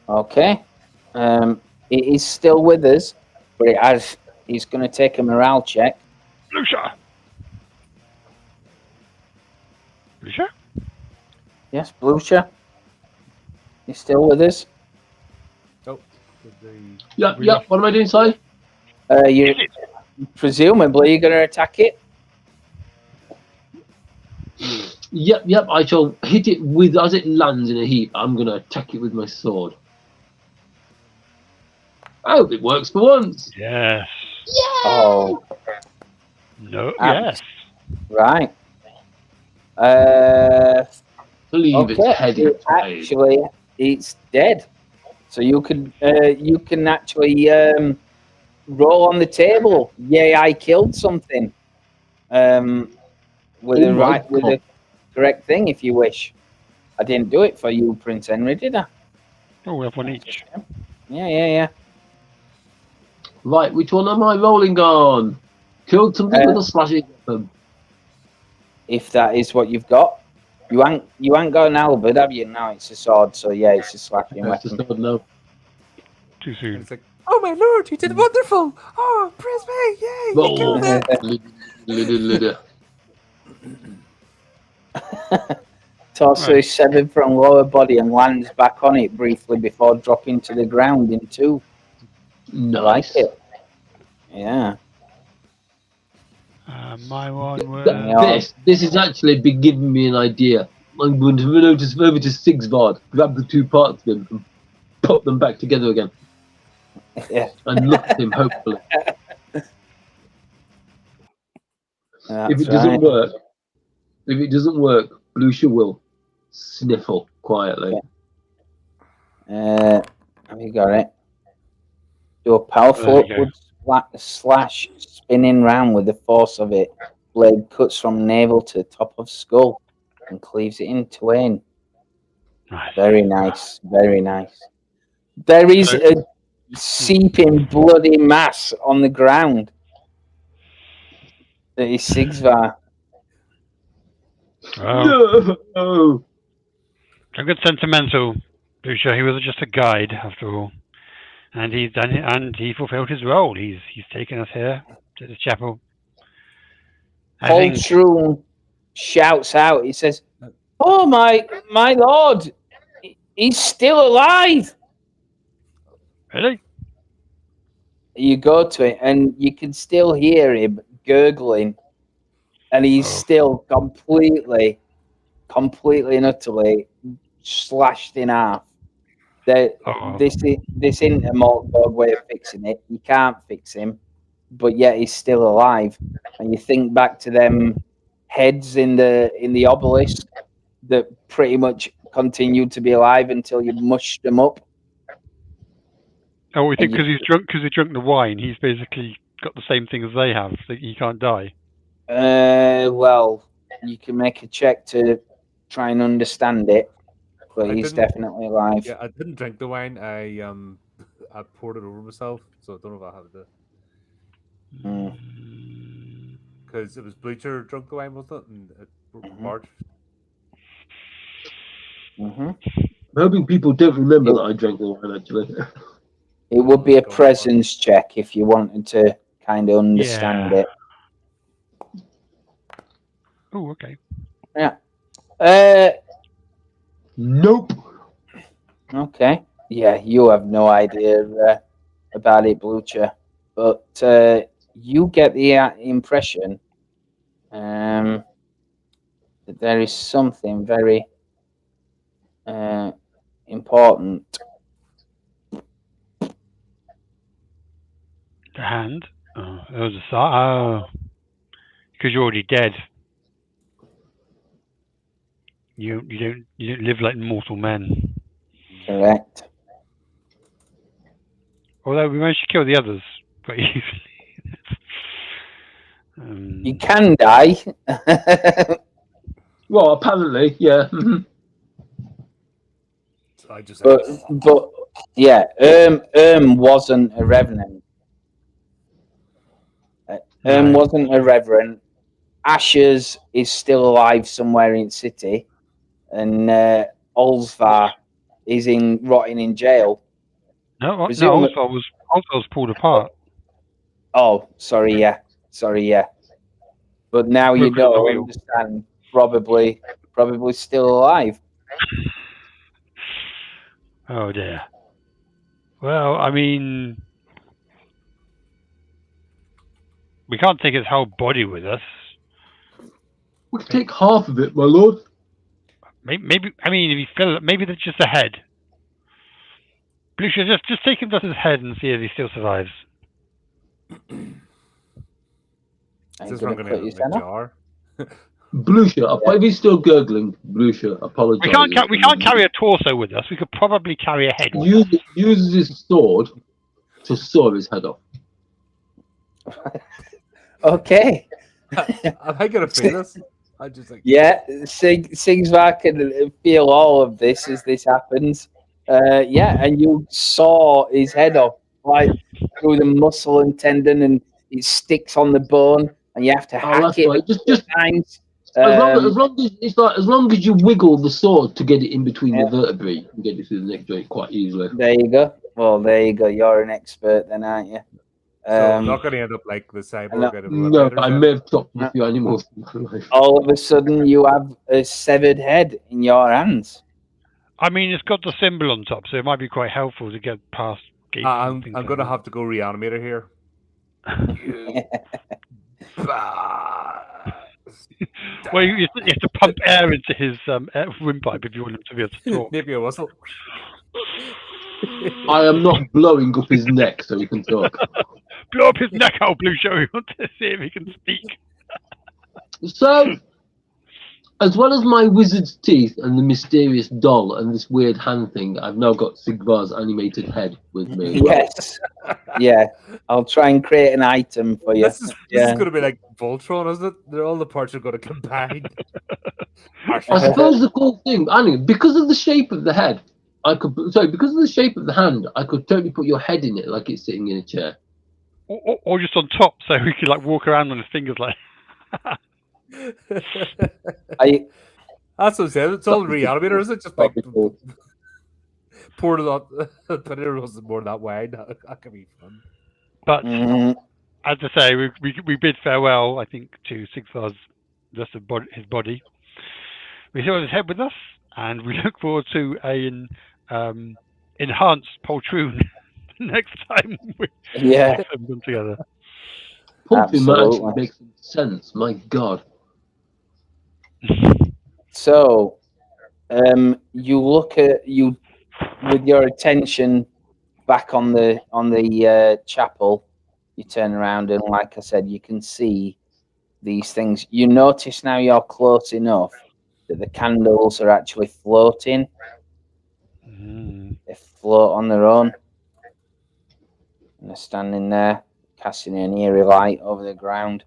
Okay. It is still with us, but he's going to take a morale check. Lucia. Lucia? Yes, Blucher. He's still with us. Oh, Yeah. What am I doing, sorry? Presumably you're going to attack it. Yep. I shall hit it with as it lands in a heap. I'm gonna attack it with my sword. I hope it works for once. Yes. Oh, No. Yes. right. Leave its head inside. Actually, it's dead. So you can actually roll on the table. Yay! I killed something. With the correct thing, if you wish. I didn't do it for you, Prince Henry, did I? Oh, we have one each. Yeah. Right, which one am I rolling on? Killed something with a slashing weapon. If that is what you've got. You ain't got an halberd, have you? No, it's a sword, so yeah, it's a slashing weapon. No. Too soon. It's like, oh my lord, you did wonderful! Oh, praise me! Yay! You killed it! Torso Right. is severed from lower body and lands back on it briefly before dropping to the ground in two. Nice. I like it. Yeah. My one was. This has actually been giving me an idea. I'm going to run over to Sigsvard, grab the two parts of him, and put them back together again. Yeah. And look at him, hopefully. If it doesn't work, Lucia will sniffle quietly. Have you got it? Do a powerful upward slash, spinning round with the force of it. Blade cuts from navel to top of skull and cleaves it in twain. Nice. Very nice. Very nice. There is a seeping bloody mass on the ground. That is Sigsvar. Well, No! don't get sentimental, Lucia. He was just a guide, after all, and he's done it, and he fulfilled his role. He's taken us here to the chapel. Poltroon shouts out. He says, "Oh my lord, he's still alive!" Really? You go to it, and you can still hear him gurgling, and he's still completely and utterly slashed in half. This isn't a Mork Borg way of fixing it. You can't fix him, but yet he's still alive. And you think back to them heads in the obelisk that pretty much continued to be alive until you mushed them up. Oh, we think because he drank the wine, he's basically got the same thing as they have. That he can't die. Well, you can make a check to try and understand it, but he's definitely alive. Yeah, I didn't drink the wine. I poured it over myself, so I don't know if I have the. Because it was Bleacher drunk the wine, wasn't it? And it marched. I'm hoping people don't remember that I drank the wine, actually. It would be a presence check if you wanted to kind of understand it. Oh, okay. Yeah. Nope. Okay. Yeah, you have no idea about it, Blucher, but you get the impression that there is something very, important. The hand. Oh, there was a start. Oh, because you're already dead. You don't live like mortal men. Correct. Although we managed to kill the others quite easily. You can die. Well, apparently, yeah. I just but yeah, wasn't a revenant. Wasn't a reverend. Ashes is still alive somewhere in city, and Olsvar is rotting in jail. No, Presumably- Oswald was pulled apart. Oh, sorry, yeah. But now you Broken the know, wheel. understand. Probably still alive. Oh dear. Well, I mean, we can't take his whole body with us. We could take half of it, my lord. Maybe I mean, if you feel maybe that's just a head. Blucher, just take him to his head and see if he still survives. Is this one going to in a jar? Blucher, if he's still gurgling, Blucher, apologize. We can't carry a torso with us. We could probably carry a head. Uses his sword to saw his head off. Okay. Am I going to feel this? I just like Yeah, Sigsvar can feel all of this as this happens. Yeah, and you saw his head off like through the muscle and tendon, and it sticks on the bone, and you have to hack it. Right. Just times. as long as you wiggle the sword to get it in between the vertebrae, you can get it through the neck joint quite easily. There you go. Well, there you go. You're an expert then, aren't you? so I'm not going to end up like the cyborg. No, I may have chopped a few animals in my life. All of a sudden, you have a severed head in your hands. I mean, it's got the symbol on top, so it might be quite helpful to get past gates. I'm going to have to go reanimate her here. Well, you have to pump air into his windpipe if you want him to be able to talk. Maybe a whistle. I am not blowing up his neck so he can talk. Blow up his neck out, Blue Show. We want to see if he can speak. So, as well as my wizard's teeth and the mysterious doll and this weird hand thing, I've now got Sigvar's animated head with me. Yes. Yeah. I'll try and create an item for you. This is going to be like Voltron, isn't it? All the parts are going to combine. I suppose the cool thing, Annie, because of the shape of the head, because of the shape of the hand, I could totally put your head in it like it's sitting in a chair. Or just on top, so he could like walk around on his fingers like. That's what I'm saying. It's all reanimator, is it? Just like Cool. pour it on, but it was more that wide. That could be fun. But as I say, we bid farewell, I think, to Sigvar's rest of his body. We still have his head with us, and we look forward to an enhanced poltroon next time we put them together. Poultry actually makes sense. My God. So, you look at you with your attention back on the chapel. You turn around and, like I said, you can see these things. You notice now you're close enough that the candles are actually floating. They float on their own. And they're standing there, casting an eerie light over the ground.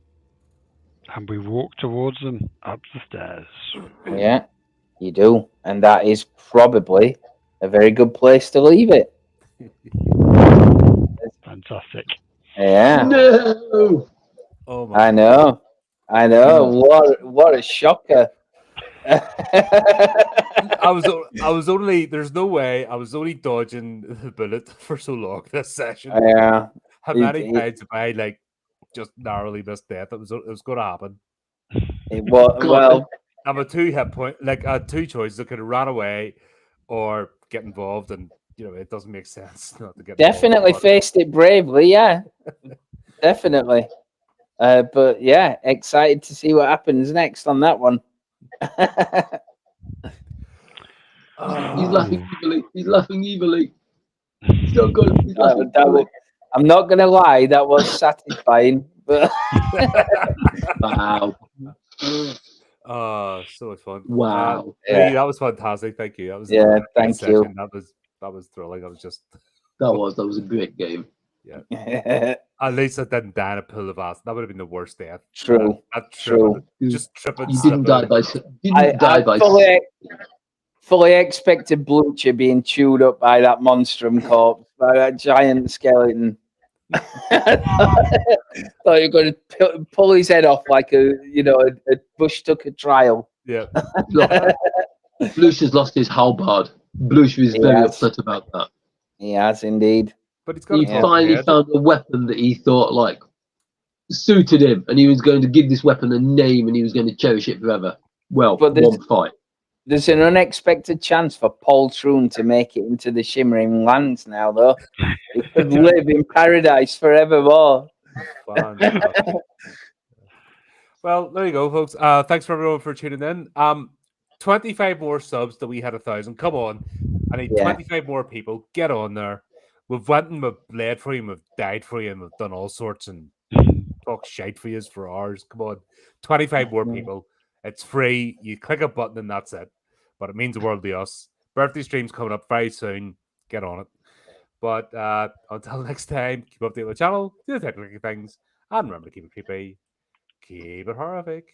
And we walk towards them up the stairs. Yeah, you do. And that is probably a very good place to leave it. Fantastic. Yeah. No! Oh my I know. What a shocker. I was only there's no way I was only dodging the bullet for so long this session. Yeah. How many times have I like just narrowly missed death? It was going to happen. Well, I'm a 2 hit point, like I had 2 choices. I could have ran away or get involved, and it doesn't make sense not to get definitely involved. faced it bravely, yeah. Definitely. But yeah, excited to see what happens next on that one. He's laughing evilly. He's laughing evilly. So good. He's laughing evilly. I'm not gonna lie, that was satisfying. But Wow. Oh, so much fun. Wow. Lee, that was fantastic. Thank you. That was Yeah, a great thank session. you. That was thrilling. I was just That was a great game. at least I didn't die in a pool of acid. That would have been the worst death. True. That True. just tripping. You didn't die by. I fully expected Blucher being chewed up by that monstrum corpse, by that giant skeleton. Thought you were going to pull his head off like a Bush took a trial. Yeah. Bluch has lost his halberd. Bluch is very upset about that. He has indeed. But he's got He finally found a weapon that he thought like suited him, and he was going to give this weapon a name, and he was going to cherish it forever. Well, But one fight. There's an unexpected chance for Paul Troon to make it into the Shimmering Lands now, though. He could live in paradise forevermore. Well, there you go, folks. Thanks for everyone for tuning in. 25 more subs that we had 1,000. Come on. I need 25 more people. Get on there. We've went and we've bled for you, and we've died for you, and we've done all sorts and talk shite for you for hours. Come on. 25 more people. It's free. You click a button and that's it. But it means the world to us. Birthday stream's coming up very soon. Get on it. But until next time, keep updating the channel, do the technical things, and remember to keep it creepy, keep it horrific.